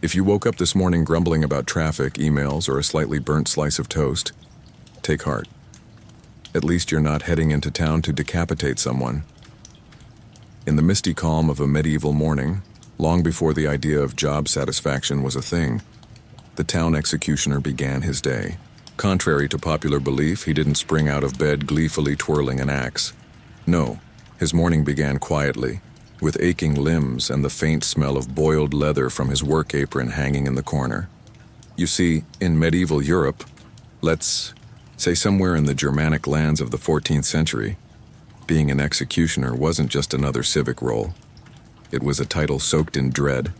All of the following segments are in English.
If you woke up this morning grumbling about traffic, emails, or a slightly burnt slice of toast, take heart. At least you're not heading into town to decapitate someone. In the misty calm of a medieval morning, long before the idea of job satisfaction was a thing, the town executioner began his day. Contrary to popular belief, he didn't spring out of bed gleefully twirling an axe. No, his morning began quietly, with aching limbs and the faint smell of boiled leather from his work apron hanging in the corner. You see, in medieval Europe, let's say somewhere in the Germanic lands of the 14th century, being an executioner wasn't just another civic role. It was a title soaked in dread,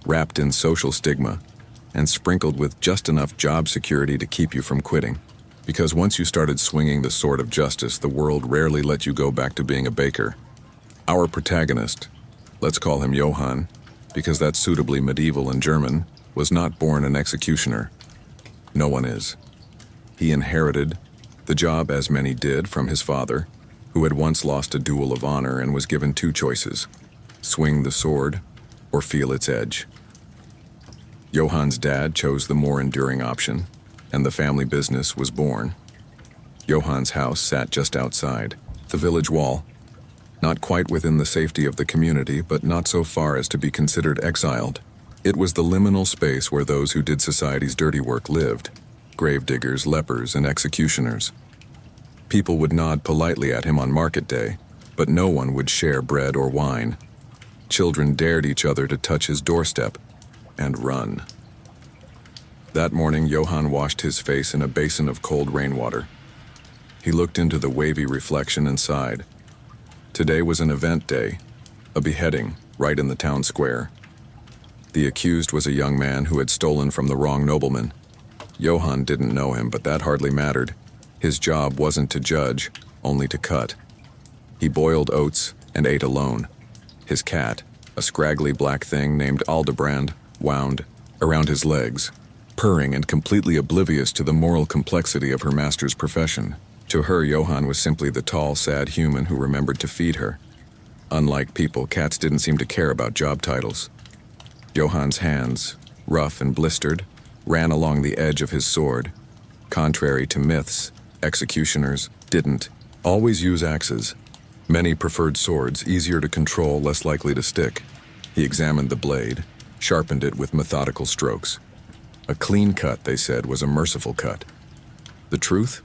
wrapped in social stigma, and sprinkled with just enough job security to keep you from quitting. Because once you started swinging the sword of justice, the world rarely let you go back to being a baker. Our protagonist, let's call him Johann, because that's suitably medieval in German, was not born an executioner. No one is. He inherited the job, as many did, from his father, who had once lost a duel of honor and was given two choices: swing the sword or feel its edge. Johann's dad chose the more enduring option, and the family business was born. Johann's house sat just outside the village wall, not quite within the safety of the community, but not so far as to be considered exiled. It was the liminal space where those who did society's dirty work lived: gravediggers, lepers, and executioners. People would nod politely at him on market day, but no one would share bread or wine. Children dared each other to touch his doorstep and run. That morning, Johann washed his face in a basin of cold rainwater. He looked into the wavy reflection and sighed. Today was an event day, a beheading, right in the town square. The accused was a young man who had stolen from the wrong nobleman. Johann didn't know him, but that hardly mattered. His job wasn't to judge, only to cut. He boiled oats and ate alone. His cat, a scraggly black thing named Aldebrand, wound around his legs, purring and completely oblivious to the moral complexity of her master's profession. To her, Johann was simply the tall, sad human who remembered to feed her. Unlike people, cats didn't seem to care about job titles. Johann's hands, rough and blistered, ran along the edge of his sword. Contrary to myths, executioners didn't always use axes. Many preferred swords, easier to control, less likely to stick. He examined the blade, sharpened it with methodical strokes. A clean cut, they said, was a merciful cut. The truth?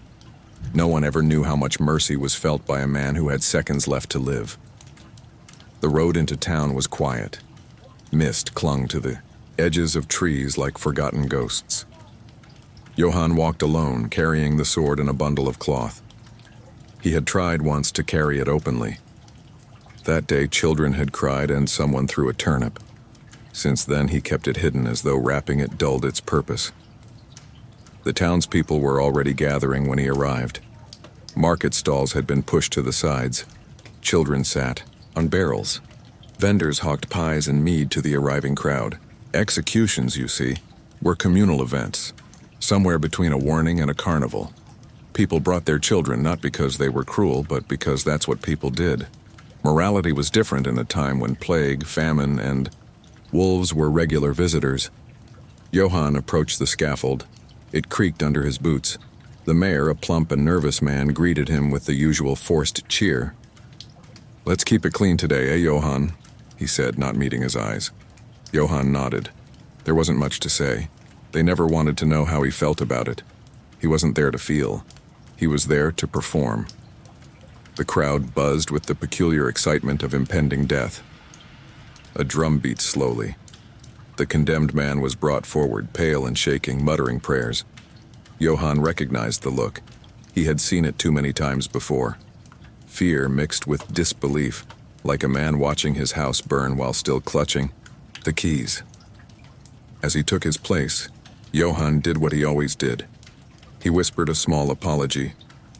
No one ever knew how much mercy was felt by a man who had seconds left to live. The road into town was quiet. Mist clung to the edges of trees like forgotten ghosts. Johann walked alone, carrying the sword in a bundle of cloth. He had tried once to carry it openly. That day, children had cried and someone threw a turnip. Since then, he kept it hidden as though wrapping it dulled its purpose. The townspeople were already gathering when he arrived. Market stalls had been pushed to the sides. Children sat on barrels. Vendors hawked pies and mead to the arriving crowd. Executions, you see, were communal events, somewhere between a warning and a carnival. People brought their children not because they were cruel, but because that's what people did. Morality was different in a time when plague, famine, and wolves were regular visitors. Johann approached the scaffold. It creaked under his boots. The mayor, a plump and nervous man, greeted him with the usual forced cheer. "Let's keep it clean today, eh, Johann?" he said, not meeting his eyes. Johann nodded. There wasn't much to say. They never wanted to know how he felt about it. He wasn't there to feel. He was there to perform. The crowd buzzed with the peculiar excitement of impending death. A drum beat slowly. The condemned man was brought forward, pale and shaking, muttering prayers. Johann recognized the look. He had seen it too many times before. Fear mixed with disbelief, like a man watching his house burn while still clutching the keys. As he took his place, Johann did what he always did. He whispered a small apology,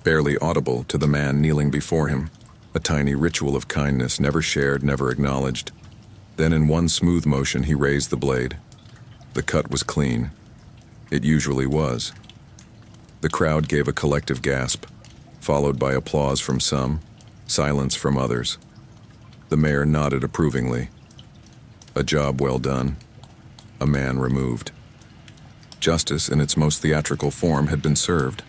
barely audible, to the man kneeling before him, a tiny ritual of kindness never shared, never acknowledged. Then in one smooth motion he raised the blade. The cut was clean. It usually was. The crowd gave a collective gasp, followed by applause from some, silence from others. The mayor nodded approvingly. A job well done. a man removed. Justice in its most theatrical form had been served.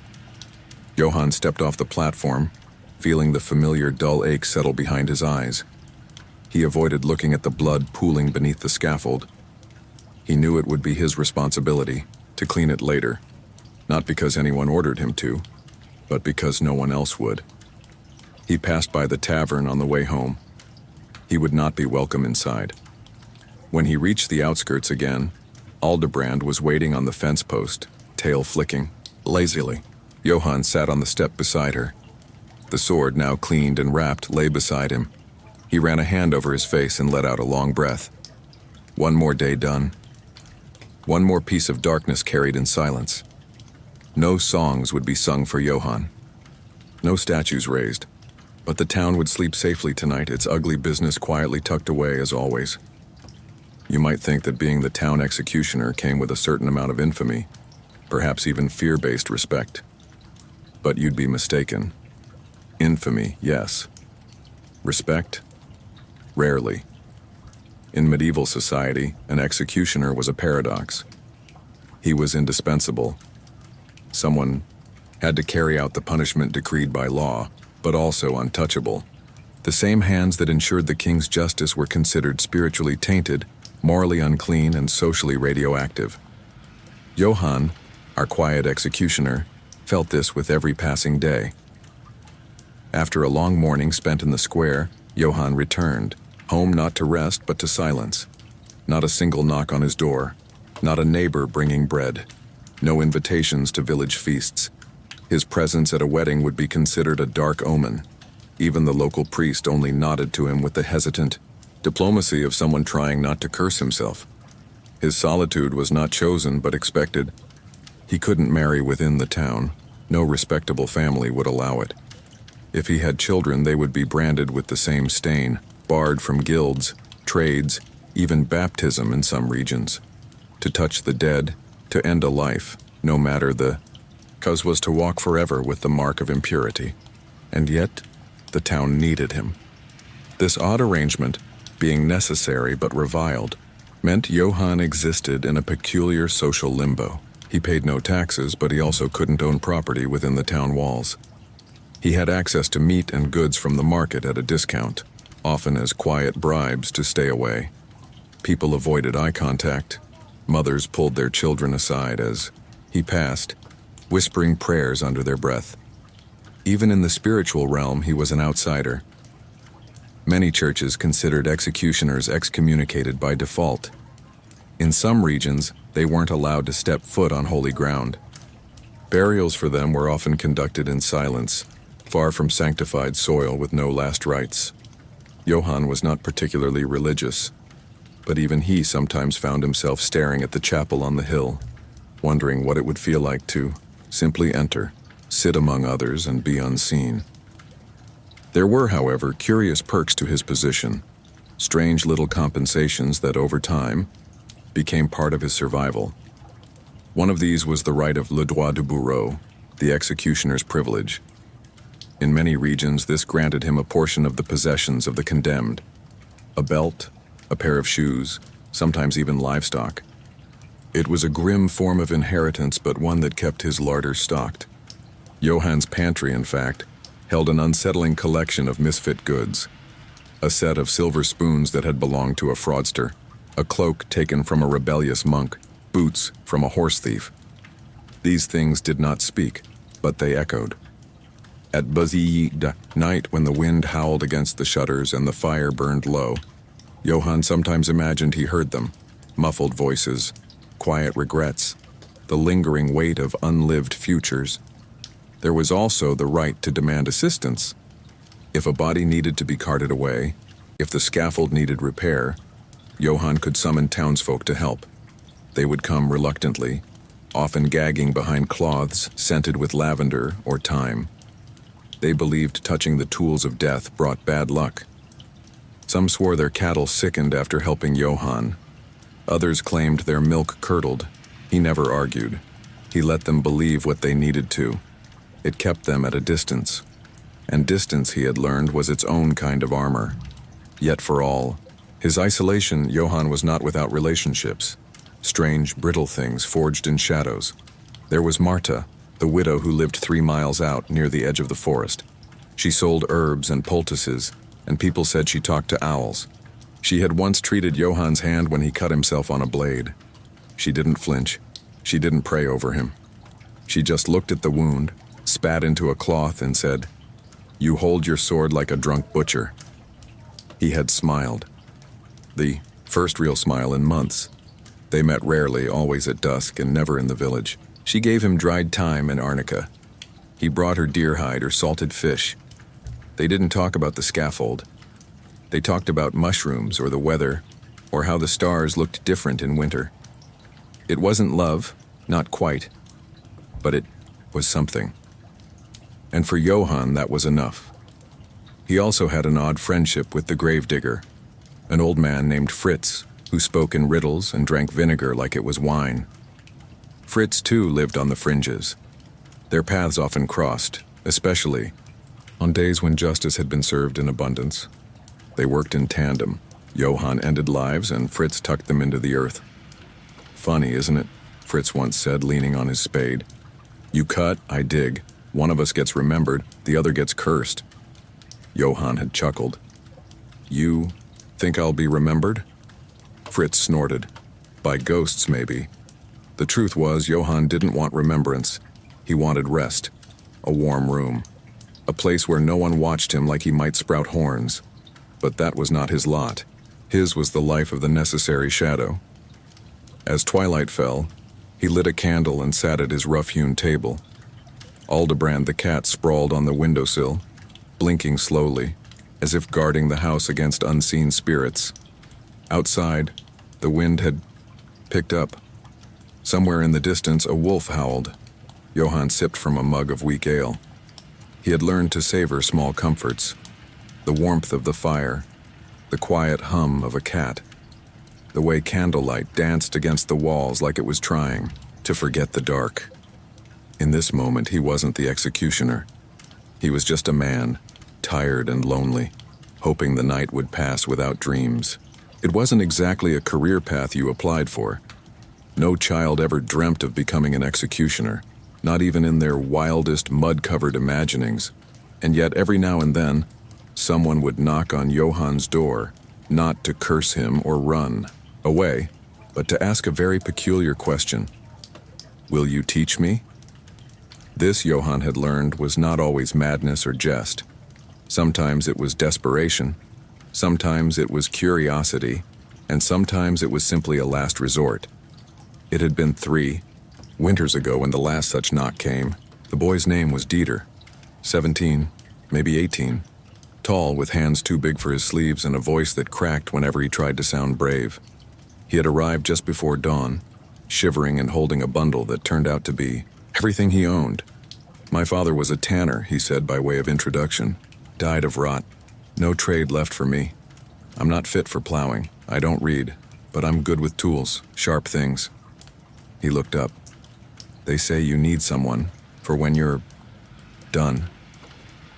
Johann stepped off the platform, feeling the familiar dull ache settle behind his eyes. He avoided looking at the blood pooling beneath the scaffold. He knew it would be his responsibility to clean it later, not because anyone ordered him to, but because no one else would. He passed by the tavern on the way home. He would not be welcome inside. When he reached the outskirts again, Aldebrand was waiting on the fence post, tail flicking, lazily. Johann sat on the step beside her. The sword, now cleaned and wrapped, lay beside him. He ran a hand over his face and let out a long breath. One more day done. One more piece of darkness carried in silence. No songs would be sung for Johann. No statues raised. But the town would sleep safely tonight, its ugly business quietly tucked away as always. You might think that being the town executioner came with a certain amount of infamy, perhaps even fear-based respect. But you'd be mistaken. Infamy, yes. Respect? Rarely. In medieval society, an executioner was a paradox. He was indispensable. Someone had to carry out the punishment decreed by law, but also untouchable. The same hands that ensured the king's justice were considered spiritually tainted, morally unclean, and socially radioactive. Johann, our quiet executioner, felt this with every passing day. After a long morning spent in the square, Johann returned, home not to rest but to silence. Not a single knock on his door, not a neighbor bringing bread, no invitations to village feasts. His presence at a wedding would be considered a dark omen. Even the local priest only nodded to him with the hesitant diplomacy of someone trying not to curse himself. His solitude was not chosen but expected. He couldn't marry within the town. No respectable family would allow it. If he had children, they would be branded with the same stain, barred from guilds, trades, even baptism in some regions. To touch the dead, to end a life, no matter the cause, was to walk forever with the mark of impurity. And yet, the town needed him. This odd arrangement, being necessary but reviled, meant Johann existed in a peculiar social limbo. He paid no taxes, but he also couldn't own property within the town walls. He had access to meat and goods from the market at a discount, often as quiet bribes to stay away. People avoided eye contact. Mothers pulled their children aside as he passed, whispering prayers under their breath. Even in the spiritual realm, he was an outsider. Many churches considered executioners excommunicated by default. In some regions, they weren't allowed to step foot on holy ground. Burials for them were often conducted in silence, far from sanctified soil with no last rites. Johann was not particularly religious, but even he sometimes found himself staring at the chapel on the hill, wondering what it would feel like to simply enter, sit among others, and be unseen. There were, however, curious perks to his position, strange little compensations that over time became part of his survival. One of these was the right of le droit du bourreau, the executioner's privilege. In many regions, this granted him a portion of the possessions of the condemned: a belt, a pair of shoes, sometimes even livestock. It was a grim form of inheritance, but one that kept his larder stocked. Johann's pantry, in fact, held an unsettling collection of misfit goods: a set of silver spoons that had belonged to a fraudster, a cloak taken from a rebellious monk, boots from a horse thief. These things did not speak, but they echoed. At buzzy night, when the wind howled against the shutters and the fire burned low, Johann sometimes imagined he heard them: muffled voices, quiet regrets, the lingering weight of unlived futures. There was also the right to demand assistance. If a body needed to be carted away, if the scaffold needed repair, Johann could summon townsfolk to help. They would come reluctantly, often gagging behind cloths scented with lavender or thyme. They believed touching the tools of death brought bad luck. Some swore their cattle sickened after helping Johann. Others claimed their milk curdled. He never argued. He let them believe what they needed to. It kept them at a distance. And distance, he had learned, was its own kind of armor. Yet for all his isolation, Johann was not without relationships. strange, brittle things forged in shadows. There was Marta, the widow who lived 3 miles out near the edge of the forest. She sold herbs and poultices, and people said she talked to owls. She had once treated Johann's hand when he cut himself on a blade. She didn't flinch. She didn't pray over him. She just looked at the wound, spat into a cloth, and said, "You hold your sword like a drunk butcher." He had smiled. The first real smile in months. They met rarely, always at dusk, and never in the village. She gave him dried thyme and arnica. He brought her deer hide or salted fish. They didn't talk about the scaffold. They talked about mushrooms or the weather, or how the stars looked different in winter. It wasn't love, not quite, but it was something. And for Johann, that was enough. He also had an odd friendship with the gravedigger, an old man named Fritz, who spoke in riddles and drank vinegar like it was wine. Fritz, too, lived on the fringes. Their paths often crossed, especially on days when justice had been served in abundance. They worked in tandem. Johann ended lives, and Fritz tucked them into the earth. "Funny, isn't it?" Fritz once said, leaning on his spade. "You cut, I dig. One of us gets remembered, the other gets cursed." Johann had chuckled. "You think I'll be remembered?" Fritz snorted. "By ghosts, maybe." The truth was, Johann didn't want remembrance. He wanted rest, a warm room, a place where no one watched him like he might sprout horns. But that was not his lot. His was the life of the necessary shadow. As twilight fell, he lit a candle and sat at his rough-hewn table. Aldebrand the cat sprawled on the windowsill, blinking slowly, as if guarding the house against unseen spirits. Outside, the wind had picked up. Somewhere in the distance, a wolf howled. Johann sipped from a mug of weak ale. He had learned to savor small comforts, the warmth of the fire, the quiet hum of a cat, the way candlelight danced against the walls like it was trying to forget the dark. In this moment, he wasn't the executioner. He was just a man, tired and lonely, hoping the night would pass without dreams. It wasn't exactly a career path you applied for. No child ever dreamt of becoming an executioner, not even in their wildest mud-covered imaginings. And yet every now and then, someone would knock on Johann's door, not to curse him or run away, but to ask a very peculiar question. "Will you teach me?" This, Johann had learned, was not always madness or jest. Sometimes it was desperation, sometimes it was curiosity, and sometimes it was simply a last resort. It had been 3 winters ago when the last such knock came. The boy's name was Dieter, 17, maybe 18, tall with hands too big for his sleeves and a voice that cracked whenever he tried to sound brave. He had arrived just before dawn, shivering and holding a bundle that turned out to be everything he owned. "My father was a tanner," he said by way of introduction. "Died of rot. No trade left for me. I'm not fit for plowing. I don't read, but I'm good with tools, sharp things." He looked up. "They say you need someone for when you're done."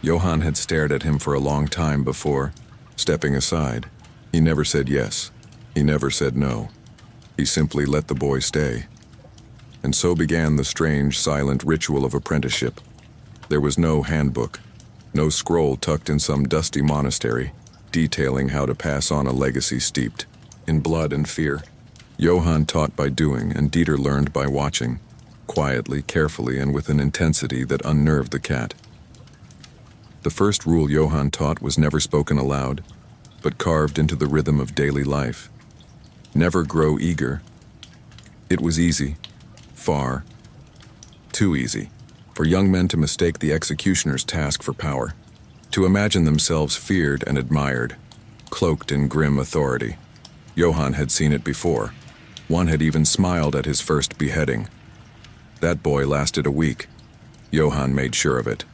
Johann had stared at him for a long time before stepping aside. He never said yes. He never said no. He simply let the boy stay. And so began the strange, silent ritual of apprenticeship. There was no handbook, no scroll tucked in some dusty monastery, detailing how to pass on a legacy steeped in blood and fear. Johann taught by doing, and Dieter learned by watching, quietly, carefully, and with an intensity that unnerved the cat. The first rule Johann taught was never spoken aloud, but carved into the rhythm of daily life. Never grow eager. It was easy, far too easy, for young men to mistake the executioner's task for power, to imagine themselves feared and admired, cloaked in grim authority. Johann had seen it before. One had even smiled at his first beheading. That boy lasted a week. Johann made sure of it.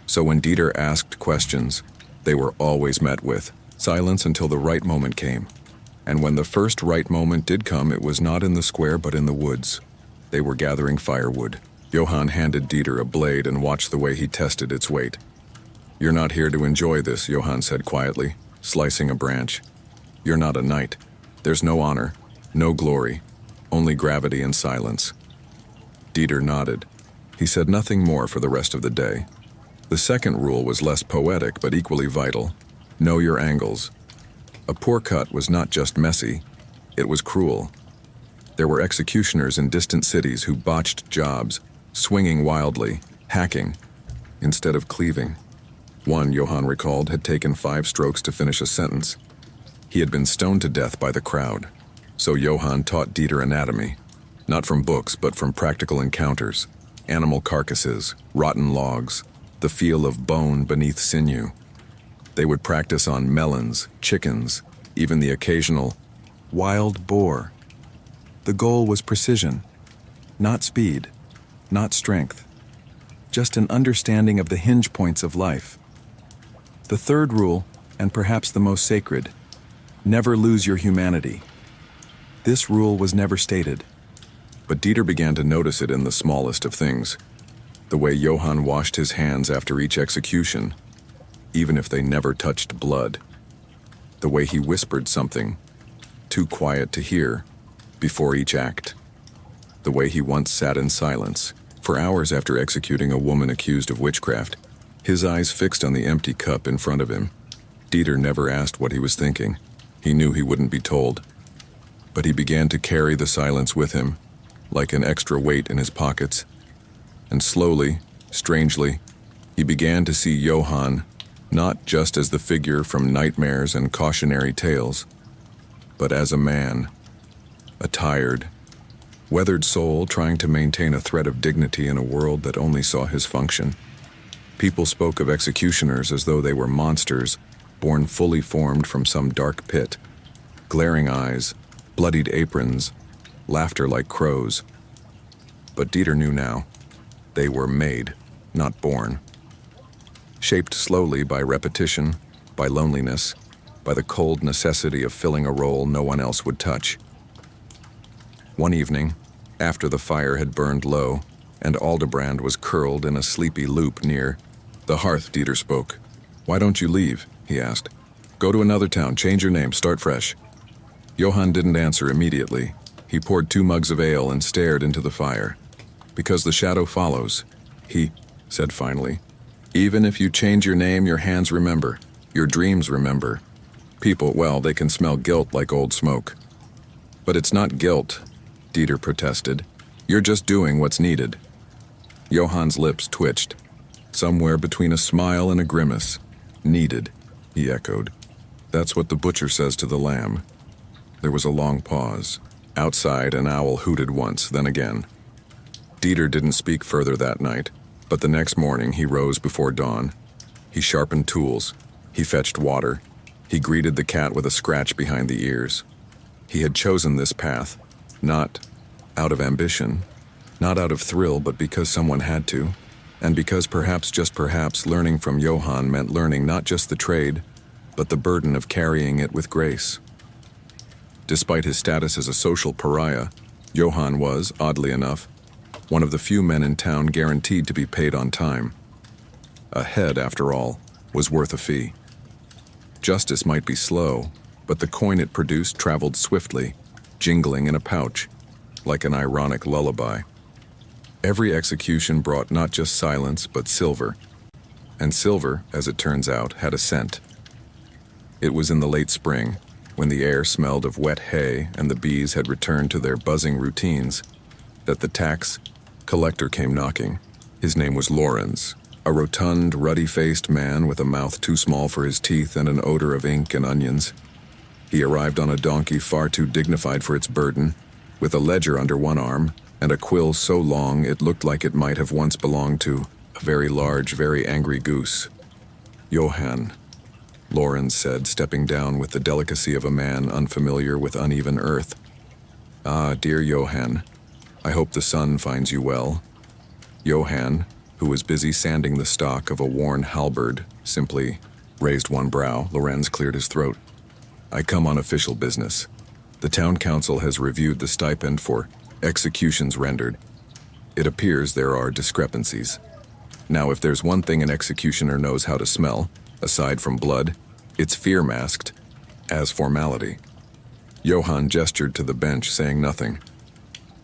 So when Dieter asked questions, they were always met with silence until the right moment came. And when the first right moment did come, it was not in the square but in the woods. They were gathering firewood. Johann handed Dieter a blade and watched the way he tested its weight. "You're not here to enjoy this," Johann said quietly, slicing a branch. "You're not a knight. There's no honor, no glory, Only gravity and silence. Dieter nodded. He said nothing more for the rest of the day. The second rule was less poetic but equally vital. Know your angles. A poor cut was not just messy, it was cruel. There were executioners in distant cities who botched jobs, swinging wildly, hacking, instead of cleaving. One, Johann recalled, had taken 5 strokes to finish a sentence. He had been stoned to death by the crowd. So Johann taught Dieter anatomy, not from books but from practical encounters. Animal carcasses, rotten logs, the feel of bone beneath sinew. They would practice on melons, chickens, even the occasional wild boar. The goal was precision, not speed, not strength, just an understanding of the hinge points of life. The third rule, and perhaps the most sacred, never lose your humanity. This rule was never stated, but Dieter began to notice it in the smallest of things. The way Johann washed his hands after each execution, even if they never touched blood. The way he whispered something, too quiet to hear, before each act. The way he once sat in silence, for hours after executing a woman accused of witchcraft, his eyes fixed on the empty cup in front of him. Dieter never asked what he was thinking. He knew he wouldn't be told. But he began to carry the silence with him, like an extra weight in his pockets. And slowly, strangely, he began to see Johann not just as the figure from nightmares and cautionary tales, but as a man, a tired, weathered soul trying to maintain a thread of dignity in a world that only saw his function. People spoke of executioners as though they were monsters, born fully formed from some dark pit. Glaring eyes, bloodied aprons, laughter like crows. But Dieter knew now. They were made, not born. Shaped slowly by repetition, by loneliness, by the cold necessity of filling a role no one else would touch. One evening, after the fire had burned low, and Aldebrand was curled in a sleepy loop near the hearth, Dieter spoke. "Why don't you leave?" he asked. "Go to another town, change your name, start fresh." Johann didn't answer immediately. He poured 2 mugs of ale and stared into the fire. "Because the shadow follows," he said finally. "Even if you change your name, your hands remember. Your dreams remember. People, well, they can smell guilt like old smoke." "But it's not guilt," Dieter protested. "You're just doing what's needed." Johann's lips twitched, somewhere between a smile and a grimace. "Needed," he echoed. "That's what the butcher says to the lamb." There was a long pause. Outside, an owl hooted once, then again. Dieter didn't speak further that night, but the next morning he rose before dawn. He sharpened tools. He fetched water. He greeted the cat with a scratch behind the ears. He had chosen this path, not out of ambition, not out of thrill, but because someone had to, and because perhaps, just perhaps, learning from Johann meant learning not just the trade, but the burden of carrying it with grace. Despite his status as a social pariah, Johann was, oddly enough, one of the few men in town guaranteed to be paid on time. A head, after all, was worth a fee. Justice might be slow, but the coin it produced traveled swiftly, jingling in a pouch, like an ironic lullaby. Every execution brought not just silence, but silver. And silver, as it turns out, had a scent. It was in the late spring, when the air smelled of wet hay and the bees had returned to their buzzing routines, that the tax collector came knocking. His name was Lorenz, a rotund, ruddy-faced man with a mouth too small for his teeth and an odor of ink and onions. He arrived on a donkey far too dignified for its burden, with a ledger under one arm and a quill so long it looked like it might have once belonged to a very large, very angry goose. "Johann," Lorenz said, stepping down with the delicacy of a man unfamiliar with uneven earth. "Ah, dear Johann, I hope the sun finds you well." Johann, who was busy sanding the stock of a worn halberd, simply raised one brow. Lorenz cleared his throat. "I come on official business. The town council has reviewed the stipend for executions rendered. It appears there are discrepancies. Now, if there's one thing an executioner knows how to smell, aside from blood, it's fear masked as formality." Johann gestured to the bench, saying nothing.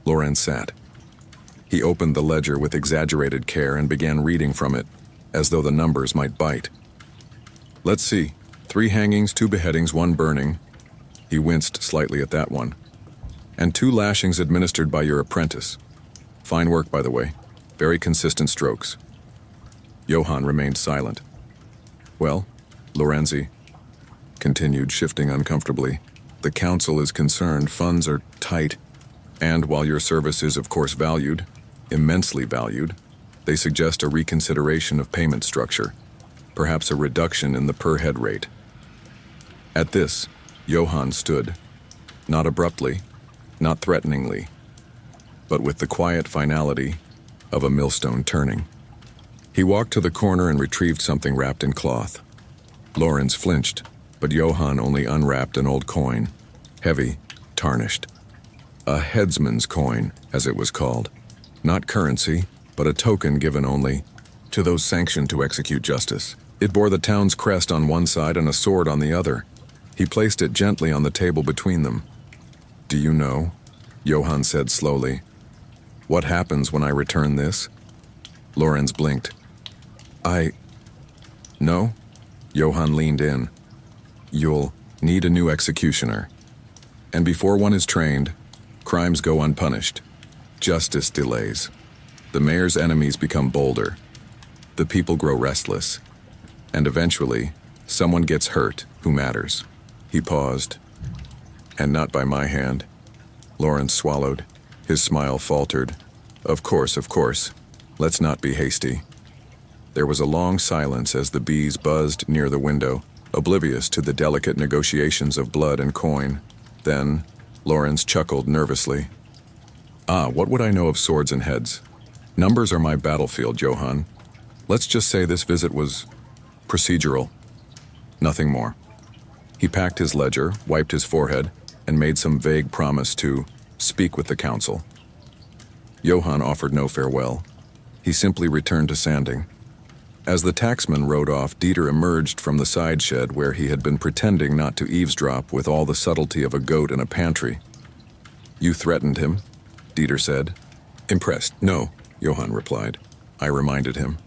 Lorenz sat. He opened the ledger with exaggerated care and began reading from it, as though the numbers might bite. Let's see. 3 hangings, 2 beheadings, 1 burning. He winced slightly at that one. And 2 lashings administered by your apprentice. Fine work, by the way. Very consistent strokes. Johann remained silent. Well, Lorenzi continued, shifting uncomfortably. The council is concerned, funds are tight, and while your service is of course valued, immensely valued, they suggest a reconsideration of payment structure, perhaps a reduction in the per-head rate. At this, Johann stood, not abruptly, not threateningly, but with the quiet finality of a millstone turning. He walked to the corner and retrieved something wrapped in cloth. Lorenz flinched, but Johann only unwrapped an old coin, heavy, tarnished. A headsman's coin, as it was called. Not currency, but a token given only to those sanctioned to execute justice. It bore the town's crest on one side and a sword on the other. He placed it gently on the table between them. Do you know, Johann said slowly, what happens when I return this? Lorenz blinked. No? Johann leaned in. You'll need a new executioner. And before one is trained, crimes go unpunished. Justice delays. The mayor's enemies become bolder. The people grow restless. And eventually, someone gets hurt who matters. He paused. And not by my hand. Lorenz swallowed. His smile faltered. Of course. Let's not be hasty. There was a long silence as the bees buzzed near the window, oblivious to the delicate negotiations of blood and coin. Then, Lorenz chuckled nervously. What would I know of swords and heads? Numbers are my battlefield, Johann. Let's just say this visit was procedural. Nothing more. He packed his ledger, wiped his forehead, and made some vague promise to speak with the council. Johann offered no farewell. He simply returned to sanding. As the tacksman rode off, Dieter emerged from the side shed where he had been pretending not to eavesdrop with all the subtlety of a goat in a pantry. You threatened him, Dieter said. Impressed. No, Johann replied. I reminded him.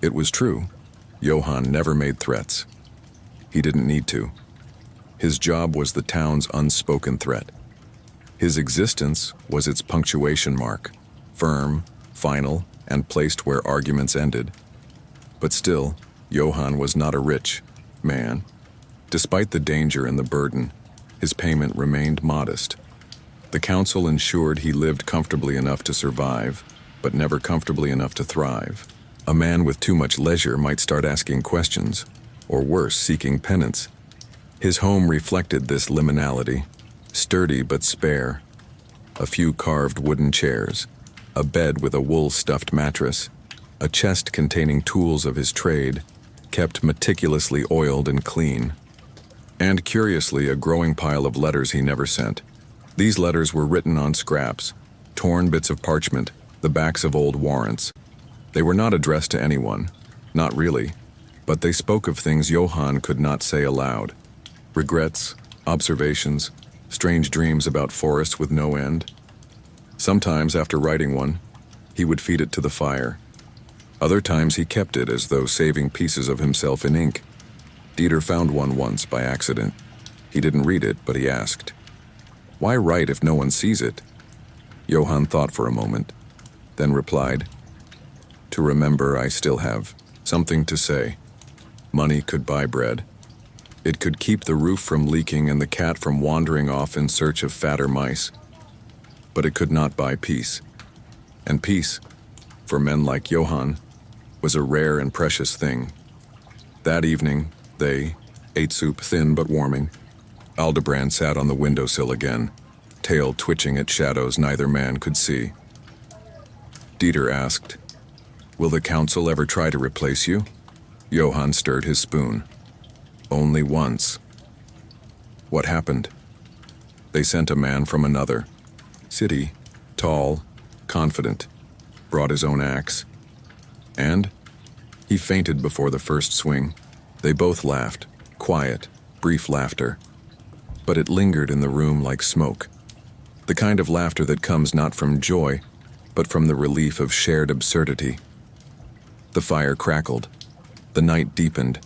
It was true. Johann never made threats. He didn't need to. His job was the town's unspoken threat. His existence was its punctuation mark, firm, final, and placed where arguments ended. But still, Johann was not a rich man. Despite the danger and the burden, his payment remained modest. The council ensured he lived comfortably enough to survive, but never comfortably enough to thrive. A man with too much leisure might start asking questions, or worse, seeking penance. His home reflected this liminality, sturdy but spare. A few carved wooden chairs, a bed with a wool-stuffed mattress, a chest containing tools of his trade, kept meticulously oiled and clean. And curiously, a growing pile of letters he never sent. These letters were written on scraps, torn bits of parchment, the backs of old warrants. They were not addressed to anyone, not really, but they spoke of things Johann could not say aloud. Regrets, observations, strange dreams about forests with no end. Sometimes, after writing one, he would feed it to the fire. Other times he kept it as though saving pieces of himself in ink. Dieter found one once by accident. He didn't read it, but he asked, "Why write if no one sees it?" Johann thought for a moment, then replied, "To remember I still have something to say. Money could buy bread. It could keep the roof from leaking and the cat from wandering off in search of fatter mice. But it could not buy peace. And peace, for men like Johann, was a rare and precious thing. That evening, they ate soup, thin but warming. Aldebrand sat on the windowsill again, tail twitching at shadows neither man could see. Dieter asked, "Will the council ever try to replace you?" Johann stirred his spoon. "Only once." "What happened?" "They sent a man from another city, tall, confident, brought his own axe. And he fainted before the first swing." They both laughed, quiet, brief laughter. But it lingered in the room like smoke. The kind of laughter that comes not from joy, but from the relief of shared absurdity. The fire crackled, the night deepened,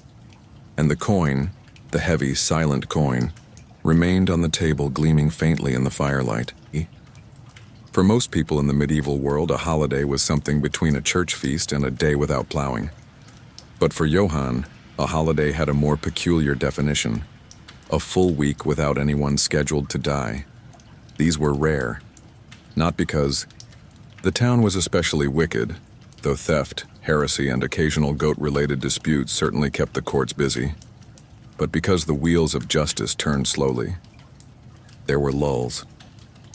and the coin, the heavy, silent coin, remained on the table gleaming faintly in the firelight. For most people in the medieval world, a holiday was something between a church feast and a day without plowing. But for Johann, a holiday had a more peculiar definition: a full week without anyone scheduled to die. These were rare, not because the town was especially wicked, though theft, heresy, and occasional goat-related disputes certainly kept the courts busy, but because the wheels of justice turned slowly. There were lulls,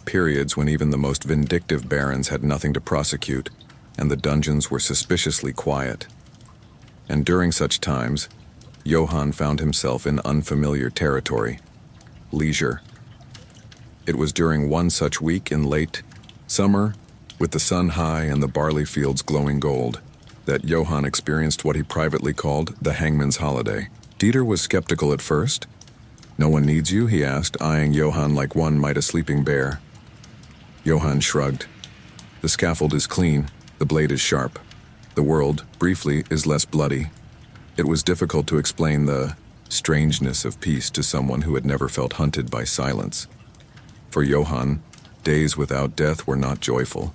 periods when even the most vindictive barons had nothing to prosecute, and the dungeons were suspiciously quiet. And during such times, Johann found himself in unfamiliar territory: leisure. It was during one such week in late summer, with the sun high and the barley fields glowing gold, that Johann experienced what he privately called the hangman's holiday. Dieter was skeptical at first. "No one needs you?" he asked, eyeing Johann like one might a sleeping bear. Johann shrugged. "The scaffold is clean, the blade is sharp. The world, briefly, is less bloody." It was difficult to explain the strangeness of peace to someone who had never felt hunted by silence. For Johann, days without death were not joyful.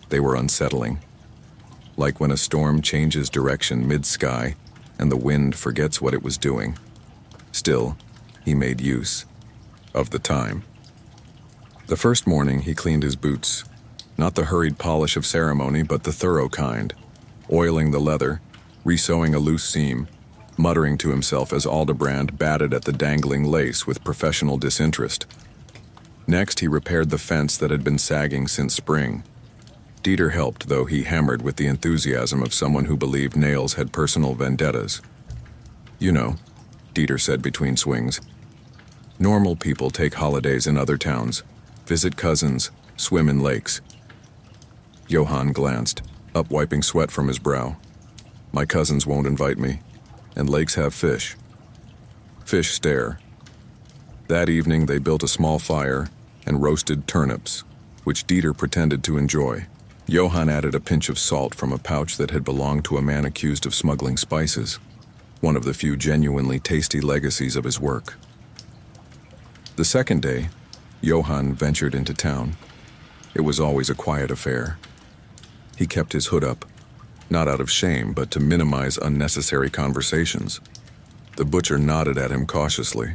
They were unsettling. Like when a storm changes direction mid-sky and the wind forgets what it was doing. Still, he made use of the time. The first morning he cleaned his boots, not the hurried polish of ceremony, but the thorough kind, oiling the leather, resewing a loose seam, muttering to himself as Aldebrand batted at the dangling lace with professional disinterest. Next, he repaired the fence that had been sagging since spring. Dieter helped, though he hammered with the enthusiasm of someone who believed nails had personal vendettas. "You know," Dieter said between swings, "normal people take holidays in other towns, visit cousins, swim in lakes." Johann glanced, up wiping sweat from his brow. "My cousins won't invite me, and lakes have fish." Fish stare. That evening they built a small fire and roasted turnips, which Dieter pretended to enjoy. Johann added a pinch of salt from a pouch that had belonged to a man accused of smuggling spices, one of the few genuinely tasty legacies of his work. The second day, Johann ventured into town. It was always a quiet affair. He kept his hood up, not out of shame, but to minimize unnecessary conversations. The butcher nodded at him cautiously.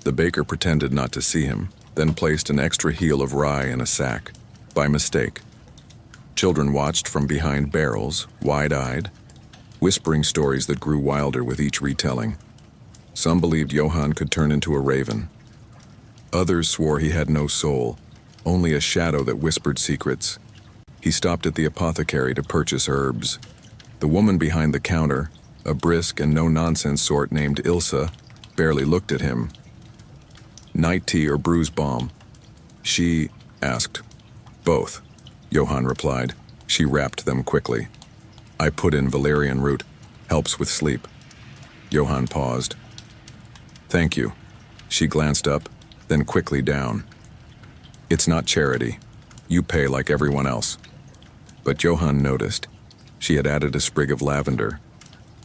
The baker pretended not to see him, then placed an extra heel of rye in a sack, by mistake. Children watched from behind barrels, wide-eyed, whispering stories that grew wilder with each retelling. Some believed Johann could turn into a raven. Others swore he had no soul, only a shadow that whispered secrets. He stopped at the apothecary to purchase herbs. The woman behind the counter, a brisk and no-nonsense sort named Ilsa, barely looked at him. "Night tea or bruise balm?" She asked. "Both," Johann replied. She wrapped them quickly. "I put in valerian root. Helps with sleep." Johann paused. "Thank you." She glanced up, then quickly down. "It's not charity. You pay like everyone else." But Johann noticed. She had added a sprig of lavender,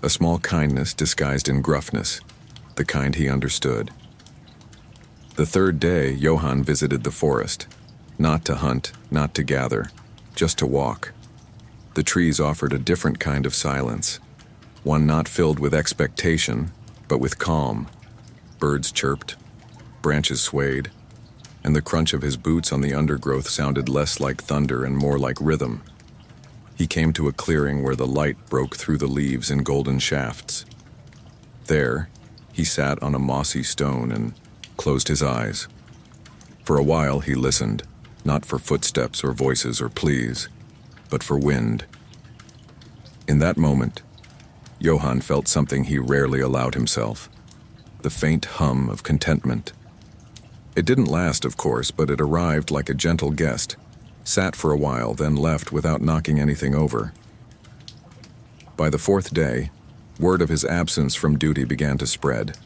a small kindness disguised in gruffness, the kind he understood. The third day, Johann visited the forest, not to hunt, not to gather, just to walk. The trees offered a different kind of silence, one not filled with expectation, but with calm. Birds chirped, branches swayed, and the crunch of his boots on the undergrowth sounded less like thunder and more like rhythm. He came to a clearing where the light broke through the leaves in golden shafts. There, he sat on a mossy stone and closed his eyes. For a while he listened, not for footsteps or voices or pleas, but for wind. In that moment, Johann felt something he rarely allowed himself, the faint hum of contentment. It didn't last, of course, but it arrived like a gentle guest, sat for a while, then left without knocking anything over. By the fourth day, word of his absence from duty began to spread.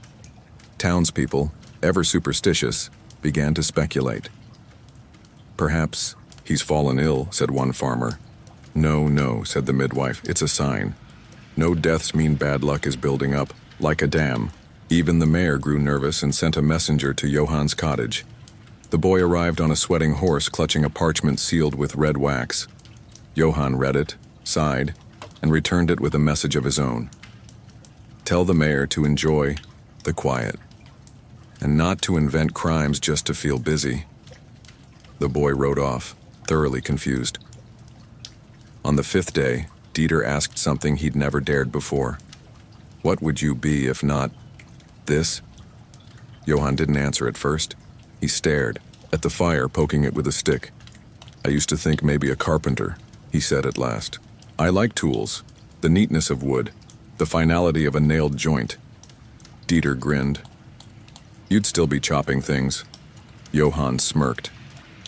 Townspeople, ever superstitious, began to speculate. Perhaps he's fallen ill, said one farmer. No, no, said the midwife, it's a sign. No deaths mean bad luck is building up, like a dam. Even the mayor grew nervous and sent a messenger to Johann's cottage. The boy arrived on a sweating horse clutching a parchment sealed with red wax. Johann read it, sighed, and returned it with a message of his own. Tell the mayor to enjoy the quiet, and not to invent crimes just to feel busy. The boy rode off, thoroughly confused. On the 5th day, Dieter asked something he'd never dared before. What would you be if not this? Johann didn't answer at first. He stared at the fire, poking it with a stick. I used to think maybe a carpenter, he said at last. I like tools, the neatness of wood, the finality of a nailed joint. Dieter grinned. You'd still be chopping things. Johann smirked.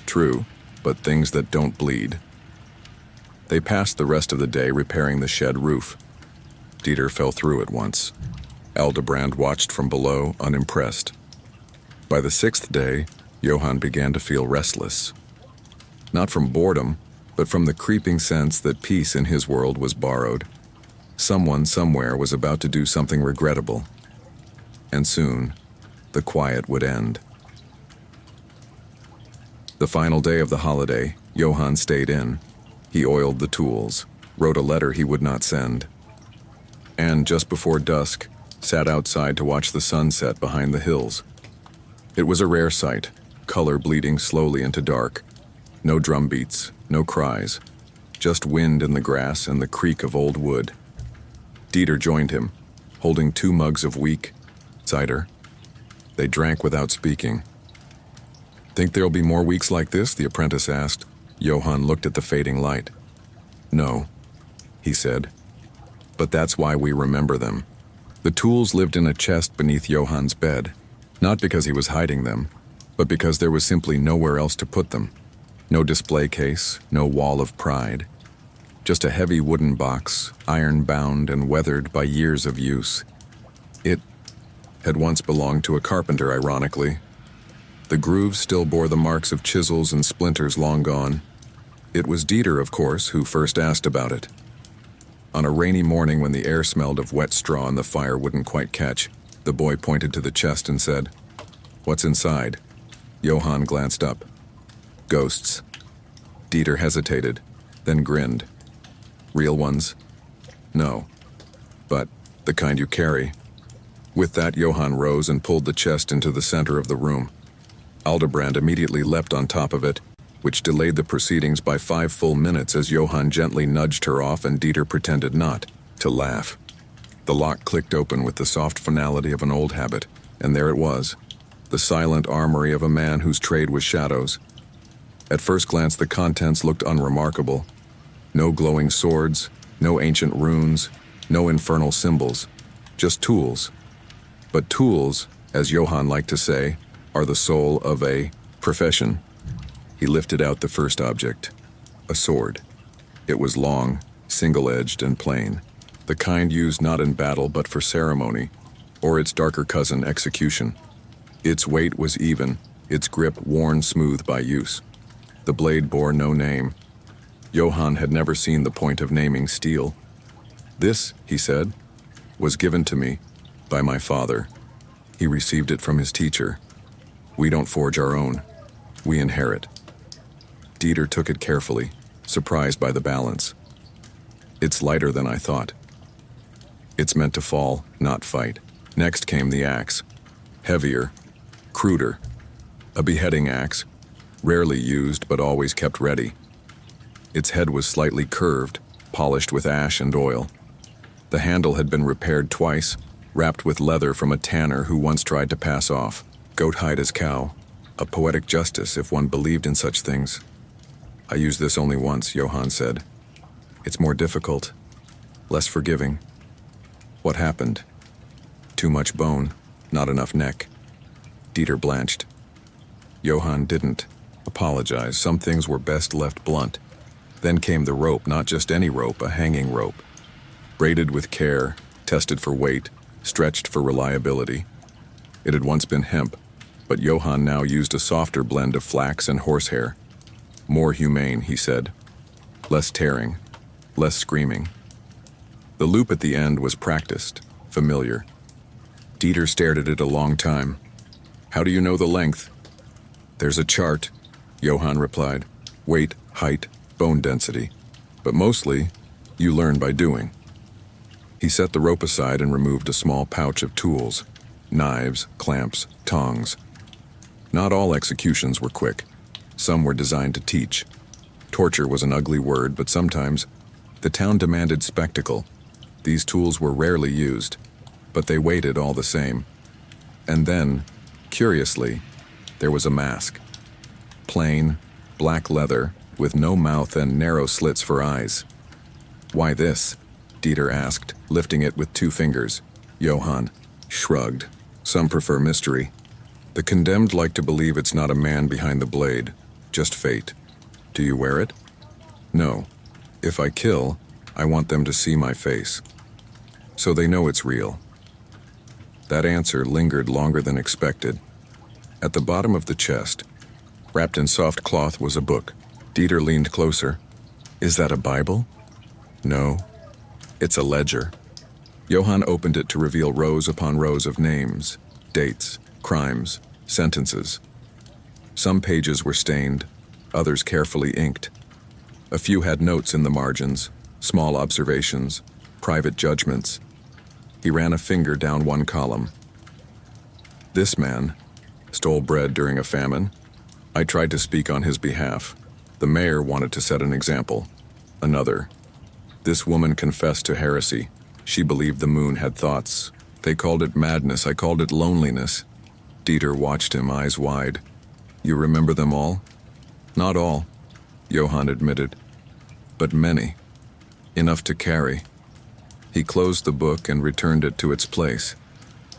True, but things that don't bleed. They passed the rest of the day repairing the shed roof. Dieter fell through it once. Aldebrand watched from below, unimpressed. By the 6th day, Johann began to feel restless. Not from boredom, but from the creeping sense that peace in his world was borrowed. Someone somewhere was about to do something regrettable. And soon, the quiet would end. The final day of the holiday, Johann stayed in. He oiled the tools, wrote a letter he would not send, and just before dusk, sat outside to watch the sunset behind the hills. It was a rare sight, color bleeding slowly into dark. No drum beats, no cries, just wind in the grass and the creak of old wood. Dieter joined him, holding 2 mugs of weak cider. They drank without speaking. Think there'll be more weeks like this? The apprentice asked. Johann looked at the fading light. No, he said. But that's why we remember them. The tools lived in a chest beneath Johann's bed, not because he was hiding them, but because there was simply nowhere else to put them. No display case, no wall of pride. Just a heavy wooden box, iron-bound and weathered by years of use. It had once belonged to a carpenter, ironically. The grooves still bore the marks of chisels and splinters long gone. It was Dieter, of course, who first asked about it. On a rainy morning when the air smelled of wet straw and the fire wouldn't quite catch, the boy pointed to the chest and said, "What's inside?" Johann glanced up. Ghosts. Dieter hesitated, then grinned. Real ones? No. But the kind you carry. With that, Johann rose and pulled the chest into the center of the room. Aldebrand immediately leapt on top of it, which delayed the proceedings by 5 full minutes as Johann gently nudged her off and Dieter pretended not to laugh. The lock clicked open with the soft finality of an old habit, and there it was, the silent armory of a man whose trade was shadows. At first glance, the contents looked unremarkable. No glowing swords, no ancient runes, no infernal symbols, just tools. But tools, as Johann liked to say, are the soul of a profession. He lifted out the first object, a sword. It was long, single-edged and plain, the kind used not in battle but for ceremony, or its darker cousin, execution. Its weight was even, its grip worn smooth by use. The blade bore no name. Johann had never seen the point of naming steel. This, he said, was given to me by my father. He received it from his teacher. We don't forge our own. We inherit. Dieter took it carefully, surprised by the balance. It's lighter than I thought. It's meant to fall, not fight. Next came the axe. Heavier, cruder. A beheading axe, rarely used but always kept ready. Its head was slightly curved, polished with ash and oil. The handle had been repaired twice, wrapped with leather from a tanner who once tried to pass off. Goat hide as cow. A poetic justice if one believed in such things. I used this only once, Johann said. It's more difficult, less forgiving. What happened? Too much bone, not enough neck. Dieter blanched. Johann didn't apologize. Some things were best left blunt. Then came the rope, not just any rope, a hanging rope. Braided with care, tested for weight, stretched for reliability. It had once been hemp, but Johann now used a softer blend of flax and horsehair. More humane, he said. Less tearing, less screaming. The loop at the end was practiced, familiar. Dieter stared at it a long time. How do you know the length? There's a chart, Johann replied. Weight, height, bone density. But mostly, you learn by doing. He set the rope aside and removed a small pouch of tools. Knives, clamps, tongs. Not all executions were quick. Some were designed to teach. Torture was an ugly word, but sometimes the town demanded spectacle. These tools were rarely used, but they waited all the same. And then, curiously, there was a mask. Plain, black leather, with no mouth and narrow slits for eyes. Why this? Dieter asked, lifting it with 2 fingers. Johann shrugged. Some prefer mystery. The condemned like to believe it's not a man behind the blade, just fate. Do you wear it? No. If I kill, I want them to see my face. So they know it's real. That answer lingered longer than expected. At the bottom of the chest, wrapped in soft cloth, was a book. Dieter leaned closer. Is that a Bible? No. It's a ledger. Johann opened it to reveal rows upon rows of names, dates, crimes, sentences. Some pages were stained, others carefully inked. A few had notes in the margins, small observations, private judgments. He ran a finger down one column. This man stole bread during a famine. I tried to speak on his behalf. The mayor wanted to set an example. Another. This woman confessed to heresy. She believed the moon had thoughts. They called it madness. I called it loneliness. Dieter watched him, eyes wide. You remember them all? Not all, Johann admitted, but many. Enough to carry. He closed the book and returned it to its place.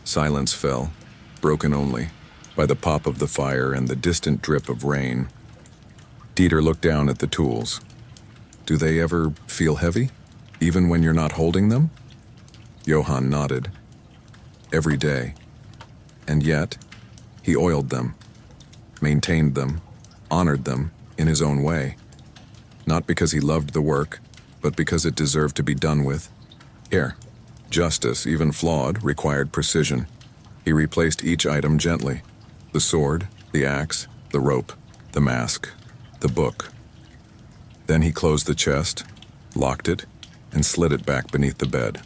Silence fell, broken only by the pop of the fire and the distant drip of rain. Dieter looked down at the tools. Do they ever feel heavy, even when you're not holding them? Johann nodded. Every day. And yet, he oiled them, maintained them, honored them in his own way. Not because he loved the work, but because it deserved to be done with. Here, justice, even flawed, required precision. He replaced each item gently. The sword, the axe, the rope, the mask, the book. Then he closed the chest, locked it, and slid it back beneath the bed.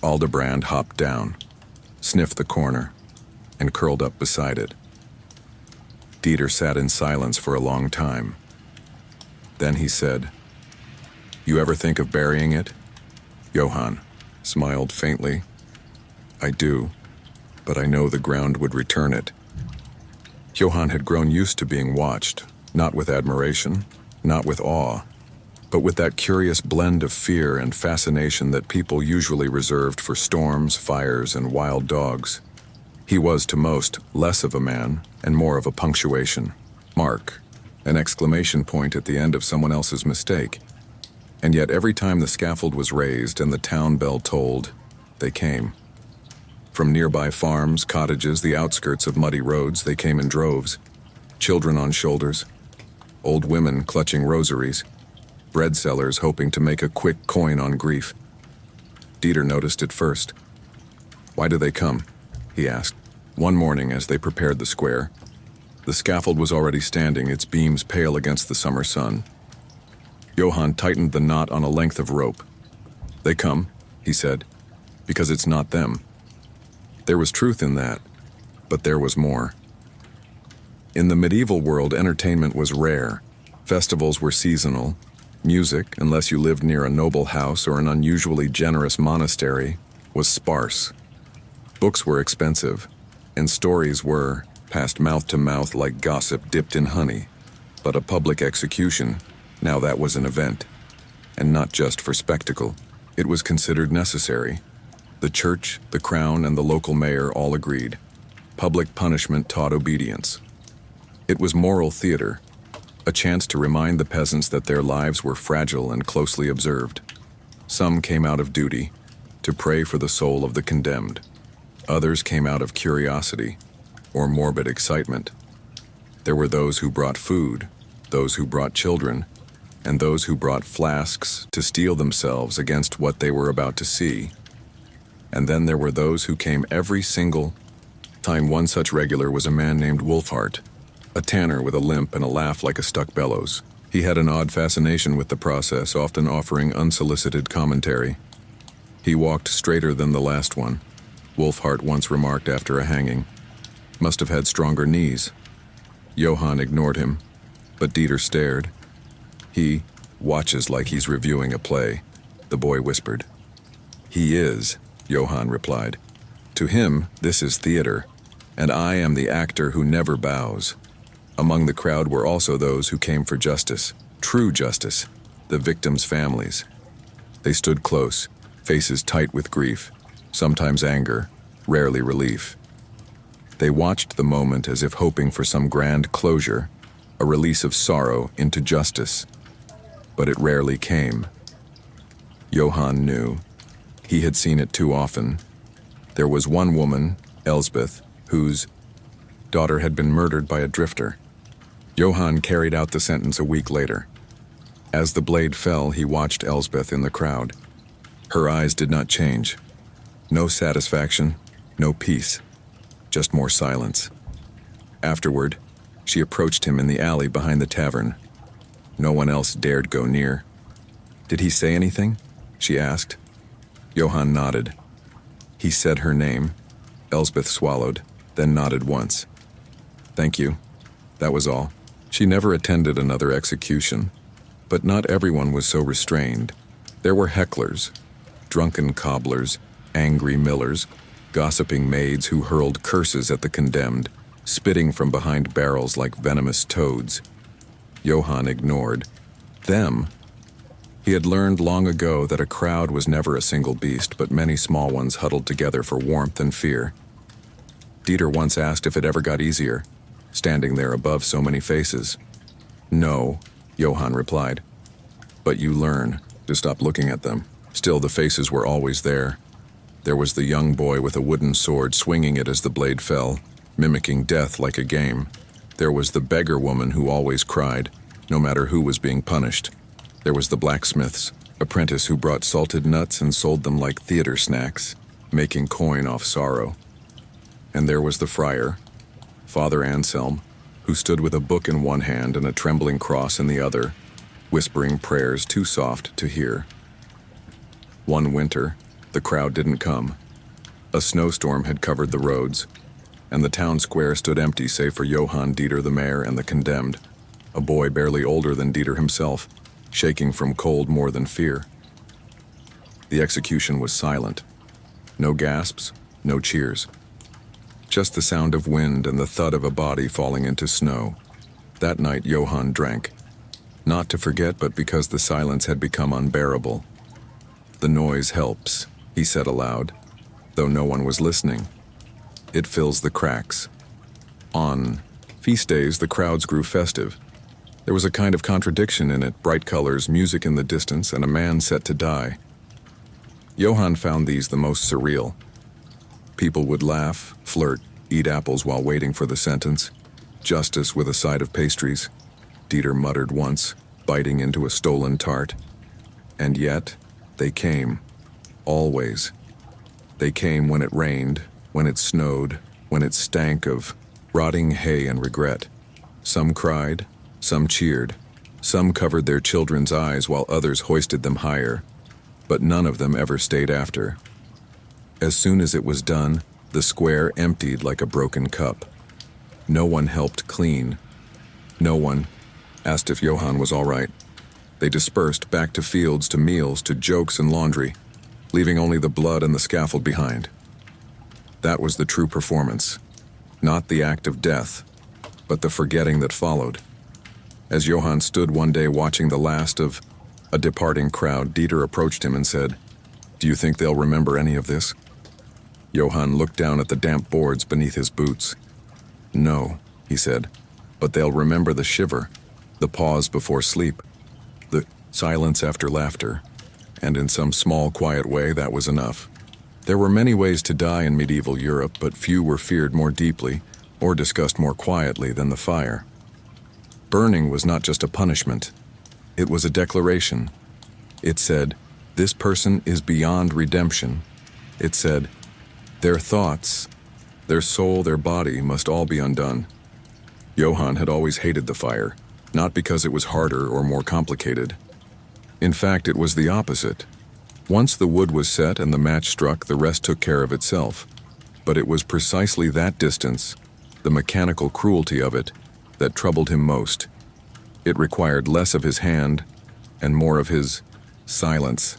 Aldebrand hopped down, sniffed the corner, and curled up beside it. Dieter sat in silence for a long time. Then he said, You ever think of burying it? Johann smiled faintly. I do, but I know the ground would return it. Johann had grown used to being watched, not with admiration, not with awe, but with that curious blend of fear and fascination that people usually reserved for storms, fires, and wild dogs. He was, to most, less of a man and more of a punctuation, mark, an exclamation point at the end of someone else's mistake. And yet every time the scaffold was raised and the town bell tolled, they came. From nearby farms, cottages, the outskirts of muddy roads, they came in droves. Children on shoulders, old women clutching rosaries, bread sellers hoping to make a quick coin on grief. Dieter noticed it first. Why do they come? He asked. One morning as they prepared the square, the scaffold was already standing, its beams pale against the summer sun. Johann tightened the knot on a length of rope. They come, he said, because it's not them. There was truth in that, but there was more. In the medieval world, entertainment was rare. Festivals were seasonal. Music, unless you lived near a noble house or an unusually generous monastery, was sparse. Books were expensive, and stories were, passed mouth to mouth like gossip dipped in honey. But a public execution, now that was an event. And not just for spectacle. It was considered necessary. The church, the crown, and the local mayor all agreed. Public punishment taught obedience. It was moral theater, a chance to remind the peasants that their lives were fragile and closely observed. Some came out of duty, to pray for the soul of the condemned. Others came out of curiosity, or morbid excitement. There were those who brought food, those who brought children, and those who brought flasks to steel themselves against what they were about to see. And then there were those who came every single time. One such regular was a man named Wolfhart, a tanner with a limp and a laugh like a stuck bellows. He had an odd fascination with the process, often offering unsolicited commentary. He walked straighter than the last one, Wolfhart once remarked after a hanging. Must have had stronger knees. Johann ignored him, but Dieter stared. He watches like he's reviewing a play, the boy whispered. He is, Johann replied. To him, this is theater, and I am the actor who never bows. Among the crowd were also those who came for justice, true justice, the victims' families. They stood close, faces tight with grief, sometimes anger, rarely relief. They watched the moment as if hoping for some grand closure, a release of sorrow into justice. But it rarely came. Johann knew. He had seen it too often. There was one woman, Elsbeth, whose daughter had been murdered by a drifter. Johann carried out the sentence a week later. As the blade fell, he watched Elsbeth in the crowd. Her eyes did not change. No satisfaction, no peace, just more silence. Afterward, she approached him in the alley behind the tavern. No one else dared go near. Did he say anything? She asked. Johann nodded. He said her name. Elsbeth swallowed, then nodded once. Thank you. That was all. She never attended another execution, but not everyone was so restrained. There were hecklers, drunken cobblers, angry millers, gossiping maids who hurled curses at the condemned, spitting from behind barrels like venomous toads. Johann ignored them. He had learned long ago that a crowd was never a single beast, but many small ones huddled together for warmth and fear. Dieter once asked if it ever got easier, standing there above so many faces. No, Johann replied. But you learn to stop looking at them. Still, the faces were always there. There was the young boy with a wooden sword swinging it as the blade fell, mimicking death like a game. There was the beggar woman who always cried, no matter who was being punished. There was the blacksmith's apprentice who brought salted nuts and sold them like theater snacks, making coin off sorrow. And there was the friar, Father Anselm, who stood with a book in one hand and a trembling cross in the other, whispering prayers too soft to hear. One winter, the crowd didn't come. A snowstorm had covered the roads, and the town square stood empty save for Johann Dieter the mayor and the condemned, a boy barely older than Dieter himself, shaking from cold more than fear. The execution was silent. No gasps, no cheers. Just the sound of wind and the thud of a body falling into snow. That night Johann drank. Not to forget, but because the silence had become unbearable. The noise helps, he said aloud, though no one was listening. It fills the cracks. On feast days, the crowds grew festive. There was a kind of contradiction in it, bright colors, music in the distance, and a man set to die. Johann found these the most surreal. People would laugh, flirt, eat apples while waiting for the sentence. Justice with a side of pastries, Dieter muttered once, biting into a stolen tart. And yet, they came. Always. They came when it rained, when it snowed, when it stank of rotting hay and regret. Some cried, some cheered, some covered their children's eyes while others hoisted them higher, but none of them ever stayed after. As soon as it was done, the square emptied like a broken cup. No one helped clean. No one asked if Johann was all right. They dispersed back to fields, to meals, to jokes and laundry, leaving only the blood and the scaffold behind. That was the true performance, not the act of death, but the forgetting that followed. As Johann stood one day watching the last of a departing crowd, Dieter approached him and said, "Do you think they'll remember any of this?" Johann looked down at the damp boards beneath his boots. "No," he said, "but they'll remember the shiver, the pause before sleep, the silence after laughter, and in some small, quiet way that was enough." There were many ways to die in medieval Europe, but few were feared more deeply or discussed more quietly than the fire. Burning was not just a punishment. It was a declaration. It said, "This person is beyond redemption." It said, "Their thoughts, their soul, their body must all be undone." Johann had always hated the fire, not because it was harder or more complicated. In fact, it was the opposite. Once the wood was set and the match struck, the rest took care of itself. But it was precisely that distance, the mechanical cruelty of it, that troubled him most. It required less of his hand and more of his silence.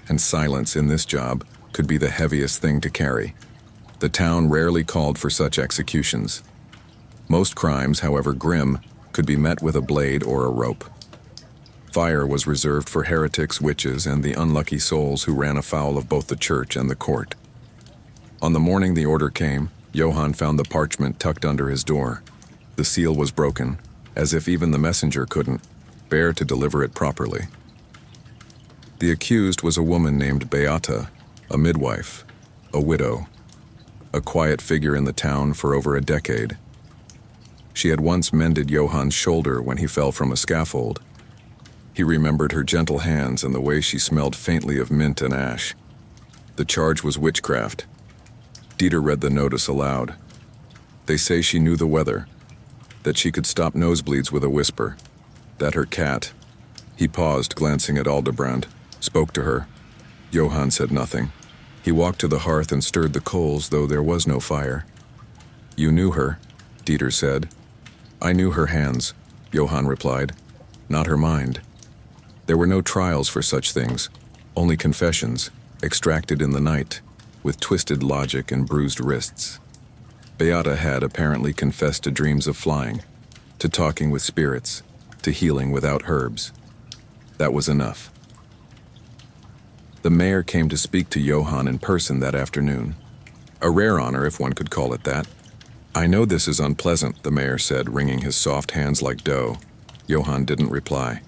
And silence in this job could be the heaviest thing to carry. The town rarely called for such executions. Most crimes, however grim, could be met with a blade or a rope. Fire was reserved for heretics, witches, and the unlucky souls who ran afoul of both the church and the court. On the morning the order came, Johann found the parchment tucked under his door. The seal was broken, as if even the messenger couldn't bear to deliver it properly. The accused was a woman named Beata, a midwife, a widow, a quiet figure in the town for over a decade. She had once mended Johann's shoulder when he fell from a scaffold. He remembered her gentle hands and the way she smelled faintly of mint and ash. The charge was witchcraft. Dieter read the notice aloud. They say she knew the weather, that she could stop nosebleeds with a whisper, that her cat— He paused, glancing at Aldebrand, spoke to her. Johann said nothing. He walked to the hearth and stirred the coals, though there was no fire. "You knew her," Dieter said. "I knew her hands," Johann replied, "not her mind." There were no trials for such things, only confessions, extracted in the night, with twisted logic and bruised wrists. Beata had apparently confessed to dreams of flying, to talking with spirits, to healing without herbs. That was enough. The mayor came to speak to Johann in person that afternoon. A rare honor, if one could call it that. "I know this is unpleasant," the mayor said, wringing his soft hands like dough. Johann didn't reply.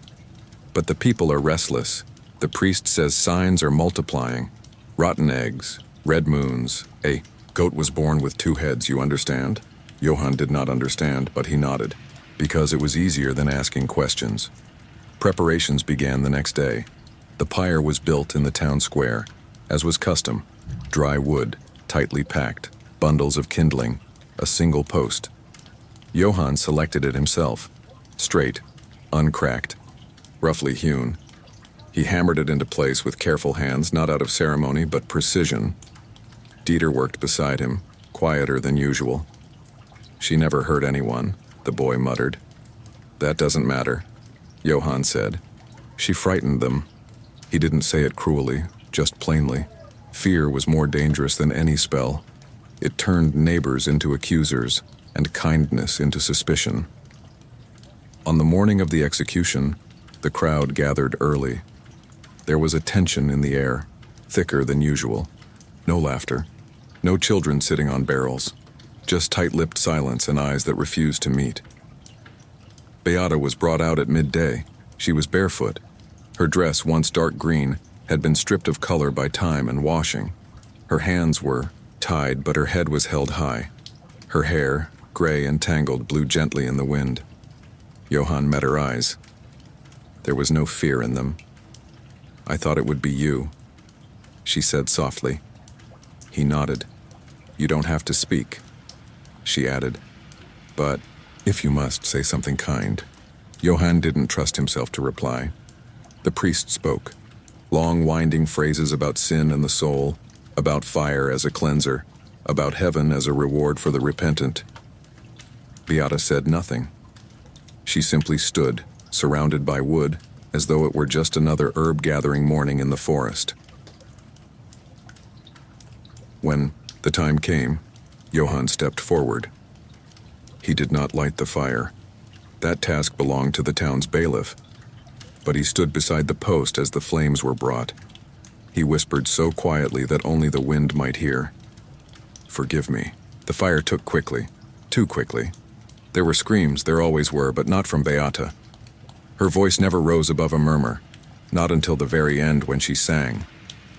"But the people are restless. The priest says signs are multiplying. Rotten eggs, red moons. A goat was born with 2 heads, you understand?" Johann did not understand, but he nodded, because it was easier than asking questions. Preparations began the next day. The pyre was built in the town square, as was custom. Dry wood, tightly packed, bundles of kindling, a single post. Johann selected it himself, straight, uncracked, roughly hewn. He hammered it into place with careful hands, not out of ceremony, but precision. Dieter worked beside him, quieter than usual. "She never hurt anyone," the boy muttered. "That doesn't matter," Johann said. "She frightened them." He didn't say it cruelly, just plainly. Fear was more dangerous than any spell. It turned neighbors into accusers, and kindness into suspicion. On the morning of the execution, the crowd gathered early. There was a tension in the air, thicker than usual. No laughter, no children sitting on barrels, just tight-lipped silence and eyes that refused to meet. Beata was brought out at midday. She was barefoot. Her dress, once dark green, had been stripped of color by time and washing. Her hands were tied, but her head was held high. Her hair, gray and tangled, blew gently in the wind. Johann met her eyes. There was no fear in them. "I thought it would be you," she said softly. He nodded. "You don't have to speak," she added. "But if you must, say something kind." Johann didn't trust himself to reply. The priest spoke. Long, winding phrases about sin and the soul, about fire as a cleanser, about heaven as a reward for the repentant. Beata said nothing. She simply stood, surrounded by wood, as though it were just another herb-gathering morning in the forest. When the time came, Johann stepped forward. He did not light the fire. That task belonged to the town's bailiff. But he stood beside the post as the flames were brought. He whispered so quietly that only the wind might hear. "Forgive me." The fire took quickly, too quickly. There were screams, there always were, but not from Beata. Her voice never rose above a murmur, not until the very end when she sang.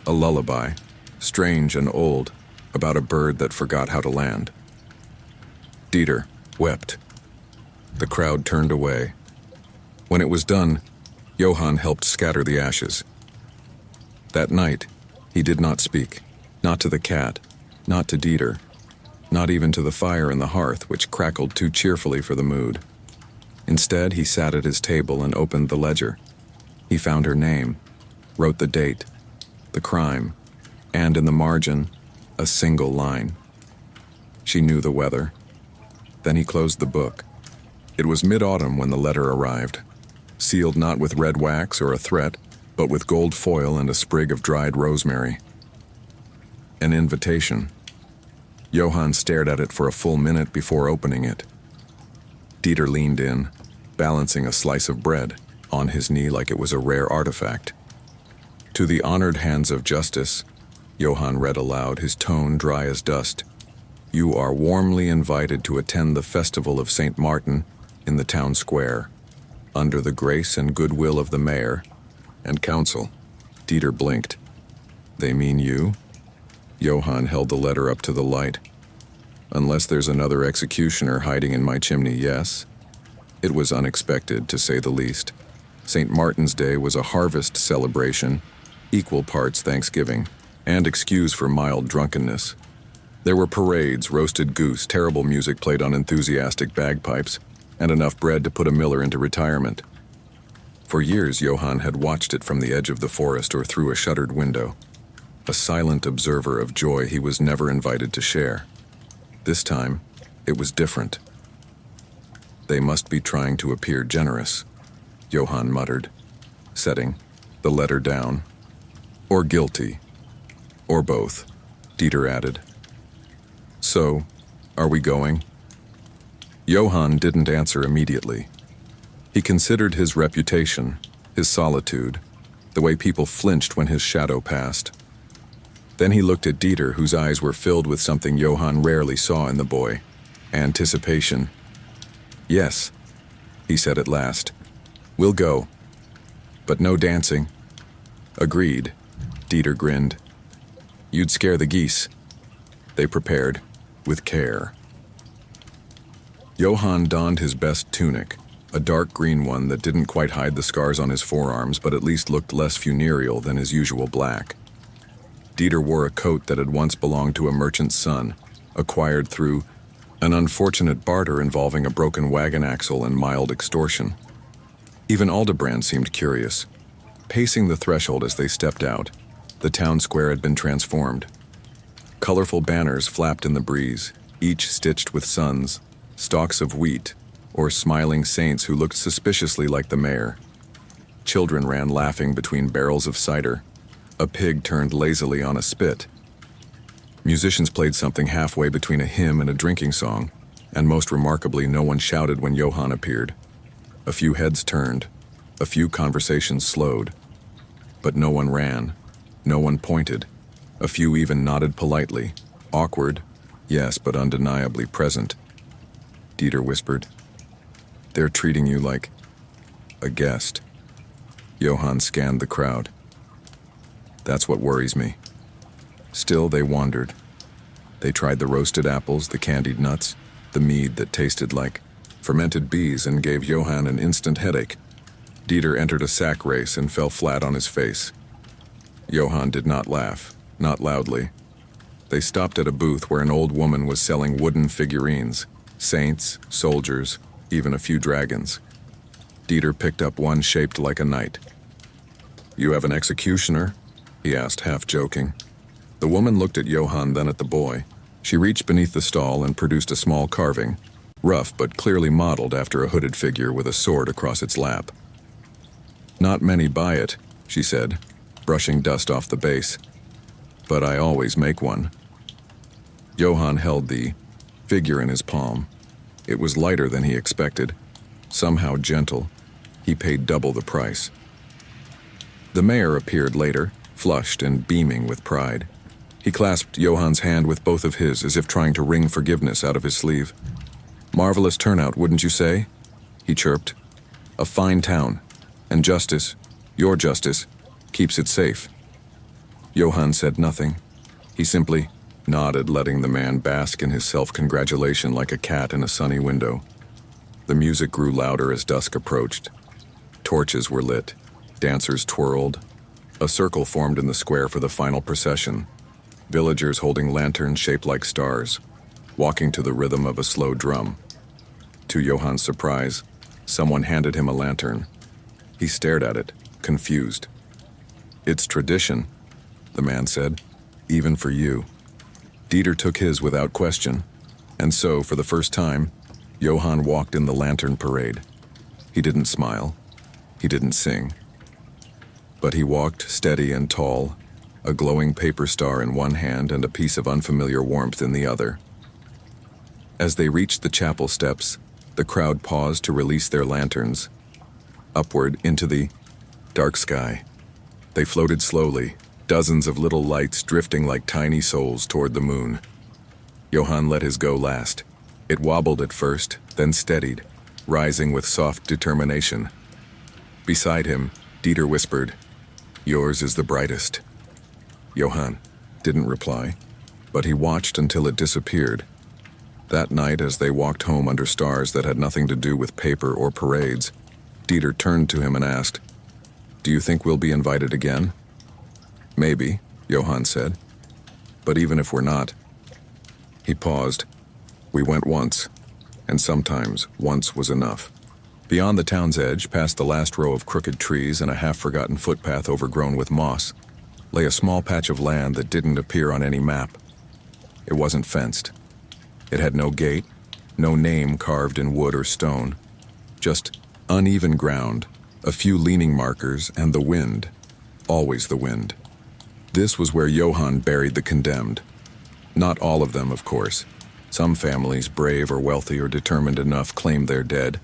A lullaby, strange and old, about a bird that forgot how to land. Dieter wept. The crowd turned away. When it was done, Johann helped scatter the ashes. That night, he did not speak, not to the cat, not to Dieter, not even to the fire in the hearth, which crackled too cheerfully for the mood. Instead, he sat at his table and opened the ledger. He found her name, wrote the date, the crime, and in the margin, a single line. She knew the weather. Then he closed the book. It was mid-autumn when the letter arrived, sealed not with red wax or a threat, but with gold foil and a sprig of dried rosemary. An invitation. Johann stared at it for a full minute before opening it. Dieter leaned in, balancing a slice of bread on his knee like it was a rare artifact. To the honored hands of justice, Johann read aloud, his tone dry as dust. You are warmly invited to attend the festival of St. Martin in the town square, under the grace and goodwill of the mayor and council. Dieter blinked. They mean you? Johann held the letter up to the light. Unless there's another executioner hiding in my chimney, yes. It was unexpected, to say the least. St. Martin's Day was a harvest celebration, equal parts Thanksgiving, and excuse for mild drunkenness. There were parades, roasted goose, terrible music played on enthusiastic bagpipes, and enough bread to put a miller into retirement. For years, Johann had watched it from the edge of the forest or through a shuttered window, a silent observer of joy he was never invited to share. This time, it was different. They must be trying to appear generous, Johann muttered, setting the letter down. Or guilty. Or both, Dieter added. So, are we going? Johann didn't answer immediately. He considered his reputation, his solitude, the way people flinched when his shadow passed. Then he looked at Dieter, whose eyes were filled with something Johann rarely saw in the boy: anticipation. Yes, he said at last. We'll go. But no dancing. Agreed, Dieter grinned. You'd scare the geese. They prepared, with care. Johann donned his best tunic, a dark green one that didn't quite hide the scars on his forearms, but at least looked less funereal than his usual black. Dieter wore a coat that had once belonged to a merchant's son, acquired through an unfortunate barter involving a broken wagon axle and mild extortion. Even Aldebrand seemed curious. Pacing the threshold as they stepped out, the town square had been transformed. Colorful banners flapped in the breeze, each stitched with suns, stalks of wheat, or smiling saints who looked suspiciously like the mayor. Children ran laughing between barrels of cider. A pig turned lazily on a spit. Musicians played something halfway between a hymn and a drinking song, and most remarkably, no one shouted when Johann appeared. A few heads turned, a few conversations slowed. But no one ran, no one pointed. A few even nodded politely, awkward, yes, but undeniably present. Dieter whispered, They're treating you like a guest. Johann scanned the crowd. That's what worries me. Still, they wandered. They tried the roasted apples, the candied nuts, the mead that tasted like fermented bees and gave Johann an instant headache. Dieter entered a sack race and fell flat on his face. Johann did not laugh, not loudly. They stopped at a booth where an old woman was selling wooden figurines, saints, soldiers, even a few dragons. Dieter picked up one shaped like a knight. You have an executioner? He asked, half joking. The woman looked at Johann, then at the boy. She reached beneath the stall and produced a small carving, rough but clearly modeled after a hooded figure with a sword across its lap. Not many buy it, she said, brushing dust off the base. But I always make one. Johann held the figure in his palm. It was lighter than he expected, somehow gentle. He paid double the price. The mayor appeared later, flushed and beaming with pride. He clasped Johann's hand with both of his as if trying to wring forgiveness out of his sleeve. Marvelous turnout, wouldn't you say? He chirped. A fine town. And justice, your justice, keeps it safe. Johann said nothing. He simply nodded, letting the man bask in his self-congratulation like a cat in a sunny window. The music grew louder as dusk approached. Torches were lit. Dancers twirled. A circle formed in the square for the final procession. Villagers holding lanterns shaped like stars, walking to the rhythm of a slow drum. To Johann's surprise, someone handed him a lantern. He stared at it, confused. "It's tradition," the man said, "even for you." Dieter took his without question, and so, for the first time, Johann walked in the lantern parade. He didn't smile. He didn't sing. But he walked steady and tall, a glowing paper star in one hand and a piece of unfamiliar warmth in the other. As they reached the chapel steps, the crowd paused to release their lanterns. Upward into the dark sky, they floated slowly, dozens of little lights drifting like tiny souls toward the moon. Johann let his go last. It wobbled at first, then steadied, rising with soft determination. Beside him, Dieter whispered, "Yours is the brightest." Johann didn't reply, but he watched until it disappeared. That night, as they walked home under stars that had nothing to do with paper or parades, Dieter turned to him and asked, "Do you think we'll be invited again?" "Maybe," Johann said. "But even if we're not..." He paused. "We went once, and sometimes once was enough." Beyond the town's edge, past the last row of crooked trees and a half-forgotten footpath overgrown with moss, lay a small patch of land that didn't appear on any map. It wasn't fenced. It had no gate, no name carved in wood or stone, just uneven ground, a few leaning markers, and the wind, always the wind. This was where Johann buried the condemned. Not all of them, of course. Some families, brave or wealthy or determined enough, claimed their dead.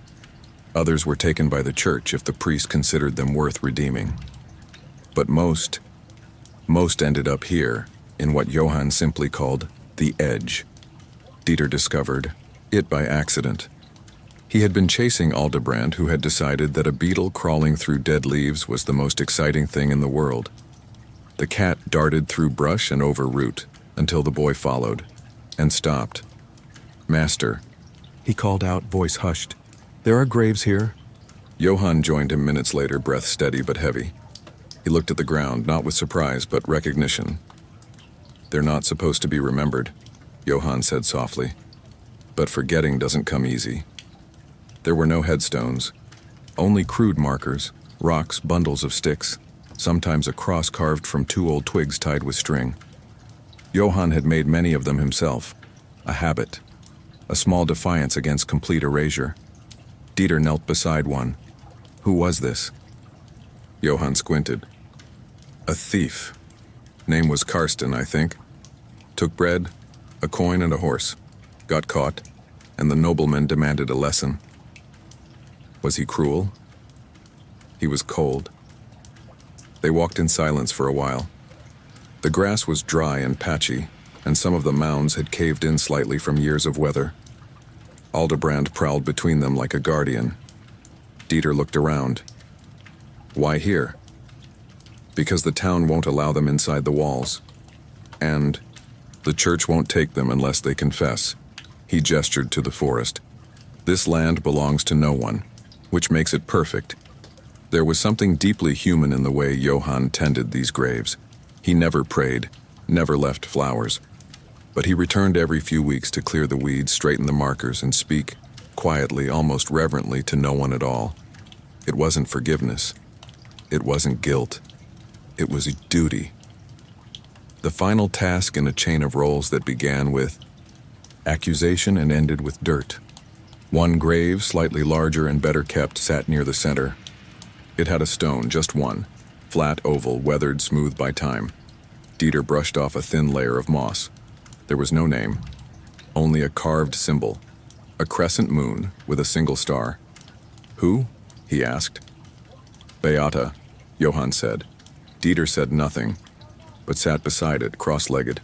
Others were taken by the church if the priest considered them worth redeeming. But most ended up here, in what Johann simply called the edge. Dieter discovered it by accident. He had been chasing Aldebrand, who had decided that a beetle crawling through dead leaves was the most exciting thing in the world. The cat darted through brush and over root, until the boy followed, and stopped. "Master," he called out, voice hushed. "There are graves here." Johann joined him minutes later, breath steady but heavy. He looked at the ground, not with surprise, but recognition. "They're not supposed to be remembered," Johann said softly. "But forgetting doesn't come easy." There were no headstones, only crude markers, rocks, bundles of sticks, sometimes a cross carved from 2 old twigs tied with string. Johann had made many of them himself, a habit, a small defiance against complete erasure. Dieter knelt beside one. Who was this? Johann squinted. "A thief. Name was Karsten, I think. Took bread, a coin and a horse. Got caught, and the nobleman demanded a lesson." Was he cruel? He was cold. They walked in silence for a while. The grass was dry and patchy, and some of the mounds had caved in slightly from years of weather. Aldebrand prowled between them like a guardian. Dieter looked around. Why here? Because the town won't allow them inside the walls. And the church won't take them unless they confess. He gestured to the forest. This land belongs to no one, which makes it perfect. There was something deeply human in the way Johann tended these graves. He never prayed, never left flowers. But he returned every few weeks to clear the weeds, straighten the markers, and speak, quietly, almost reverently, to no one at all. It wasn't forgiveness. It wasn't guilt. It was duty. The final task in a chain of roles that began with accusation and ended with dirt. One grave, slightly larger and better kept, sat near the center. It had a stone, just one, flat oval, weathered smooth by time. Dieter brushed off a thin layer of moss. There was no name, only a carved symbol, a crescent moon with a single star. Who? He asked. Beata, Johann said. Dieter said nothing, but sat beside it, cross-legged.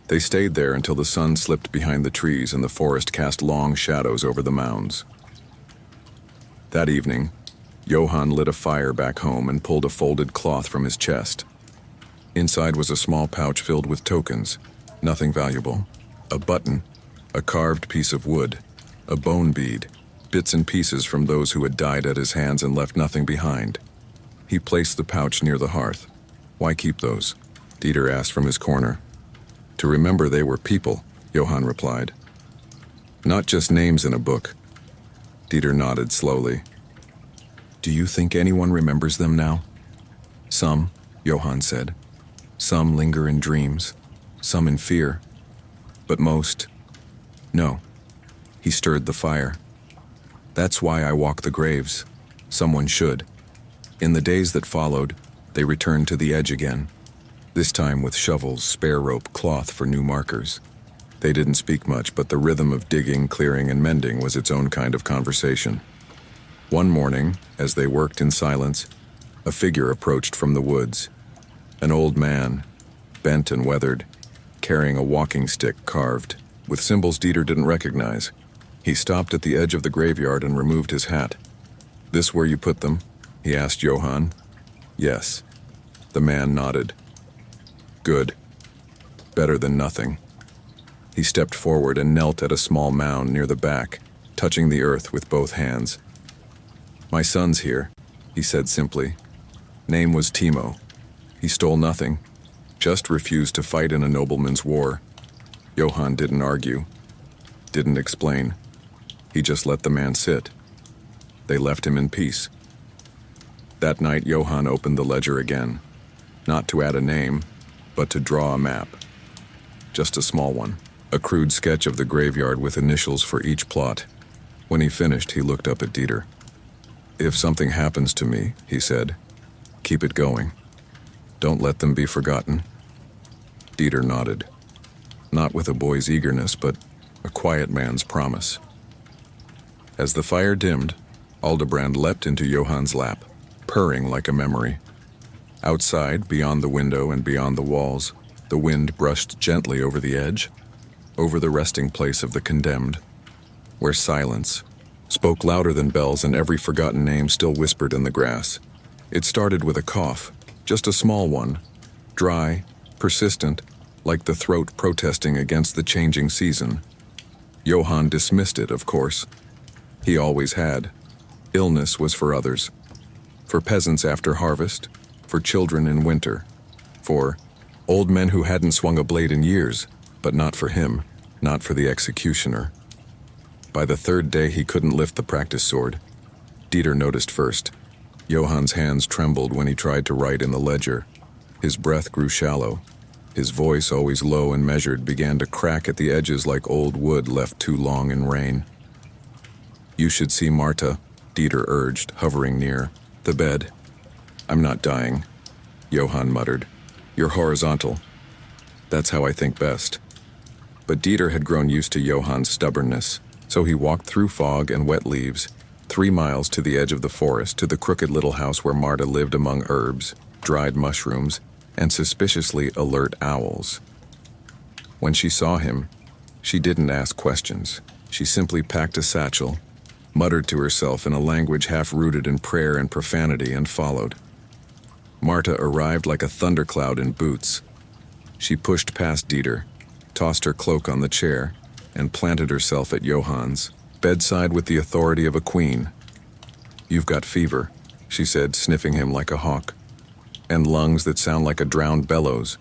They stayed there until the sun slipped behind the trees and the forest cast long shadows over the mounds. That evening, Johann lit a fire back home and pulled a folded cloth from his chest. Inside was a small pouch filled with tokens, nothing valuable. A button, a carved piece of wood, a bone bead, bits and pieces from those who had died at his hands and left nothing behind. He placed the pouch near the hearth. "Why keep those?" Dieter asked from his corner. "To remember they were people," Johann replied. "Not just names in a book." Dieter nodded slowly. "Do you think anyone remembers them now?" "Some," Johann said. "Some linger in dreams, some in fear. But most, no." He stirred the fire. "That's why I walk the graves. Someone should." In the days that followed, they returned to the edge again, this time with shovels, spare rope, cloth for new markers. They didn't speak much, but the rhythm of digging, clearing, and mending was its own kind of conversation. One morning, as they worked in silence, a figure approached from the woods. An old man, bent and weathered, carrying a walking stick carved, with symbols Dieter didn't recognize. He stopped at the edge of the graveyard and removed his hat. "This where you put them?" he asked Johann. "Yes." The man nodded. "Good. Better than nothing." He stepped forward and knelt at a small mound near the back, touching the earth with both hands. "My son's here," he said simply. Name was Timo. He stole nothing, just refused to fight in a nobleman's war. Johann didn't argue, didn't explain. He just let the man sit. They left him in peace. That night, Johann opened the ledger again, not to add a name, but to draw a map. Just a small one, a crude sketch of the graveyard with initials for each plot. When he finished, he looked up at Dieter. "If something happens to me," he said, "keep it going. Don't let them be forgotten." Dieter nodded, not with a boy's eagerness, but a quiet man's promise. As the fire dimmed, Aldebrand leapt into Johann's lap, purring like a memory. Outside, beyond the window and beyond the walls, the wind brushed gently over the edge, over the resting place of the condemned, where silence spoke louder than bells and every forgotten name still whispered in the grass. It started with a cough, just a small one, dry, persistent, like the throat protesting against the changing season. Johann dismissed it, of course. He always had. Illness was for others. For peasants after harvest, for children in winter, for old men who hadn't swung a blade in years, but not for him, not for the executioner. By the third day he couldn't lift the practice sword. Dieter noticed first. Johann's hands trembled when he tried to write in the ledger. His breath grew shallow. His voice, always low and measured, began to crack at the edges like old wood left too long in rain. "You should see Marta," Dieter urged, hovering near. "The bed." "I'm not dying," Johann muttered. "You're horizontal." "That's how I think best." But Dieter had grown used to Johann's stubbornness, so he walked through fog and wet leaves, 3 miles to the edge of the forest, to the crooked little house where Marta lived among herbs, dried mushrooms, and suspiciously alert owls. When she saw him, she didn't ask questions. She simply packed a satchel, muttered to herself in a language half rooted in prayer and profanity, and followed. Marta arrived like a thundercloud in boots. She pushed past Dieter, tossed her cloak on the chair, and planted herself at Johann's bedside with the authority of a queen. "You've got fever," she said, sniffing him like a hawk, "and lungs that sound like a drowned bellows.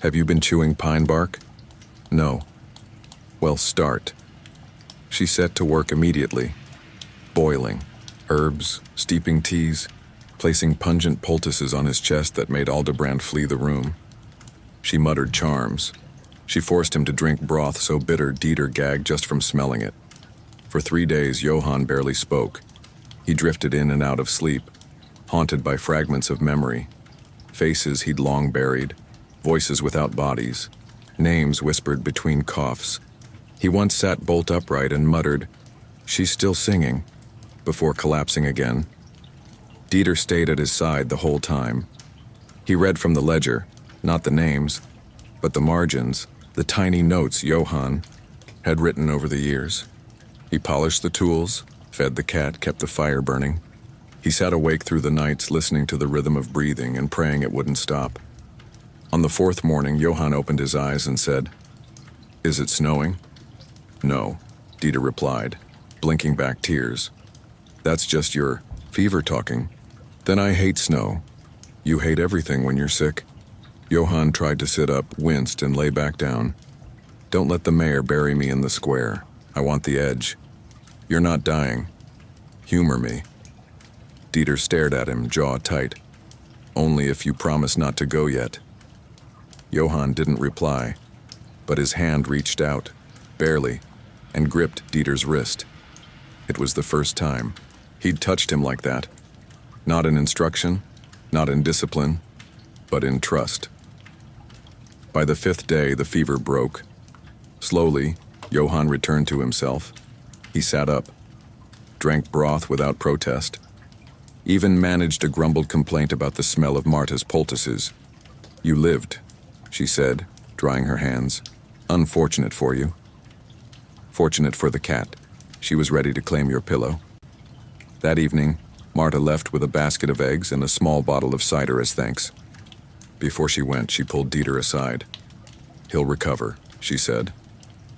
Have you been chewing pine bark?" "No." "Well, start." She set to work immediately, boiling, herbs, steeping teas, placing pungent poultices on his chest that made Aldebrand flee the room. She muttered charms. She forced him to drink broth so bitter Dieter gagged just from smelling it. For 3 days, Johann barely spoke. He drifted in and out of sleep, haunted by fragments of memory, faces he'd long buried, voices without bodies, names whispered between coughs. He once sat bolt upright and muttered, "She's still singing," before collapsing again. Dieter stayed at his side the whole time. He read from the ledger, not the names, but the margins, the tiny notes Johann had written over the years. He polished the tools, fed the cat, kept the fire burning. He sat awake through the nights, listening to the rhythm of breathing and praying it wouldn't stop. On the 4th morning, Johann opened his eyes and said, "Is it snowing?" "No," Dieter replied. blinking back tears. That's just your fever talking. Then I hate snow. You hate everything when you're sick. Johann tried to sit up, winced, and lay back down. Don't let the mayor bury me in the square. I want the edge. You're not dying. Humor me. Dieter stared at him, jaw tight. Only if you promise not to go yet. Johann didn't reply, but his hand reached out, barely, and gripped Dieter's wrist. It was the first time he'd touched him like that. Not in instruction, not in discipline, but in trust. By the 5th day, the fever broke. Slowly, Johann returned to himself. He sat up, drank broth without protest, even managed a grumbled complaint about the smell of Marta's poultices. You lived, she said, drying her hands. Unfortunate for you. Fortunate for the cat. She was ready to claim your pillow. That evening, Marta left with a basket of eggs and a small bottle of cider as thanks. Before she went, she pulled Dieter aside. He'll recover, she said,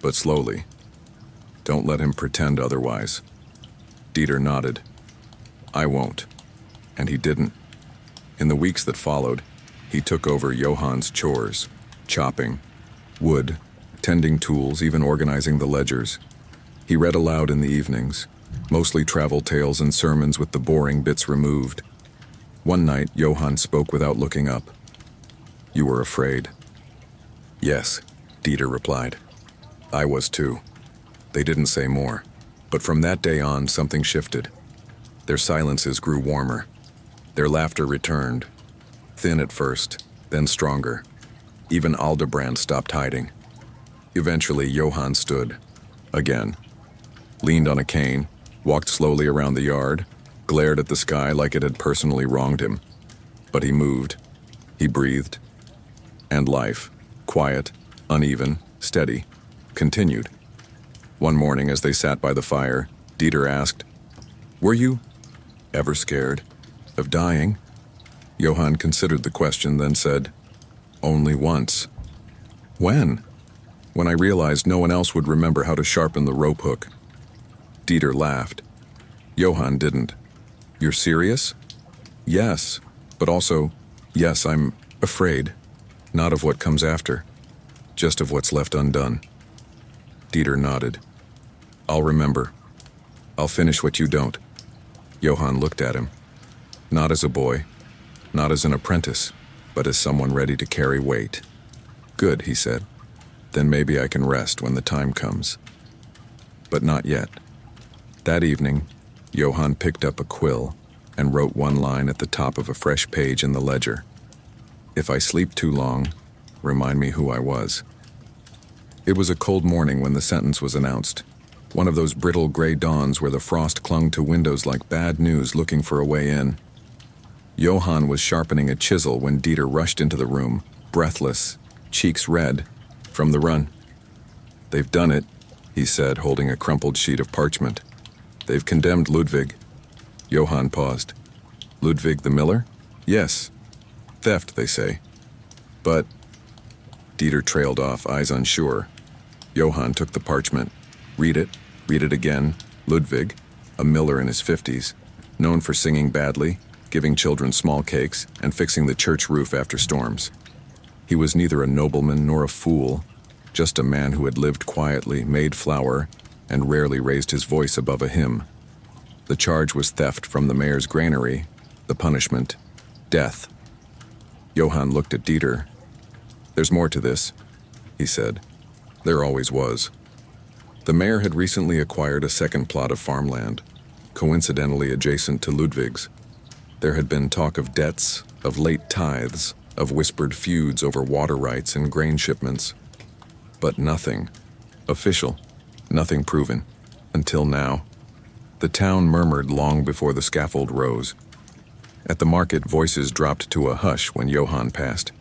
but slowly. Don't let him pretend otherwise. Dieter nodded. I won't. And he didn't. In the weeks that followed, he took over Johann's chores, chopping, wood, tending tools, even organizing the ledgers. He read aloud in the evenings, mostly travel tales and sermons with the boring bits removed. One night, Johann spoke without looking up. You were afraid. Yes, Dieter replied. I was too. They didn't say more, but from that day on, something shifted. Their silences grew warmer. Their laughter returned, thin at first, then stronger. Even Aldebrand stopped hiding. Eventually, Johann stood, again, leaned on a cane, walked slowly around the yard, glared at the sky like it had personally wronged him. But he moved, he breathed, and life, quiet, uneven, steady, continued. One morning, as they sat by the fire, Dieter asked, Were you ever scared of dying? Johann considered the question, then said, Only once. When? When I realized no one else would remember how to sharpen the rope hook. Dieter laughed. Johann didn't. You're serious? Yes, but also, yes, I'm afraid. Not of what comes after, just of what's left undone. Dieter nodded. I'll remember. I'll finish what you don't. Johann looked at him. Not as a boy, not as an apprentice, but as someone ready to carry weight. Good, he said. Then maybe I can rest when the time comes. But not yet. That evening, Johann picked up a quill and wrote one line at the top of a fresh page in the ledger. If I sleep too long, remind me who I was. It was a cold morning when the sentence was announced. One of those brittle gray dawns where the frost clung to windows like bad news looking for a way in. Johann was sharpening a chisel when Dieter rushed into the room, breathless, cheeks red, from the run. They've done it, he said, holding a crumpled sheet of parchment. They've condemned Ludwig. Johann paused. Ludwig the miller? Yes. Theft, they say. But... Dieter trailed off, eyes unsure. Johann took the parchment. Read it again. Ludwig, a miller in his 50s, known for singing badly, giving children small cakes, and fixing the church roof after storms. He was neither a nobleman nor a fool, just a man who had lived quietly, made flour, and rarely raised his voice above a hymn. The charge was theft from the mayor's granary, the punishment, death. Johann looked at Dieter. There's more to this, he said. There always was. The mayor had recently acquired a second plot of farmland, coincidentally adjacent to Ludwig's. There had been talk of debts, of late tithes, of whispered feuds over water rights and grain shipments. But nothing official, nothing proven, until now. The town murmured long before the scaffold rose. At the market, voices dropped to a hush when Johann passed.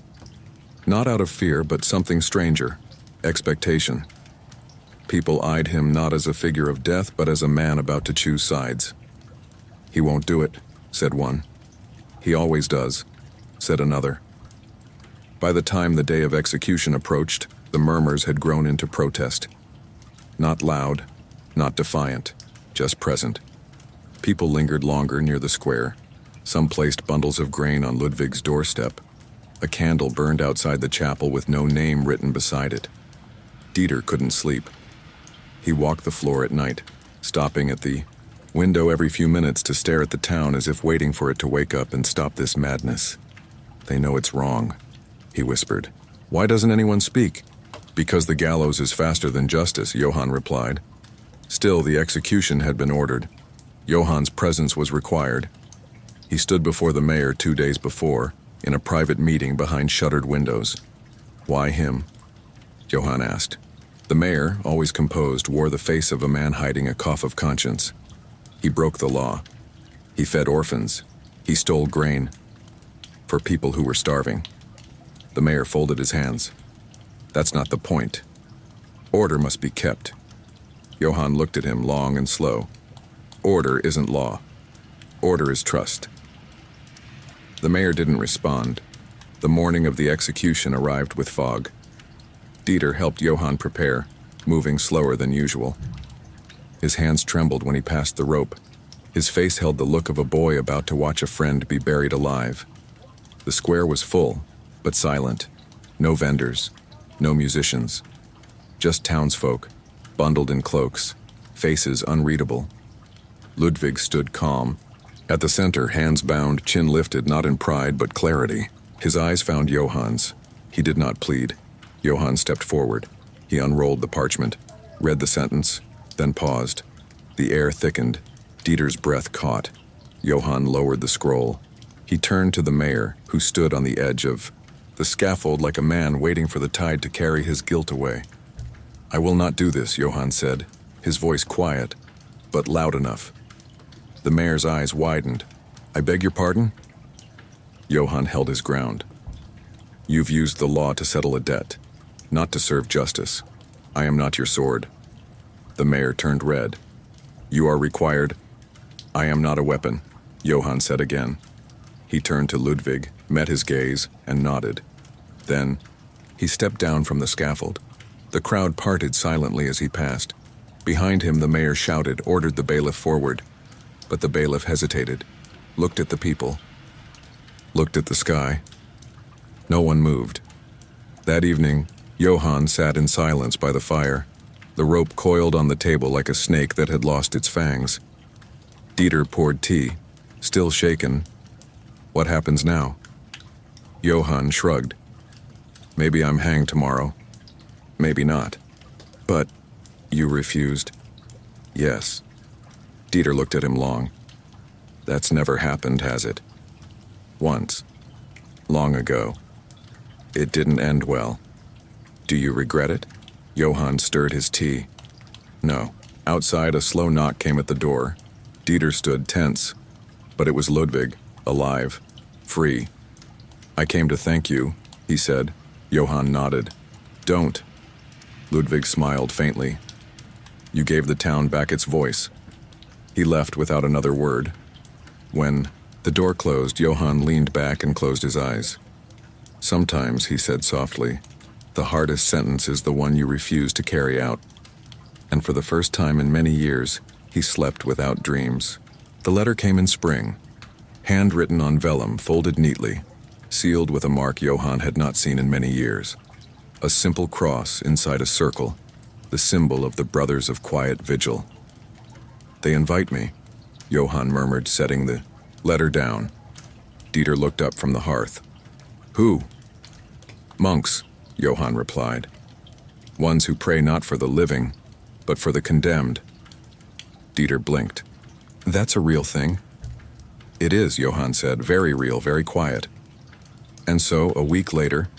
Not out of fear, but something stranger, expectation. People eyed him not as a figure of death, but as a man about to choose sides. He won't do it, said one. He always does, said another. By the time the day of execution approached, the murmurs had grown into protest. Not loud, not defiant, just present. People lingered longer near the square. Some placed bundles of grain on Ludwig's doorstep. A candle burned outside the chapel with no name written beside it. Dieter couldn't sleep. He walked the floor at night, stopping at the window every few minutes to stare at the town as if waiting for it to wake up and stop this madness. "They know it's wrong," he whispered. "Why doesn't anyone speak?" "Because the gallows is faster than justice," Johann replied. Still, the execution had been ordered. Johann's presence was required. He stood before the mayor 2 days before, in a private meeting behind shuttered windows. "Why him?" Johann asked. The mayor, always composed, wore the face of a man hiding a cough of conscience. He broke the law. He fed orphans. He stole grain for people who were starving. The mayor folded his hands. "That's not the point. Order must be kept." Johann looked at him long and slow. "Order isn't law. Order is trust." The mayor didn't respond. The morning of the execution arrived with fog. Dieter helped Johann prepare, moving slower than usual. His hands trembled when he passed the rope. His face held the look of a boy about to watch a friend be buried alive. The square was full, but silent. No vendors, no musicians. Just townsfolk, bundled in cloaks, faces unreadable. Ludwig stood calm. At the center, hands bound, chin lifted, not in pride but clarity. His eyes found Johann's. He did not plead. Johann stepped forward. He unrolled the parchment, read the sentence, then paused. The air thickened. Dieter's breath caught. Johann lowered the scroll. He turned to the mayor, who stood on the edge of the scaffold like a man waiting for the tide to carry his guilt away. "I will not do this," Johann said, his voice quiet, but loud enough. The mayor's eyes widened. "I beg your pardon?" Johann held his ground. "You've used the law to settle a debt, not to serve justice. I am not your sword." The mayor turned red. "You are required." "I am not a weapon," Johann said again. He turned to Ludwig, met his gaze, and nodded. Then, he stepped down from the scaffold. The crowd parted silently as he passed. Behind him, the mayor shouted, ordered the bailiff forward. But the bailiff hesitated, looked at the people, looked at the sky. No one moved. That evening, Johann sat in silence by the fire, the rope coiled on the table like a snake that had lost its fangs. Dieter poured tea, still shaken. "What happens now?" Johann shrugged. "Maybe I'm hanged tomorrow. Maybe not." "But you refused?" "Yes." Dieter looked at him long. "That's never happened, has it?" "Once. Long ago. It didn't end well. Do you regret it?" Johann stirred his tea. "No." Outside, a slow knock came at the door. Dieter stood tense. But it was Ludwig, alive, free. "I came to thank you," he said. Johann nodded. "Don't." Ludwig smiled faintly. "You gave the town back its voice." He left without another word. When the door closed, Johann leaned back and closed his eyes. "Sometimes," he said softly, "the hardest sentence is the one you refuse to carry out." And for the first time in many years, he slept without dreams. The letter came in spring, handwritten on vellum, folded neatly, sealed with a mark Johann had not seen in many years. A simple cross inside a circle, the symbol of the Brothers of Quiet Vigil. "They invite me," Johann murmured, setting the letter down. Dieter looked up from the hearth. "Who?" "Monks," Johann replied. "Ones who pray not for the living, but for the condemned." Dieter blinked. "That's a real thing." "It is," Johann said, "very real, very quiet." And so, a week later,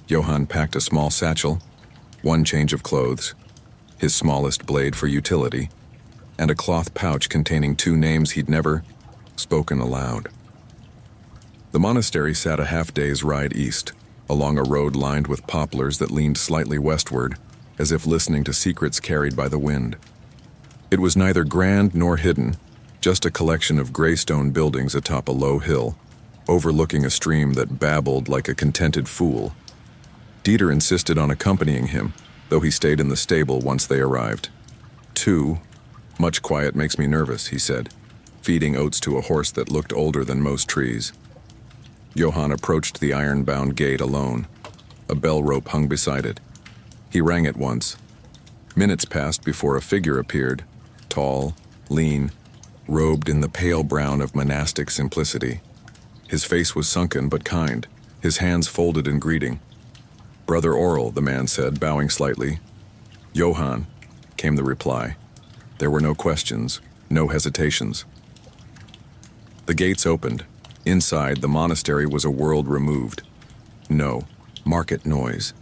Johann packed a small satchel, one change of clothes, his smallest blade for utility, and a cloth pouch containing 2 names he'd never spoken aloud. The monastery sat a half-day's ride east, along a road lined with poplars that leaned slightly westward, as if listening to secrets carried by the wind. It was neither grand nor hidden, just a collection of gray stone buildings atop a low hill, overlooking a stream that babbled like a contented fool. Dieter insisted on accompanying him, though he stayed in the stable once they arrived. 2 Much quiet makes me nervous, he said, feeding oats to a horse that looked older than most trees. Johann approached the iron-bound gate alone. A bell rope hung beside it. He rang it once. Minutes passed before a figure appeared, tall, lean, robed in the pale brown of monastic simplicity. His face was sunken but kind, his hands folded in greeting. "Brother Oral," the man said, bowing slightly. "Johann," came the reply. There were no questions, no hesitations. The gates opened. Inside, the monastery was a world removed. No market noise,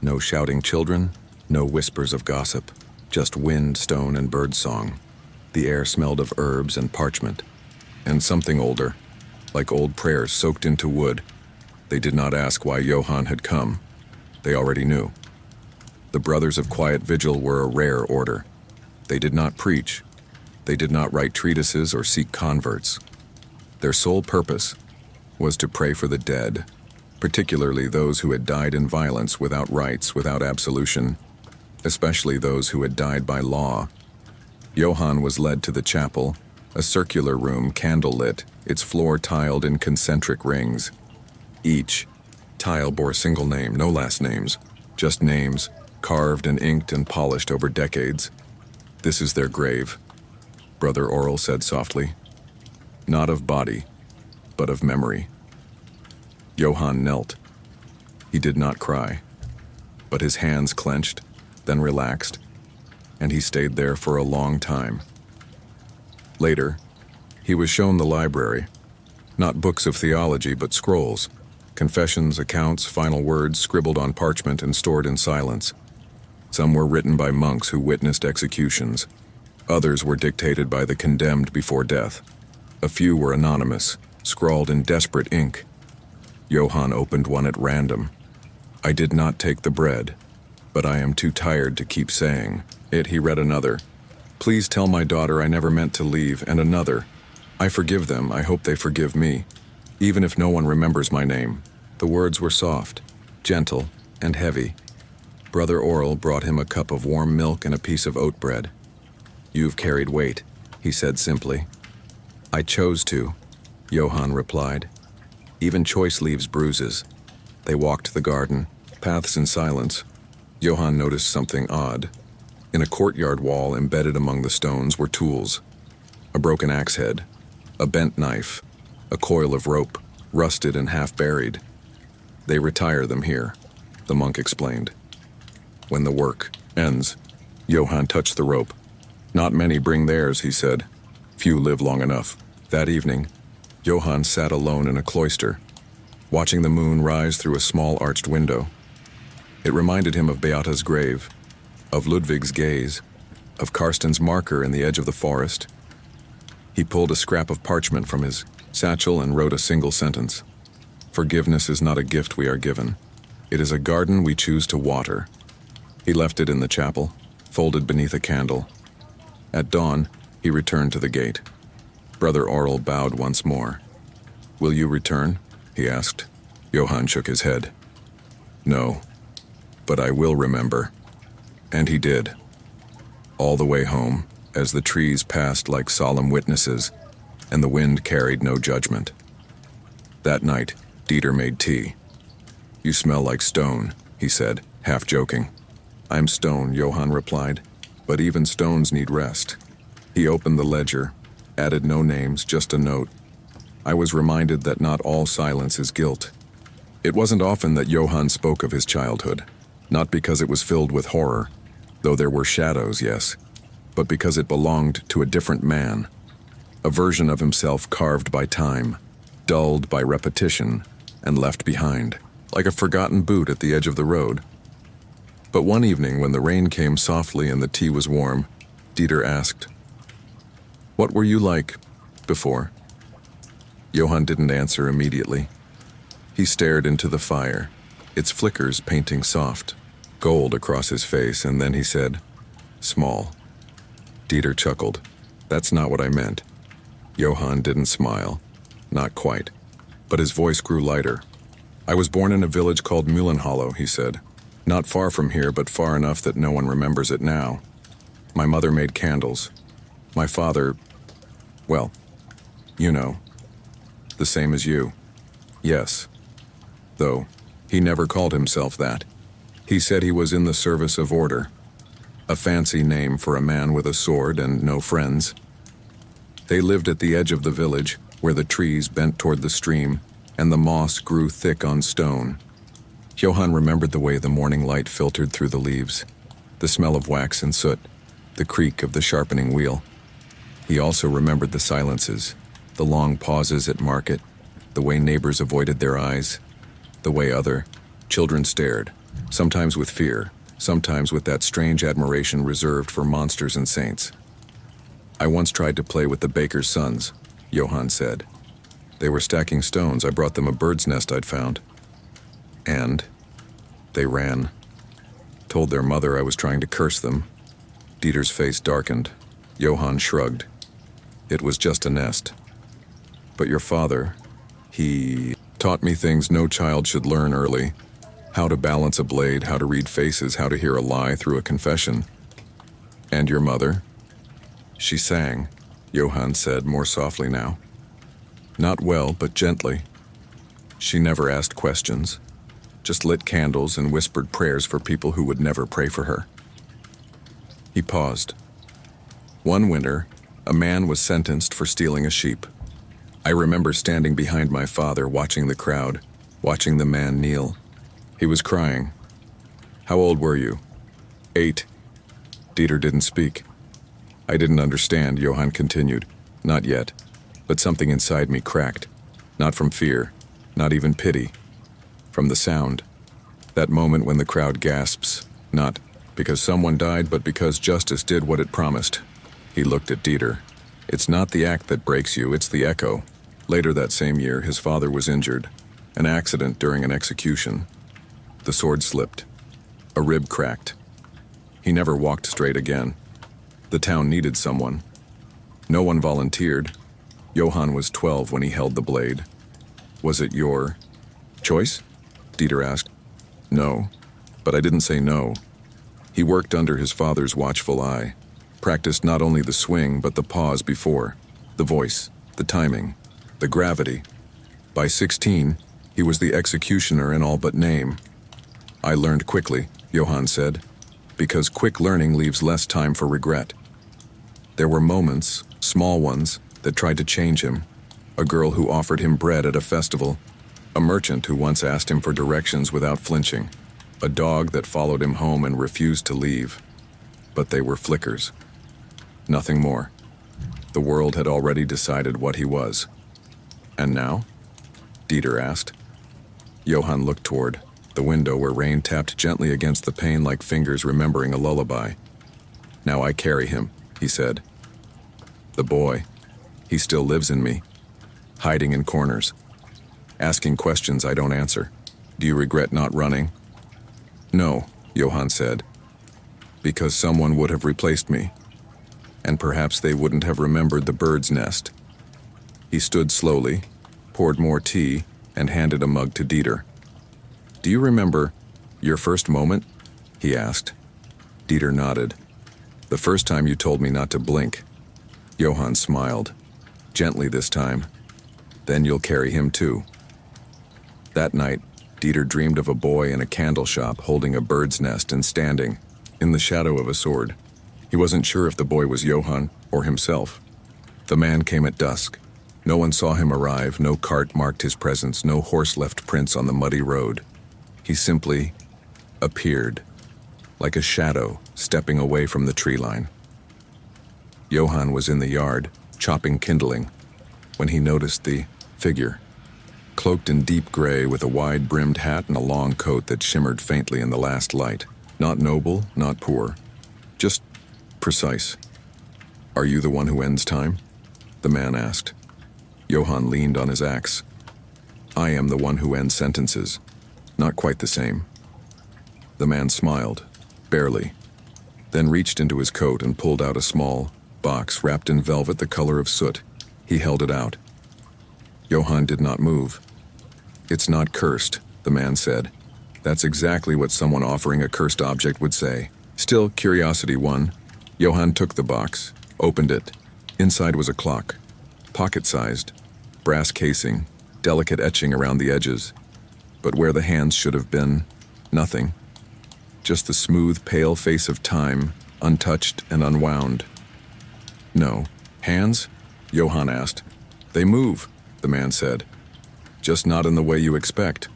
no shouting children, no whispers of gossip, just wind, stone, and bird song. The air smelled of herbs and parchment, and something older, like old prayers soaked into wood. They did not ask why Johann had come. They already knew. The Brothers of Quiet Vigil were a rare order. They did not preach. They did not write treatises or seek converts. Their sole purpose was to pray for the dead, particularly those who had died in violence without rites, without absolution, especially those who had died by law. Johann was led to the chapel, a circular room candle-lit, its floor tiled in concentric rings. Each tile bore a single name, no last names, just names, carved and inked and polished over decades. "This is their grave," Brother Oral said softly. "Not of body, but of memory." Johann knelt. He did not cry, but his hands clenched, then relaxed, and he stayed there for a long time. Later, he was shown the library. Not books of theology, but scrolls, confessions, accounts, final words scribbled on parchment and stored in silence. Some were written by monks who witnessed executions. Others were dictated by the condemned before death. A few were anonymous, scrawled in desperate ink. Johann opened one at random. "I did not take the bread, but I am too tired to keep saying it." He read another. "Please tell my daughter I never meant to leave," and another. "I forgive them, I hope they forgive me, even if no one remembers my name." The words were soft, gentle, and heavy. Brother Oral brought him a cup of warm milk and a piece of oat bread. "You've carried weight," he said simply. "I chose to," Johann replied. "Even choice leaves bruises." They walked the garden, paths in silence. Johann noticed something odd. In a courtyard wall embedded among the stones were tools. A broken axe head, a bent knife, a coil of rope, rusted and half-buried. "They retire them here," the monk explained. "When the work ends." Johann touched the rope. "Not many bring theirs," he said. "Few live long enough." That evening, Johann sat alone in a cloister, watching the moon rise through a small arched window. It reminded him of Beata's grave, of Ludwig's gaze, of Karsten's marker in the edge of the forest. He pulled a scrap of parchment from his satchel and wrote a single sentence. "Forgiveness is not a gift we are given. It is a garden we choose to water." He left it in the chapel, folded beneath a candle. At dawn, he returned to the gate. Brother Oral bowed once more. "Will you return?" he asked. Johann shook his head. "No, but I will remember." And he did. All the way home, as the trees passed like solemn witnesses, and the wind carried no judgment. That night, Dieter made tea. "You smell like stone," he said, half joking. "I'm stone," Johann replied, "but even stones need rest." He opened the ledger, added no names, just a note. I was reminded that not all silence is guilt. It wasn't often that Johann spoke of his childhood, not because it was filled with horror, though there were shadows, yes, but because it belonged to a different man, a version of himself carved by time, dulled by repetition, and left behind, like a forgotten boot at the edge of the road. But one evening, when the rain came softly and the tea was warm, Dieter asked, "What were you like before?" Johann didn't answer immediately. He stared into the fire, its flickers painting soft gold across his face, and then he said, "Small." Dieter chuckled. "That's not what I meant." Johann didn't smile. Not quite. But his voice grew lighter. "I was born in a village called Mühlenhollow," he said. "Not far from here, but far enough that no one remembers it now. My mother made candles. My father, well, you know, the same as you. Yes. Though, he never called himself that. He said he was in the service of order. A fancy name for a man with a sword and no friends. They lived at the edge of the village, where the trees bent toward the stream, and the moss grew thick on stone. Johann remembered the way the morning light filtered through the leaves, the smell of wax and soot, the creak of the sharpening wheel. He also remembered the silences, the long pauses at market, the way neighbors avoided their eyes, the way other children stared, sometimes with fear, sometimes with that strange admiration reserved for monsters and saints. I once tried to play with the baker's sons, Johann said. They were stacking stones. I brought them a bird's nest I'd found. And they ran. Told their mother I was trying to curse them. Dieter's face darkened. Johann shrugged. It was just a nest. But your father, he taught me things no child should learn early. How to balance a blade, how to read faces, how to hear a lie through a confession. And your mother? She sang, Johann said more softly now. Not well, but gently. She never asked questions, just lit candles and whispered prayers for people who would never pray for her. He paused. One winter, a man was sentenced for stealing a sheep. I remember standing behind my father, watching the crowd, watching the man kneel. He was crying. How old were you? 8. Dieter didn't speak. I didn't understand, Johann continued. Not yet. But something inside me cracked. Not from fear, not even pity. From the sound. That moment when the crowd gasps, not because someone died, but because justice did what it promised. He looked at Dieter. It's not the act that breaks you, it's the echo. Later that same year, his father was injured. An accident during an execution. The sword slipped. A rib cracked. He never walked straight again. The town needed someone. No one volunteered. Johann was 12 when he held the blade. Was it your choice? Dieter asked. No, but I didn't say no. He worked under his father's watchful eye, practiced not only the swing but the pause before, the voice, the timing, the gravity. By 16, he was the executioner in all but name. I learned quickly, Johann said, because quick learning leaves less time for regret. There were moments, small ones, that tried to change him. A girl who offered him bread at a festival. A merchant who once asked him for directions without flinching. A dog that followed him home and refused to leave. But they were flickers. Nothing more. The world had already decided what he was. And now? Dieter asked. Johann looked toward the window where rain tapped gently against the pane like fingers remembering a lullaby. Now I carry him, he said. The boy. He still lives in me, hiding in corners, asking questions I don't answer. Do you regret not running? No, Johann said, because someone would have replaced me, and perhaps they wouldn't have remembered the bird's nest. He stood slowly, poured more tea, and handed a mug to Dieter. Do you remember your first moment? He asked. Dieter nodded. The first time you told me not to blink. Johann smiled. Gently this time. Then you'll carry him too. That night, Dieter dreamed of a boy in a candle shop holding a bird's nest and standing, in the shadow of a sword. He wasn't sure if the boy was Johann or himself. The man came at dusk. No one saw him arrive, no cart marked his presence, no horse left prints on the muddy road. He simply appeared, like a shadow stepping away from the tree line. Johann was in the yard, chopping kindling, when he noticed the figure, cloaked in deep gray with a wide-brimmed hat and a long coat that shimmered faintly in the last light. Not noble, not poor, just precise. Are you the one who ends time? The man asked. Johann leaned on his axe. I am the one who ends sentences. Not quite the same. The man smiled, barely, then reached into his coat and pulled out a small box wrapped in velvet the color of soot. He held it out. Johann did not move. It's not cursed, the man said. That's exactly what someone offering a cursed object would say. Still, curiosity won. Johann took the box, opened it, Inside was a clock, pocket-sized, brass casing, delicate etching around the edges. But where the hands should have been, nothing. Just the smooth, pale face of time, untouched and unwound. No. Hands? Johann asked. They move, the man said. Just not in the way you expect.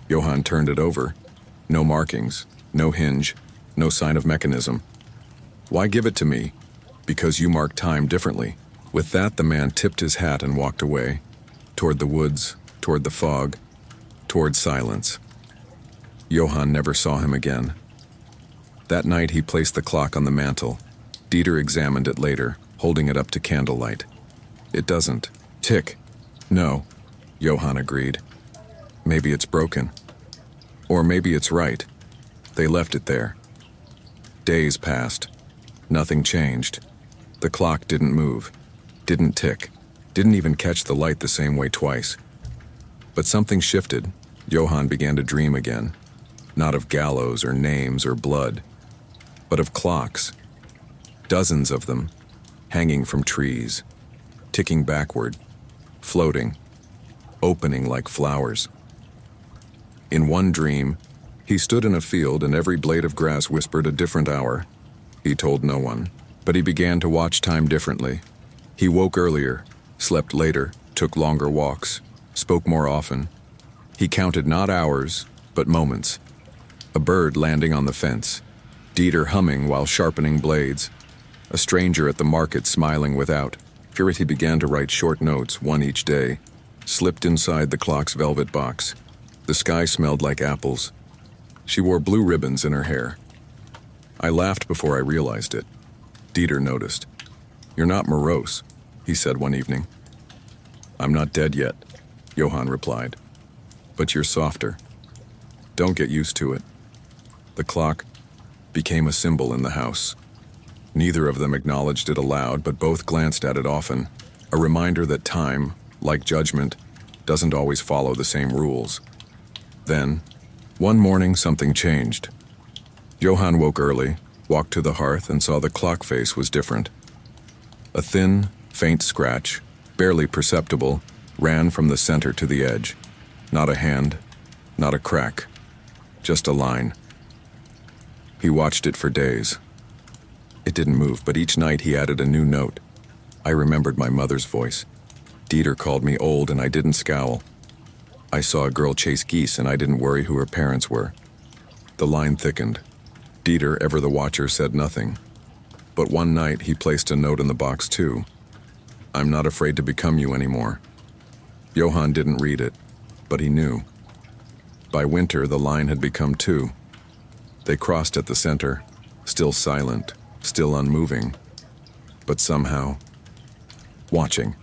Johann turned it over. No markings, no hinge, no sign of mechanism. Why give it to me? Because you mark time differently. With that, the man tipped his hat and walked away, toward the woods, toward the fog, toward silence. Johann never saw him again. That night he placed the clock on the mantel. Dieter examined it later, holding it up to candlelight. It doesn't tick. No, Johann agreed. Maybe it's broken. Or maybe it's right. They left it there. Days passed. Nothing changed. The clock didn't move, didn't tick, didn't even catch the light the same way twice. But something shifted. Johann began to dream again. Not of gallows or names or blood, but of clocks. Dozens of them, hanging from trees, ticking backward, floating, opening like flowers. In one dream, he stood in a field and every blade of grass whispered a different hour. He told no one, but he began to watch time differently. He woke earlier, slept later, took longer walks, spoke more often. He counted not hours, but moments. A bird landing on the fence, Dieter humming while sharpening blades, a stranger at the market smiling without. He began to write short notes, one each day, slipped inside the clock's velvet box. The sky smelled like apples. She wore blue ribbons in her hair. I laughed before I realized it. Dieter noticed. You're not morose, he said one evening. I'm not dead yet, Johann replied. But you're softer. Don't get used to it. The clock became a symbol in the house. Neither of them acknowledged it aloud, but both glanced at it often. A reminder that time, like judgment, doesn't always follow the same rules. Then, one morning something changed. Johann woke early, walked to the hearth, and saw the clock face was different. A thin, faint scratch, barely perceptible, ran from the center to the edge. Not a hand, not a crack, just a line. He watched it for days. It didn't move, but each night he added a new note. I remembered my mother's voice. Dieter called me old and I didn't scowl. I saw a girl chase geese and I didn't worry who her parents were. The line thickened. Dieter, ever the watcher, said nothing. But one night he placed a note in the box too. I'm not afraid to become you anymore. Johann didn't read it, but he knew. By winter the line had become two. They crossed at the center, still silent, still unmoving, but somehow watching.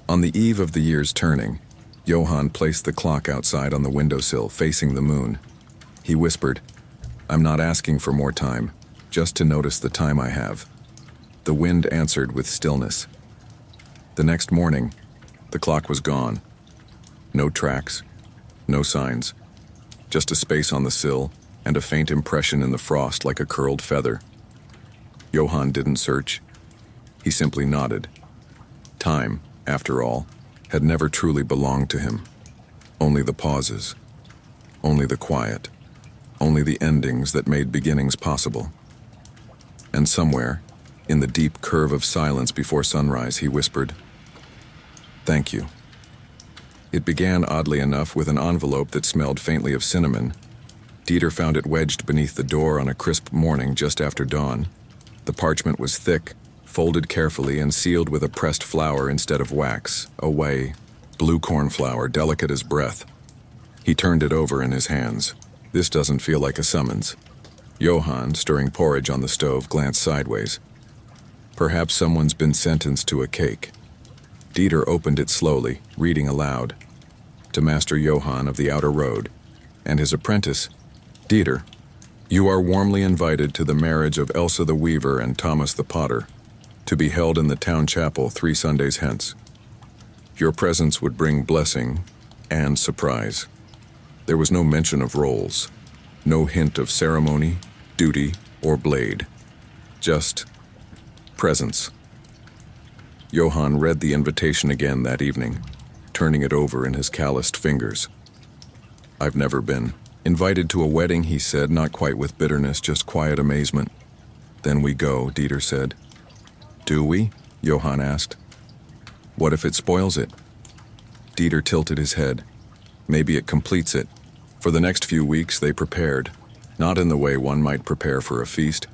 On the eve of the year's turning, Johann placed the clock outside on the windowsill, facing the moon. He whispered, I'm not asking for more time, just to notice the time I have. The wind answered with stillness. The next morning, the clock was gone. No tracks, no signs, just a space on the sill and a faint impression in the frost like a curled feather. Johann didn't search. He simply nodded. Time, after all, had never truly belonged to him. Only the pauses, only the quiet, only the endings that made beginnings possible. And somewhere, in the deep curve of silence before sunrise, he whispered, Thank you. It began, oddly enough, with an envelope that smelled faintly of cinnamon. Dieter found it wedged beneath the door on a crisp morning just after dawn. The parchment was thick, folded carefully, and sealed with a pressed flower instead of wax, a whey, blue cornflower, delicate as breath. He turned it over in his hands. This doesn't feel like a summons. Johann, stirring porridge on the stove, glanced sideways. Perhaps someone's been sentenced to a cake. Dieter opened it slowly, reading aloud. To Master Johann of the Outer Road, and his apprentice, Dieter, you are warmly invited to the marriage of Elsa the Weaver and Thomas the Potter, to be held in the town chapel 3 Sundays hence. Your presence would bring blessing and surprise. There was no mention of roles, no hint of ceremony, duty, or blade. Just Presents. Johann read the invitation again that evening, turning it over in his calloused fingers. I've never been invited to a wedding, he said, not quite with bitterness, just quiet amazement. Then we go, Dieter said. Do we? Johann asked. What if it spoils it? Dieter tilted his head. Maybe it completes it. For the next few weeks they prepared, not in the way one might prepare for a feast,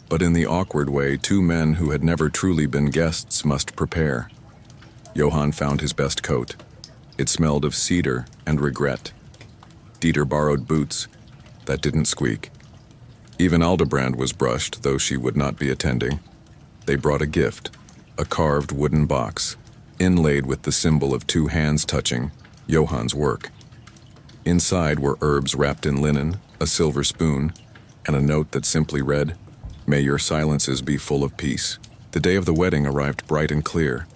but in the awkward way two men who had never truly been guests must prepare. Johann found his best coat. It smelled of cedar and regret. Dieter borrowed boots. That didn't squeak. Even Aldebrand was brushed, though she would not be attending. They brought a gift, a carved wooden box, inlaid with the symbol of two hands touching, Johann's work. Inside were herbs wrapped in linen, a silver spoon, and a note that simply read, "May your silences be full of peace." The day of the wedding arrived bright and clear.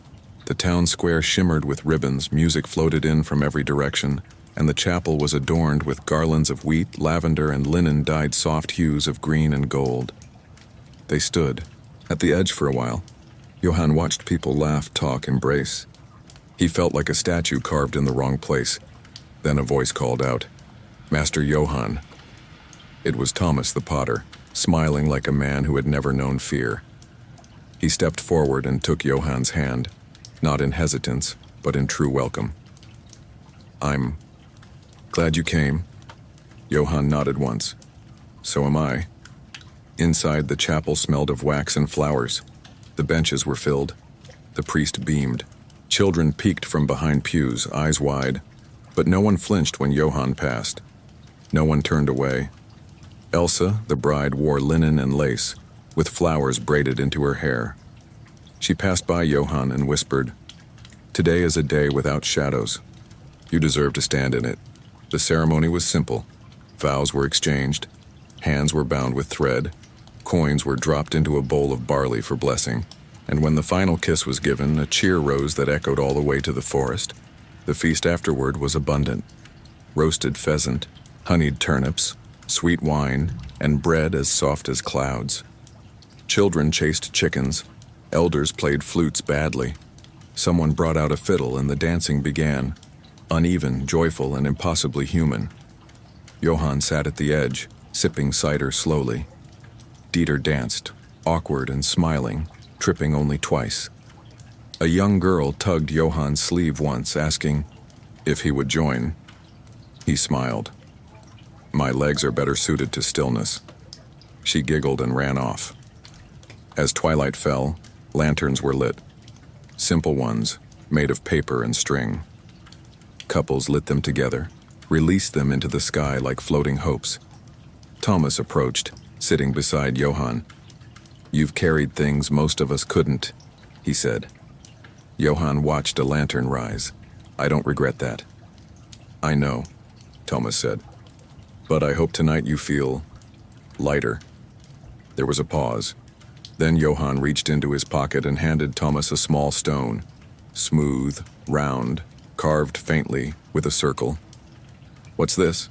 The town square shimmered with ribbons, music floated in from every direction, and the chapel was adorned with garlands of wheat, lavender, and linen dyed soft hues of green and gold. They stood at the edge for a while. Johann watched people laugh, talk, embrace. He felt like a statue carved in the wrong place. Then a voice called out, "Master Johann." It was Thomas the potter, smiling like a man who had never known fear. He stepped forward and took Johann's hand, not in hesitance, but in true welcome. "I'm glad you came." Johann nodded once. "So am I." Inside, the chapel smelled of wax and flowers. The benches were filled. The priest beamed. Children peeked from behind pews, eyes wide, but no one flinched when Johann passed. No one turned away. Elsa, the bride, wore linen and lace, with flowers braided into her hair. She passed by Johann and whispered, "Today is a day without shadows. You deserve to stand in it." The ceremony was simple. Vows were exchanged. Hands were bound with thread. Coins were dropped into a bowl of barley for blessing. And when the final kiss was given, a cheer rose that echoed all the way to the forest. The feast afterward was abundant. Roasted pheasant, honeyed turnips, sweet wine, and bread as soft as clouds. Children chased chickens. Elders played flutes badly. Someone brought out a fiddle and the dancing began, uneven, joyful, and impossibly human. Johann sat at the edge, sipping cider slowly. Dieter danced, awkward and smiling, tripping only twice. A young girl tugged Johann's sleeve once, asking if he would join. He smiled. "My legs are better suited to stillness." She giggled and ran off. As twilight fell, lanterns were lit. Simple ones, made of paper and string. Couples lit them together, released them into the sky like floating hopes. Thomas approached, sitting beside Johann. "You've carried things most of us couldn't," he said. Johann watched a lantern rise. "I don't regret that." "I know," Thomas said. "But I hope tonight you feel lighter." There was a pause. Then Johann reached into his pocket and handed Thomas a small stone, smooth, round, carved faintly with a circle. "What's this?"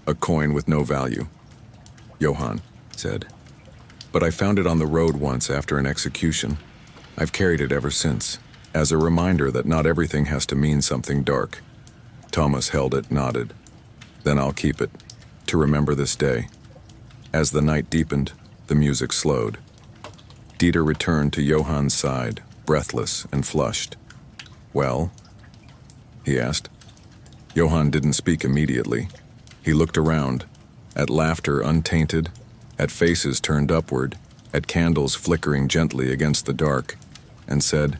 "A coin with no value," Johann said. "But I found it on the road once after an execution. I've carried it ever since, as a reminder that not everything has to mean something dark." Thomas held it, nodded. "Then I'll keep it, to remember this day." As the night deepened, the music slowed. Dieter returned to Johann's side, breathless and flushed. "Well?" he asked. Johann didn't speak immediately. He looked around, at laughter untainted, at faces turned upward, at candles flickering gently against the dark, and said,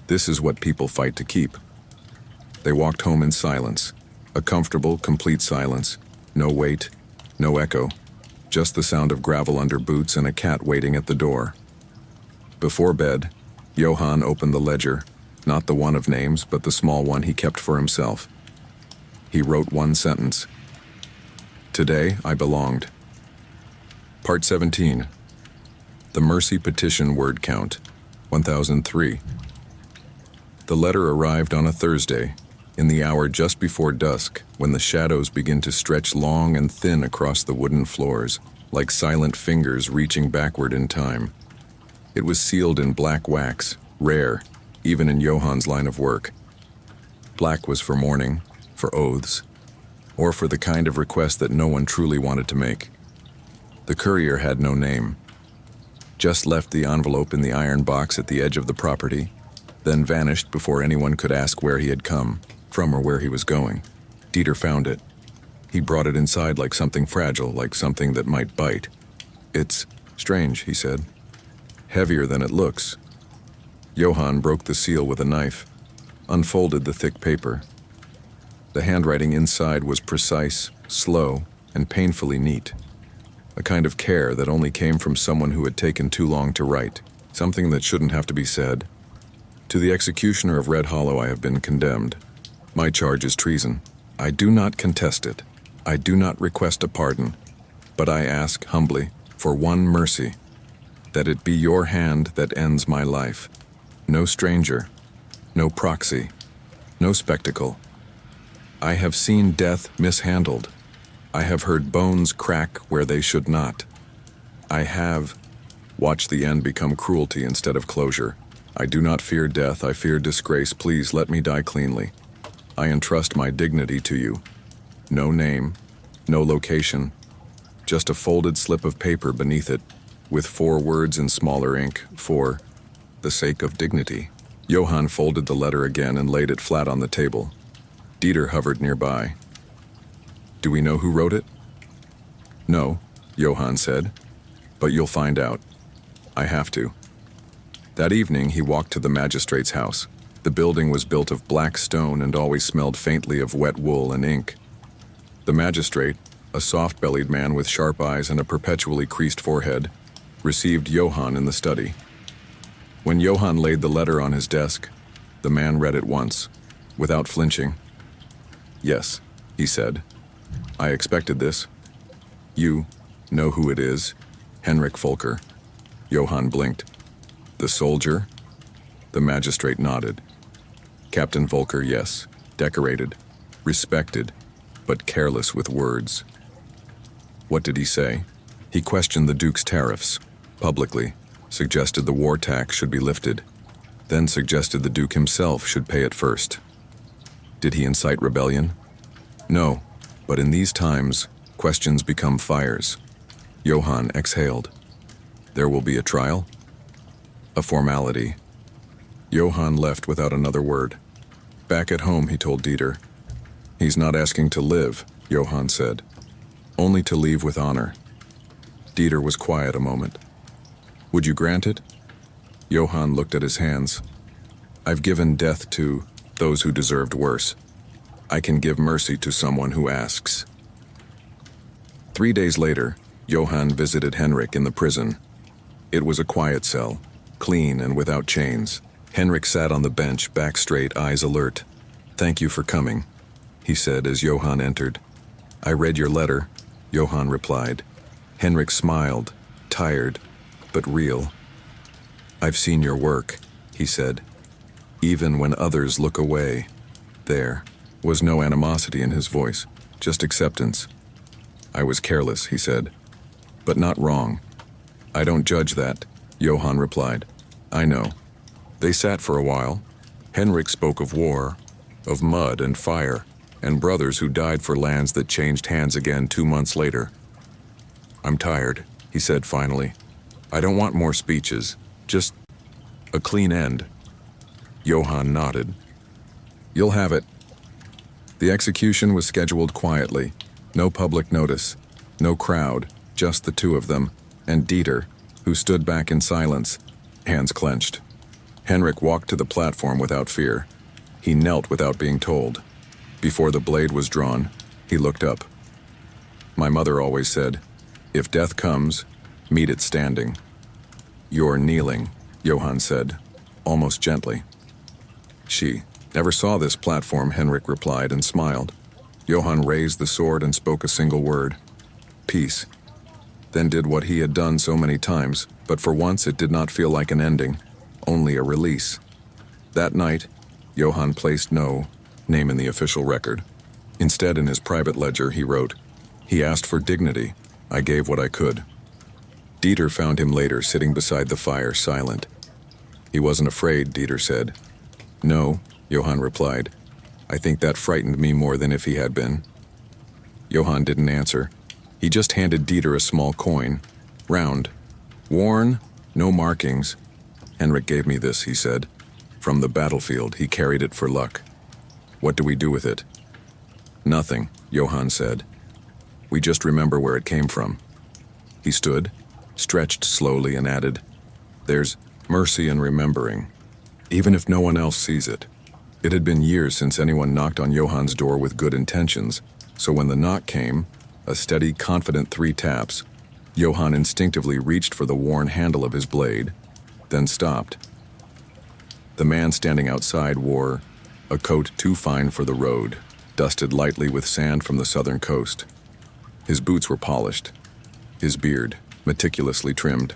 "This is what people fight to keep." They walked home in silence, a comfortable, complete silence, no weight, no echo, just the sound of gravel under boots and a cat waiting at the door. Before bed, Johann opened the ledger, not the one of names, but the small one he kept for himself. He wrote one sentence. "Today I belonged." Part 17. The Mercy Petition Word Count, 1003. The letter arrived on a Thursday, in the hour just before dusk, when the shadows begin to stretch long and thin across the wooden floors, like silent fingers reaching backward in time. It was sealed in black wax, rare, even in Johann's line of work. Black was for mourning, for oaths, or for the kind of request that no one truly wanted to make. The courier had no name. Just left the envelope in the iron box at the edge of the property, then vanished before anyone could ask where he had come from or where he was going. Dieter found it. He brought it inside like something fragile, like something that might bite. "It's strange," he said. "Heavier than it looks." Johann broke the seal with a knife, unfolded the thick paper. The handwriting inside was precise, slow, and painfully neat. A kind of care that only came from someone who had taken too long to write, something that shouldn't have to be said. "To the executioner of Red Hollow I have been condemned. My charge is treason. I do not contest it. I do not request a pardon. But I ask humbly for one mercy, that it be your hand that ends my life. No stranger, no proxy, no spectacle. I have seen death mishandled. I have heard bones crack where they should not. I have watched the end become cruelty instead of closure. I do not fear death, I fear disgrace. Please let me die cleanly. I entrust my dignity to you. No name, no location, just a folded slip of paper beneath it, with 4 words in smaller ink, for the sake of dignity." Johann folded the letter again and laid it flat on the table. Dieter hovered nearby. "Do we know who wrote it?" "No," Johann said, "but you'll find out. I have to." That evening he walked to the magistrate's house. The building was built of black stone and always smelled faintly of wet wool and ink. The magistrate, a soft-bellied man with sharp eyes and a perpetually creased forehead, received Johann in the study. When Johann laid the letter on his desk, the man read it once, without flinching. "Yes," he said. "I expected this. You know who it is, Henrik Volker." Johann blinked. "The soldier?" The magistrate nodded. "Captain Volker, yes. Decorated, respected, but careless with words." "What did he say?" "He questioned the Duke's tariffs, publicly, suggested the war tax should be lifted, then suggested the Duke himself should pay it first." "Did he incite rebellion?" "No, but in these times, questions become fires." Johann exhaled. "There will be a trial?" "A formality." Johann left without another word. Back at home, he told Dieter. "He's not asking to live," Johann said. "Only to leave with honor." Dieter was quiet a moment. "Would you grant it?" Johann looked at his hands. "I've given death to those who deserved worse. I can give mercy to someone who asks." 3 days later, Johann visited Henrik in the prison. It was a quiet cell, clean and without chains. Henrik sat on the bench, back straight, eyes alert. "Thank you for coming," he said as Johann entered. "I read your letter," Johann replied. Henrik smiled, tired, but real. "I've seen your work," he said. "Even when others look away." There was no animosity in his voice, just acceptance. "I was careless," he said, "but not wrong." "I don't judge that," Johann replied. "I know." They sat for a while. Henrik spoke of war, of mud and fire, and brothers who died for lands that changed hands again 2 months later. "I'm tired," he said finally. "I don't want more speeches, just a clean end." Johann nodded. "You'll have it." The execution was scheduled quietly. No public notice, no crowd, just the 2 of them, and Dieter, who stood back in silence, hands clenched. Henrik walked to the platform without fear. He knelt without being told. Before the blade was drawn, he looked up. "My mother always said, if death comes, meet it standing." "You're kneeling," Johann said, almost gently. "She never saw this platform," Henrik replied and smiled. Johann raised the sword and spoke a single word. "Peace." Then did what he had done so many times, but for once it did not feel like an ending, only a release. That night, Johann placed no name in the official record. Instead, in his private ledger, he wrote, "He asked for dignity. I gave what I could." Dieter found him later sitting beside the fire, silent. He wasn't afraid, Dieter said. No, Johann replied. I think that frightened me more than if he had been. Johann didn't answer. He just handed Dieter a small coin, round, worn, no markings. Henrik gave me this, he said. From the battlefield, he carried it for luck. What do we do with it? Nothing, Johann said. We just remember where it came from. He stood, stretched slowly, and added, There's mercy in remembering, even if no one else sees it. It had been years since anyone knocked on Johann's door with good intentions, so when the knock came, a steady, confident 3 taps, Johann instinctively reached for the worn handle of his blade, then stopped. The man standing outside wore a coat too fine for the road, dusted lightly with sand from the southern coast. His boots were polished, his beard meticulously trimmed.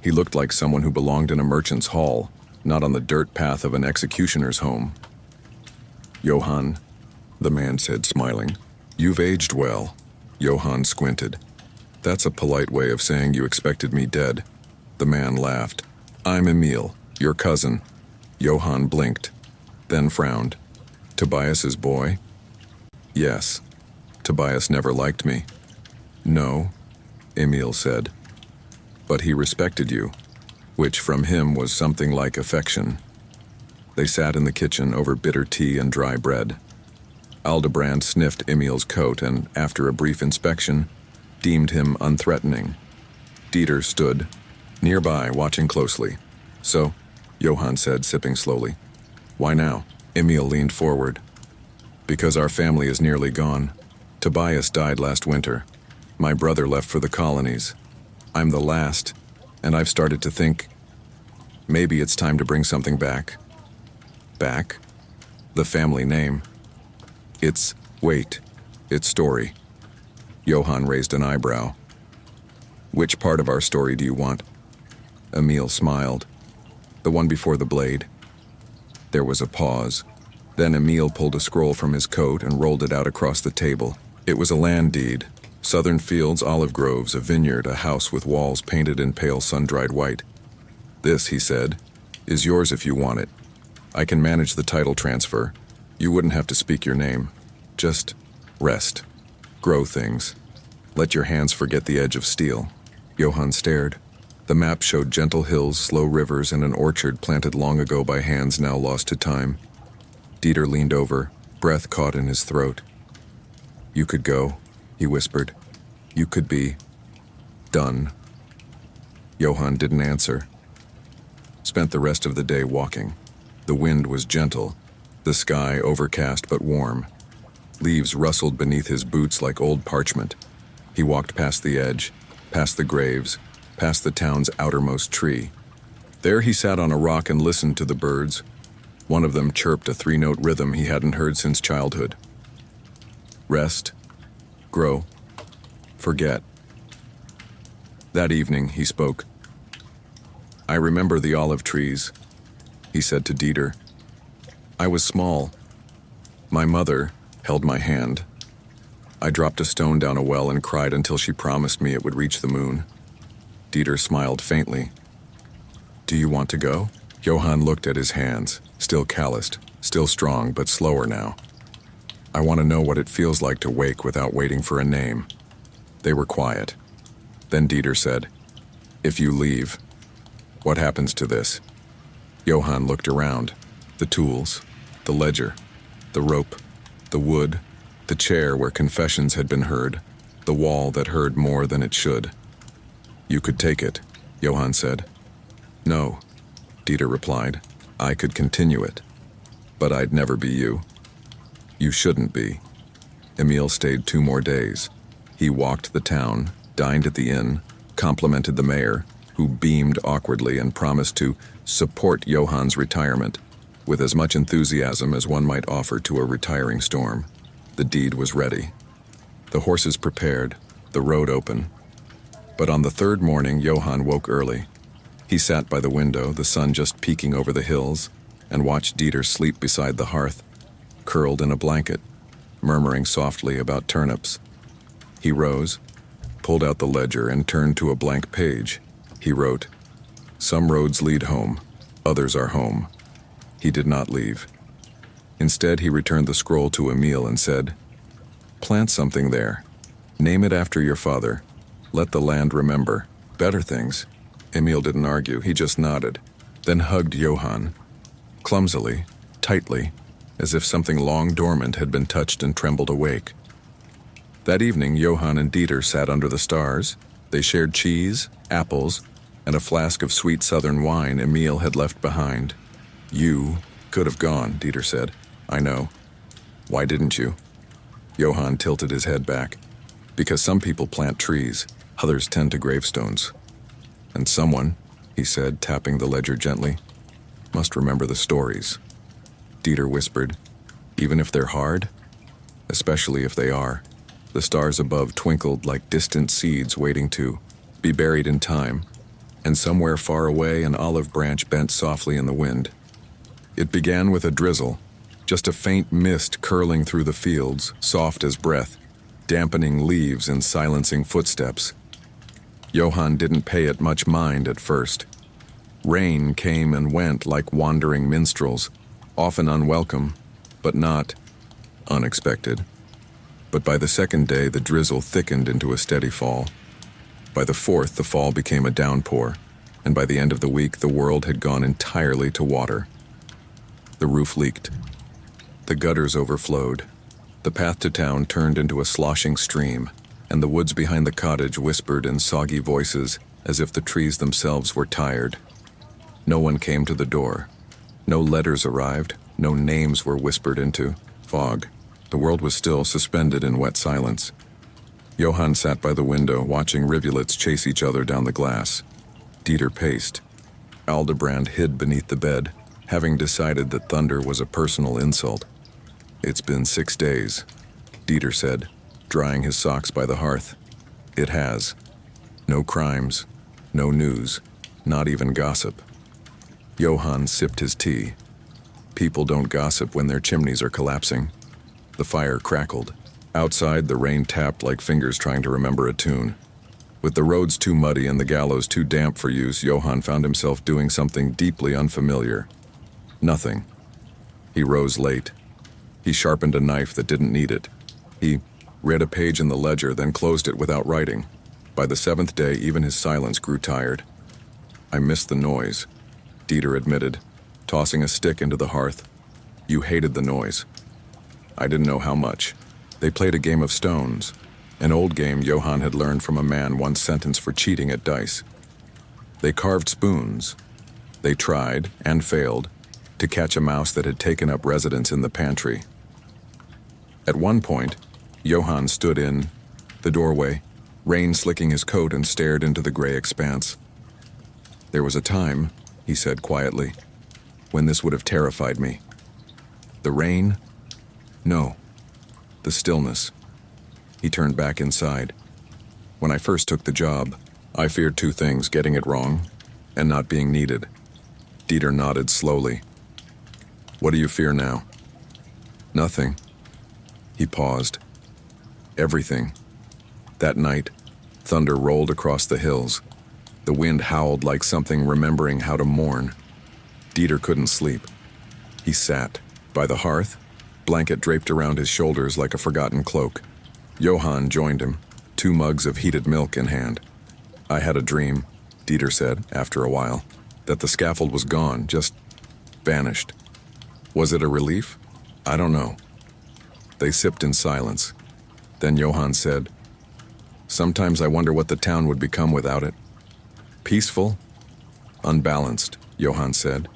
He looked like someone who belonged in a merchant's hall, not on the dirt path of an executioner's home. Johann, the man said, smiling. You've aged well. Johann squinted. That's a polite way of saying you expected me dead. The man laughed. I'm Emil, your cousin. Johann blinked, then frowned. Tobias's boy? Yes. Tobias never liked me. No, Emil said. But he respected you, which from him was something like affection. They sat in the kitchen over bitter tea and dry bread. Aldebrand sniffed Emil's coat and, after a brief inspection, deemed him unthreatening. Dieter stood nearby, watching closely. So, Johann said, sipping slowly. Why now? Emil leaned forward. Because our family is nearly gone. Tobias died last winter. My brother left for the colonies. I'm the last, and I've started to think, maybe it's time to bring something back. Back? The family name. Its story. Johann raised an eyebrow. Which part of our story do you want? Emil smiled. The one before the blade. There was a pause. Then Emil pulled a scroll from his coat and rolled it out across the table. It was a land deed. Southern fields, olive groves, a vineyard, a house with walls painted in pale sun-dried white. This, he said, is yours if you want it. I can manage the title transfer. You wouldn't have to speak your name. Just rest. Grow things. Let your hands forget the edge of steel. Johann stared. The map showed gentle hills, slow rivers, and an orchard planted long ago by hands now lost to time. Dieter leaned over, breath caught in his throat. You could go, he whispered. You could be done. Johann didn't answer. Spent the rest of the day walking. The wind was gentle, the sky overcast but warm. Leaves rustled beneath his boots like old parchment. He walked past the edge, past the graves, past the town's outermost tree. There he sat on a rock and listened to the birds. One of them chirped a 3-note rhythm he hadn't heard since childhood. Rest, grow, forget. That evening he spoke. I remember the olive trees, he said to Dieter. I was small. My mother held my hand. I dropped a stone down a well and cried until she promised me it would reach the moon. Dieter smiled faintly. Do you want to go? Johann looked at his hands, still calloused, still strong but slower now. I want to know what it feels like to wake without waiting for a name. They were quiet. Then Dieter said, If you leave, what happens to this? Johann looked around. The tools, the ledger, the rope, the wood, the chair where confessions had been heard, the wall that heard more than it should. You could take it, Johann said. No, Dieter replied. I could continue it. But I'd never be you. You shouldn't be. Emil stayed 2 more days. He walked the town, dined at the inn, complimented the mayor, who beamed awkwardly and promised to support Johann's retirement with as much enthusiasm as one might offer to a retiring storm. The deed was ready. The horses prepared, the road open. But on the 3rd morning, Johann woke early. He sat by the window, the sun just peeking over the hills, and watched Dieter sleep beside the hearth, curled in a blanket, murmuring softly about turnips. He rose, pulled out the ledger and turned to a blank page. He wrote, "Some roads lead home, others are home." He did not leave. Instead, he returned the scroll to Emil and said, "Plant something there. Name it after your father. Let the land remember. Better things." Emil didn't argue, he just nodded, then hugged Johann. Clumsily, tightly, as if something long dormant had been touched and trembled awake. That evening, Johann and Dieter sat under the stars. They shared cheese, apples, and a flask of sweet southern wine Emil had left behind. "You could have gone," Dieter said. "I know. Why didn't you?" Johann tilted his head back. "Because some people plant trees, others tend to gravestones. And someone," he said, tapping the ledger gently, "must remember the stories." Dieter whispered, "Even if they're hard? Especially if they are." The stars above twinkled like distant seeds waiting to be buried in time, and somewhere far away an olive branch bent softly in the wind. It began with a drizzle, just a faint mist curling through the fields, soft as breath, dampening leaves and silencing footsteps. Johann didn't pay it much mind at first. Rain came and went like wandering minstrels, often unwelcome, but not unexpected. But by the second day, the drizzle thickened into a steady fall. By the fourth, the fall became a downpour, and by the end of the week, the world had gone entirely to water. The roof leaked. The gutters overflowed. The path to town turned into a sloshing stream, and the woods behind the cottage whispered in soggy voices as if the trees themselves were tired. No one came to the door. No letters arrived. No names were whispered into. Fog. The world was still suspended in wet silence. Johann sat by the window, watching rivulets chase each other down the glass. Dieter paced. Aldebrand hid beneath the bed, having decided that thunder was a personal insult. "It's been 6 days," Dieter said, drying his socks by the hearth. "It has. No crimes, no news, not even gossip." Johann sipped his tea. People don't gossip when their chimneys are collapsing. The fire crackled. Outside, the rain tapped like fingers trying to remember a tune. With the roads too muddy and the gallows too damp for use, Johann found himself doing something deeply unfamiliar. Nothing. He rose late. He sharpened a knife that didn't need it. He read a page in the ledger, then closed it without writing. By the 7th day, even his silence grew tired. "I missed the noise," Dieter admitted, tossing a stick into the hearth. "You hated the noise." "I didn't know how much." They played a game of stones, an old game Johann had learned from a man once sentenced for cheating at dice. They carved spoons. They tried, and failed, to catch a mouse that had taken up residence in the pantry. At one point, Johann stood in the doorway, rain slicking his coat, and stared into the gray expanse. "There was a time," he said quietly, "when this would have terrified me. The rain? No. The stillness." He turned back inside. "When I first took the job, I feared 2 things, getting it wrong and not being needed." Dieter nodded slowly. "What do you fear now?" "Nothing." He paused. "Everything." That night, thunder rolled across the hills. The wind howled like something remembering how to mourn. Dieter couldn't sleep. He sat by the hearth, blanket draped around his shoulders like a forgotten cloak. Johann joined him, 2 mugs of heated milk in hand. "I had a dream," Dieter said after a while, "that the scaffold was gone, just vanished. Was it a relief? I don't know." They sipped in silence. Then Johann said, "Sometimes I wonder what the town would become without it." "Peaceful, unbalanced," Johann said.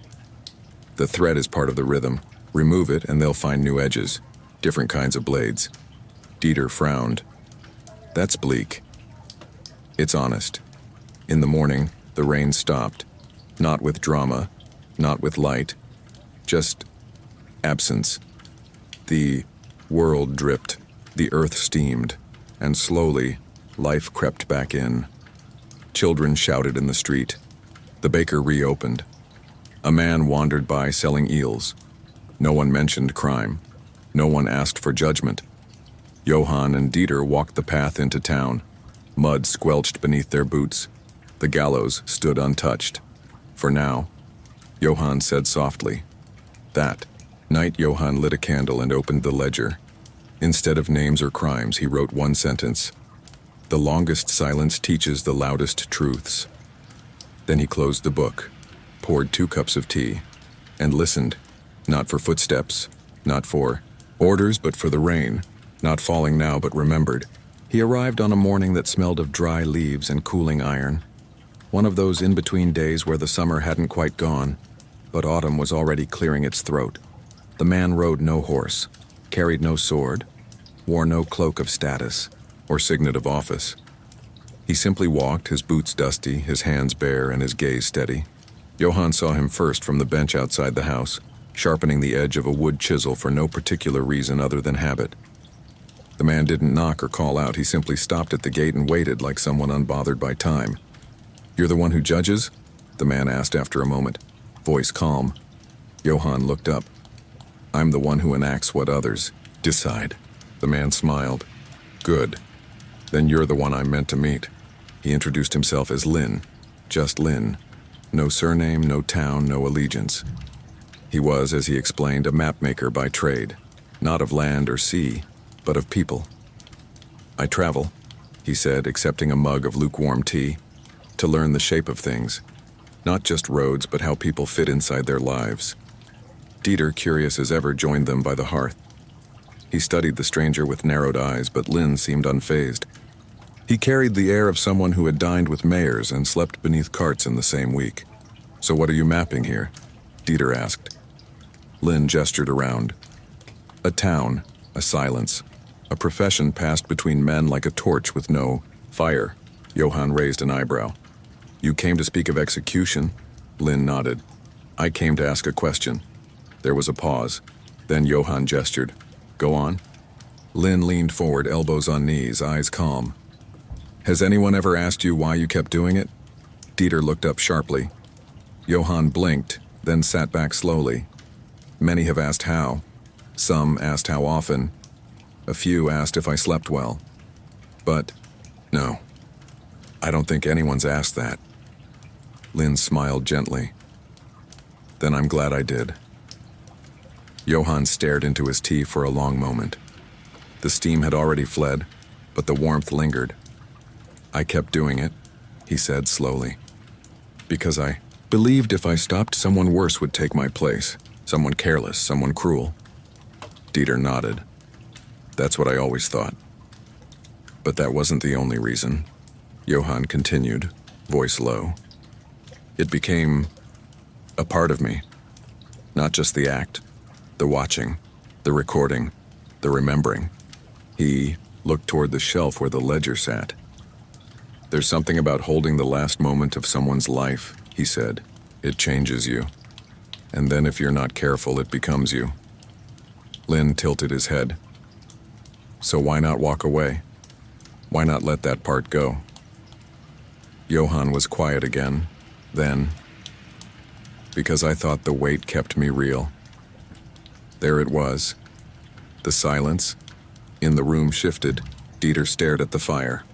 "The thread is part of the rhythm. Remove it and they'll find new edges, different kinds of blades." Dieter frowned. "That's bleak." "It's honest." In the morning, the rain stopped. Not with drama, not with light, just absence. The world dripped, the earth steamed, and slowly, life crept back in. Children shouted in the street. The baker reopened. A man wandered by selling eels. No one mentioned crime. No one asked for judgment. Johann and Dieter walked the path into town. Mud squelched beneath their boots. The gallows stood untouched. For now, Johann said softly. That night, Johann lit a candle and opened the ledger. Instead of names or crimes, he wrote one sentence. The longest silence teaches the loudest truths. Then he closed the book, poured 2 cups of tea, and listened, not for footsteps, not for orders, but for the rain, not falling now but remembered. He arrived on a morning that smelled of dry leaves and cooling iron. One of those in-between days where the summer hadn't quite gone, but autumn was already clearing its throat. The man rode no horse, carried no sword, wore no cloak of status or signet of office. He simply walked, his boots dusty, his hands bare, and his gaze steady. Johann saw him first from the bench outside the house, sharpening the edge of a wood chisel for no particular reason other than habit. The man didn't knock or call out, he simply stopped at the gate and waited like someone unbothered by time. "You're the one who judges?" the man asked after a moment, voice calm. Johann looked up. "I'm the one who enacts what others decide." The man smiled. "Good. Then you're the one I'm meant to meet." He introduced himself as Lin, just Lin. No surname, no town, no allegiance. He was, as he explained, a mapmaker by trade, not of land or sea, but of people. "I travel," he said, accepting a mug of lukewarm tea, "to learn the shape of things, not just roads, but how people fit inside their lives." Dieter, curious as ever, joined them by the hearth. He studied the stranger with narrowed eyes, but Lin seemed unfazed. He carried the air of someone who had dined with mayors and slept beneath carts in the same week. "So what are you mapping here?" Dieter asked. Lin gestured around. A town, a silence, a profession passed between men like a torch with no fire. Johann raised an eyebrow. "You came to speak of execution?" Lin nodded. "I came to ask a question." There was a pause. Then Johann gestured. "Go on." Lin leaned forward, elbows on knees, eyes calm. "Has anyone ever asked you why you kept doing it?" Dieter looked up sharply. Johann blinked, then sat back slowly. "Many have asked how. Some asked how often. A few asked if I slept well. But, no, I don't think anyone's asked that." Lin smiled gently. "Then I'm glad I did." Johann stared into his tea for a long moment. The steam had already fled, but the warmth lingered. "I kept doing it," he said slowly, "because I believed if I stopped, someone worse would take my place. Someone careless, someone cruel." Dieter nodded. "That's what I always thought. But that wasn't the only reason." Johann continued, voice low. "It became a part of me. Not just the act, the watching, the recording, the remembering." He looked toward the shelf where the ledger sat. "There's something about holding the last moment of someone's life," he said. "It changes you. And then if you're not careful, it becomes you." Lin tilted his head. "So why not walk away? Why not let that part go?" Johann was quiet again. Then, "Because I thought the weight kept me real." There it was. The silence in the room shifted. Dieter stared at the fire.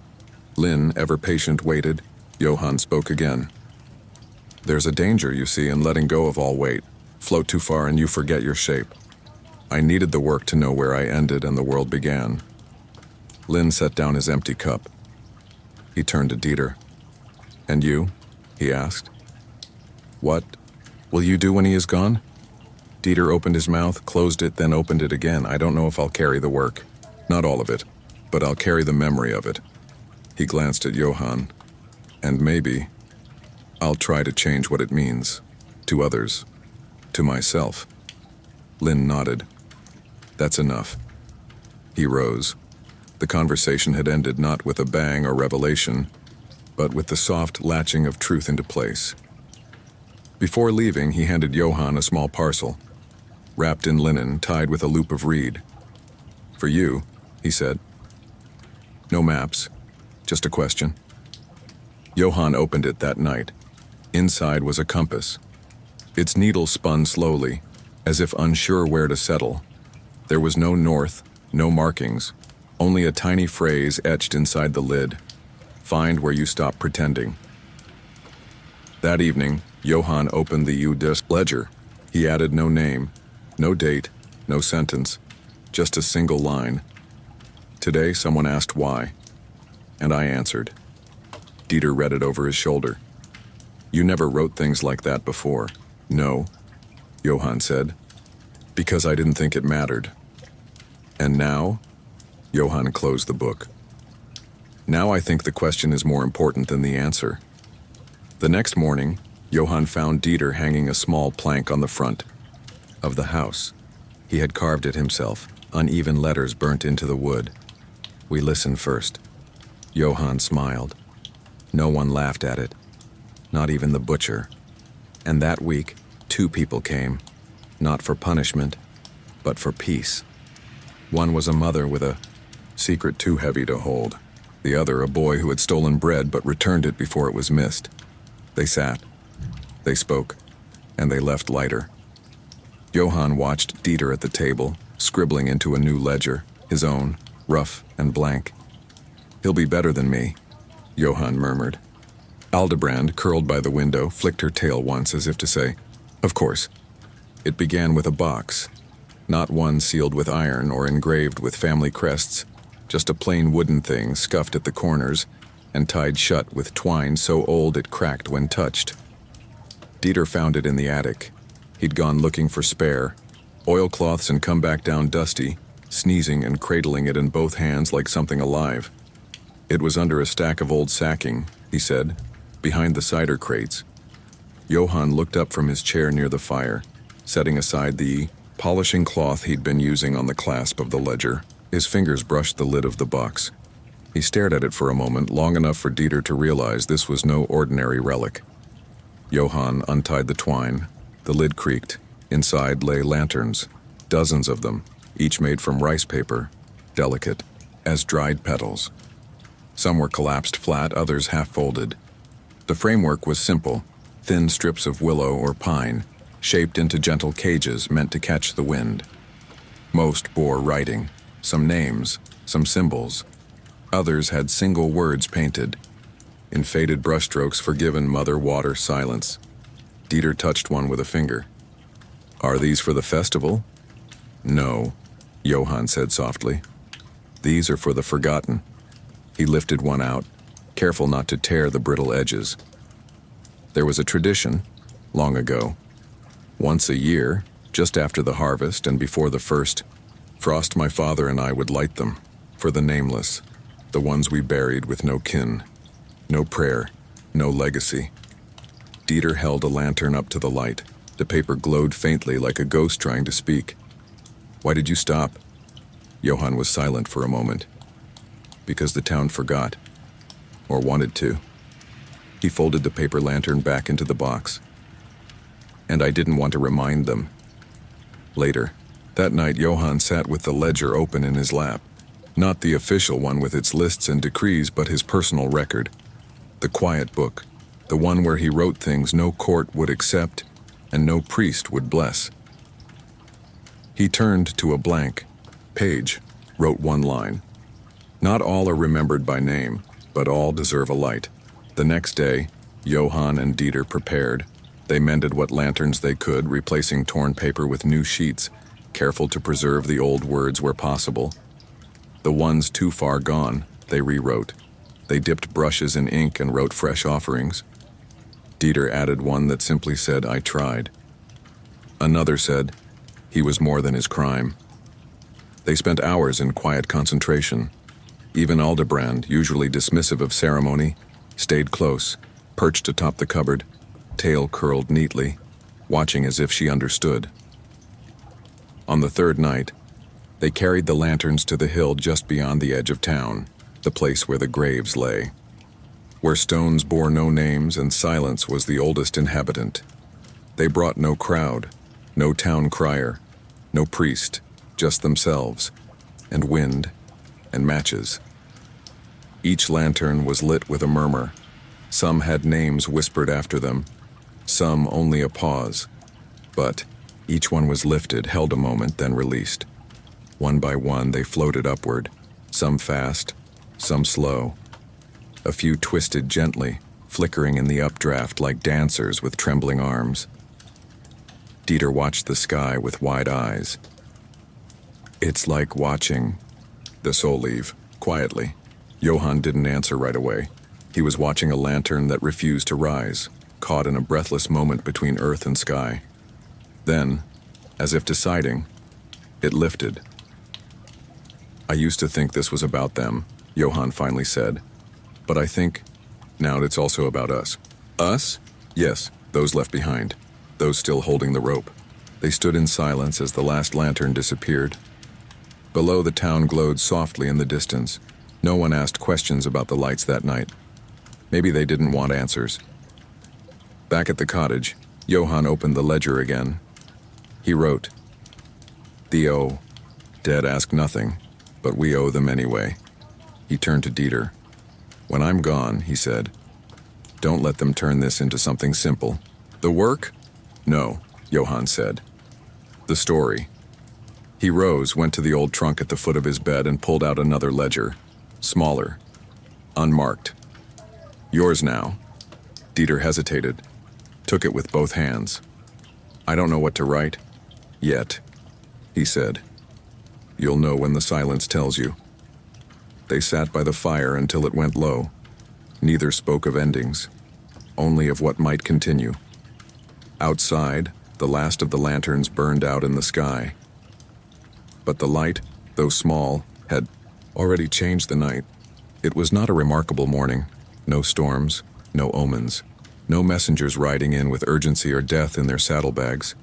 Lin, ever patient, waited. Johann spoke again. "There's a danger, you see, in letting go of all weight. Float too far and you forget your shape. I needed the work to know where I ended and the world began." Lin set down his empty cup. He turned to Dieter. "And you?" he asked. "What will you do when he is gone?" Dieter opened his mouth, closed it, then opened it again. "I don't know if I'll carry the work. Not all of it, but I'll carry the memory of it." He glanced at Johann. "And maybe I'll try to change what it means. To others. To myself." Lin nodded. "That's enough." He rose. The conversation had ended not with a bang or revelation, but with the soft latching of truth into place. Before leaving, he handed Johann a small parcel, wrapped in linen, tied with a loop of reed. "For you," he said. "No maps, just a question." Johann opened it that night. Inside was a compass. Its needle spun slowly, as if unsure where to settle. There was no north, no markings, only a tiny phrase etched inside the lid. Find where you stop pretending. That evening, Johann opened the UDIS ledger. He added no name, no date, no sentence, just a single line. Today, someone asked why, and I answered. Dieter read it over his shoulder. You never wrote things like that before. No, Johann said, because I didn't think it mattered. And now? Johann closed the book. Now I think the question is more important than the answer. The next morning, Johann found Dieter hanging a small plank on the front of the house. He had carved it himself, uneven letters burnt into the wood. We listened first. Johann smiled. No one laughed at it, not even the butcher. And that week, 2 people came, not for punishment, but for peace. One was a mother with a secret too heavy to hold. The other a boy who had stolen bread but returned it before it was missed. They sat, they spoke, and they left lighter. Johann watched Dieter at the table, scribbling into a new ledger, his own, rough and blank. He'll be better than me, Johann murmured. Aldebrand, curled by the window, flicked her tail once as if to say, of course. It began with a box, not one sealed with iron or engraved with family crests, just a plain wooden thing scuffed at the corners and tied shut with twine so old it cracked when touched. Dieter found it in the attic. He'd gone looking for spare oilcloths and come back down dusty, sneezing and cradling it in both hands like something alive. It was under a stack of old sacking, he said, behind the cider crates. Johann looked up from his chair near the fire, setting aside the polishing cloth he'd been using on the clasp of the ledger. His fingers brushed the lid of the box. He stared at it for a moment, long enough for Dieter to realize this was no ordinary relic. Johann untied the twine. The lid creaked. Inside lay lanterns, dozens of them, each made from rice paper, delicate as dried petals. Some were collapsed flat, others half-folded. The framework was simple, thin strips of willow or pine, shaped into gentle cages meant to catch the wind. Most bore writing, some names, some symbols. Others had single words painted. In faded brushstrokes, forgiven mother water silence. Dieter touched one with a finger. Are these for the festival? No, Johann said softly. These are for the forgotten. He lifted one out, careful not to tear the brittle edges. There was a tradition, long ago. Once a year, just after the harvest and before the first frost, my father and I would light them, for the nameless, the ones we buried with no kin, no prayer, no legacy. Dieter held a lantern up to the light. The paper glowed faintly like a ghost trying to speak. Why did you stop? Johann was silent for a moment. Because the town forgot, or wanted to. He folded the paper lantern back into the box. And I didn't want to remind them. Later, that night, Johann sat with the ledger open in his lap. Not the official one with its lists and decrees, but his personal record. The quiet book, the one where he wrote things no court would accept and no priest would bless. He turned to a blank page, wrote one line. Not all are remembered by name, but all deserve a light. The next day, Johann and Dieter prepared. They mended what lanterns they could, replacing torn paper with new sheets, careful to preserve the old words where possible. The ones too far gone, they rewrote. They dipped brushes in ink and wrote fresh offerings. Dieter added one that simply said, I tried. Another said, he was more than his crime. They spent hours in quiet concentration. Even Aldebrand, usually dismissive of ceremony, stayed close, perched atop the cupboard, tail curled neatly, watching as if she understood. On the third night, they carried the lanterns to the hill just beyond the edge of town, the place where the graves lay. Where stones bore no names and silence was the oldest inhabitant. They brought no crowd, no town crier, no priest, just themselves, and wind, and matches. Each lantern was lit with a murmur. Some had names whispered after them, some only a pause. But each one was lifted, held a moment, then released. One by one they floated upward, some fast, some slow. A few twisted gently, flickering in the updraft like dancers with trembling arms. Dieter watched the sky with wide eyes. "It's like watching the soul leave," quietly. Johann didn't answer right away. He was watching a lantern that refused to rise, caught in a breathless moment between earth and sky. Then, as if deciding, it lifted. "I used to think this was about them," Johann finally said. "But I think now it's also about us." "Us?" "Yes, those left behind, those still holding the rope." They stood in silence as the last lantern disappeared. Below, the town glowed softly in the distance. No one asked questions about the lights that night. Maybe they didn't want answers. Back at the cottage, Johann opened the ledger again. He wrote, "The dead ask nothing, but we owe them anyway." He turned to Dieter. "When I'm gone," he said, "don't let them turn this into something simple." "The work?" "No," Johann said. "The story." He rose, went to the old trunk at the foot of his bed and pulled out another ledger, smaller, unmarked. "Yours now." Dieter hesitated, took it with both hands. "I don't know what to write yet," he said. "You'll know when the silence tells you." They sat by the fire until it went low. Neither spoke of endings, only of what might continue. Outside, the last of the lanterns burned out in the sky. But the light, though small, had already changed the night. It was not a remarkable morning. No storms, no omens, no messengers riding in with urgency or death in their saddlebags.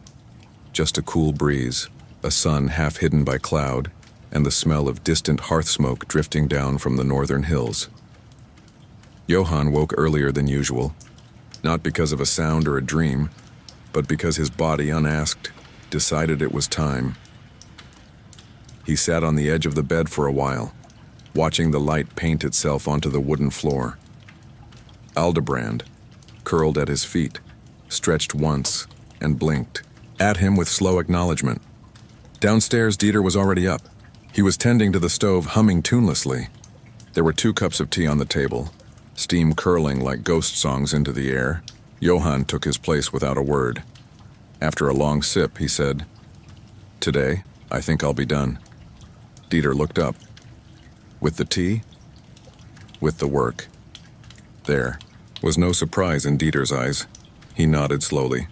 Just a cool breeze, a sun half hidden by cloud, and the smell of distant hearth smoke drifting down from the northern hills. Johann woke earlier than usual, not because of a sound or a dream, but because his body, unasked, decided it was time. He sat on the edge of the bed for a while, watching the light paint itself onto the wooden floor. Aldebrand, curled at his feet, stretched once and blinked at him with slow acknowledgement. Downstairs, Dieter was already up. He was tending to the stove, humming tunelessly. There were 2 cups of tea on the table, steam curling like ghost songs into the air. Johann took his place without a word. After a long sip, he said, "Today, I think I'll be done." Dieter looked up. "With the tea?" "With the work." There was no surprise in Dieter's eyes. He nodded slowly.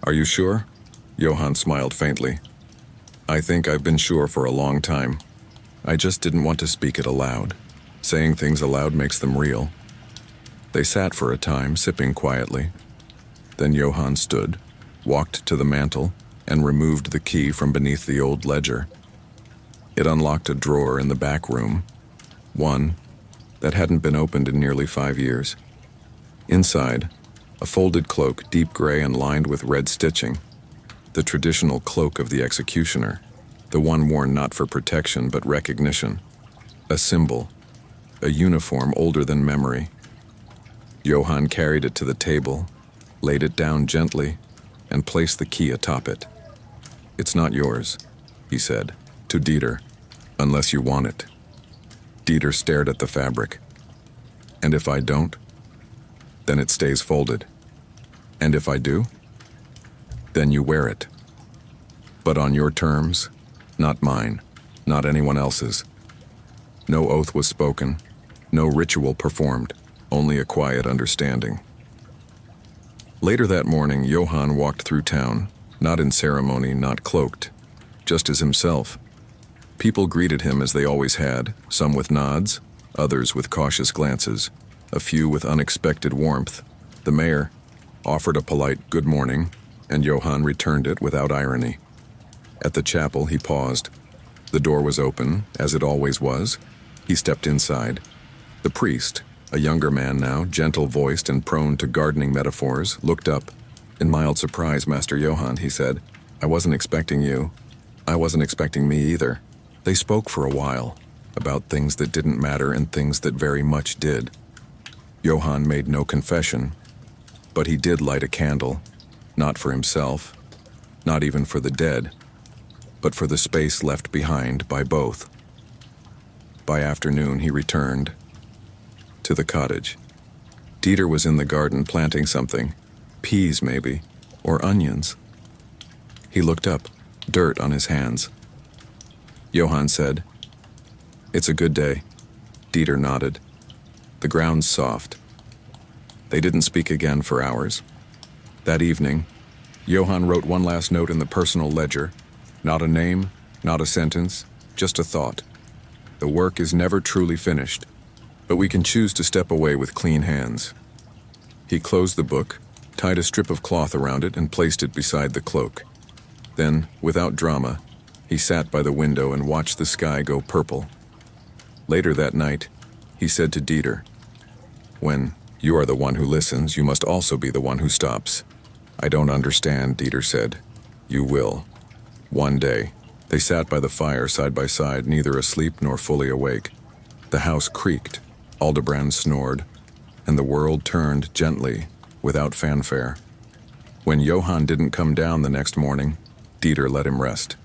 "Are you sure?" Johann smiled faintly. "I think I've been sure for a long time. I just didn't want to speak it aloud. Saying things aloud makes them real." They sat for a time, sipping quietly. Then Johann stood, walked to the mantel, and removed the key from beneath the old ledger. It unlocked a drawer in the back room, one that hadn't been opened in nearly 5 years. Inside, a folded cloak, deep gray and lined with red stitching. The traditional cloak of the executioner, the one worn not for protection but recognition. A symbol, a uniform older than memory. Johann carried it to the table, laid it down gently, and placed the key atop it. "It's not yours," he said, to Dieter, "unless you want it." Dieter stared at the fabric. "And if I don't?" "Then it stays folded." "And if I do?" "Then you wear it. But on your terms, not mine, not anyone else's." No oath was spoken, no ritual performed, only a quiet understanding. Later that morning, Johann walked through town, not in ceremony, not cloaked, just as himself. People greeted him as they always had, some with nods, others with cautious glances, a few with unexpected warmth. The mayor offered a polite good morning, and Johann returned it without irony. At the chapel, he paused. The door was open, as it always was. He stepped inside. The priest, a younger man now, gentle-voiced and prone to gardening metaphors, looked up. "In mild surprise, Master Johann," he said. "I wasn't expecting you. I wasn't expecting me either." They spoke for a while, about things that didn't matter and things that very much did. Johann made no confession, but he did light a candle, not for himself, not even for the dead, but for the space left behind by both. By afternoon, he returned to the cottage. Dieter was in the garden planting something, peas maybe, or onions. He looked up, dirt on his hands. Johann said, "It's a good day." Dieter nodded. The ground's soft. They didn't speak again for hours. That evening, Johann wrote one last note in the personal ledger. Not a name, not a sentence, just a thought. The work is never truly finished, but we can choose to step away with clean hands. He closed the book, tied a strip of cloth around it, and placed it beside the cloak. Then, without drama, he sat by the window and watched the sky go purple. Later that night, he said to Dieter, "When you are the one who listens, you must also be the one who stops." "I don't understand," Dieter said. "You will." One day, they sat by the fire side by side, neither asleep nor fully awake. The house creaked, Aldebrand snored, and the world turned gently, without fanfare. When Johann didn't come down the next morning, Dieter let him rest.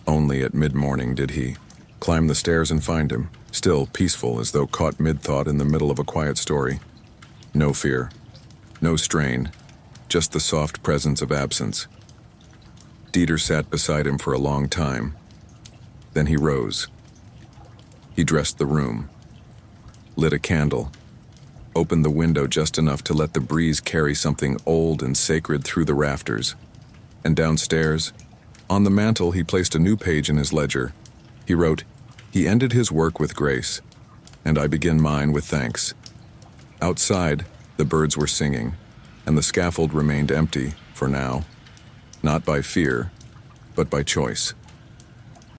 Only at mid-morning did he climb the stairs and find him, still peaceful as though caught mid-thought in the middle of a quiet story. No fear, no strain, just the soft presence of absence. Dieter sat beside him for a long time. Then he rose. He dressed the room, lit a candle, opened the window just enough to let the breeze carry something old and sacred through the rafters. And downstairs, on the mantel, he placed a new page in his ledger. He wrote, "He ended his work with grace, and I begin mine with thanks." Outside, the birds were singing, and the scaffold remained empty, for now, not by fear, but by choice.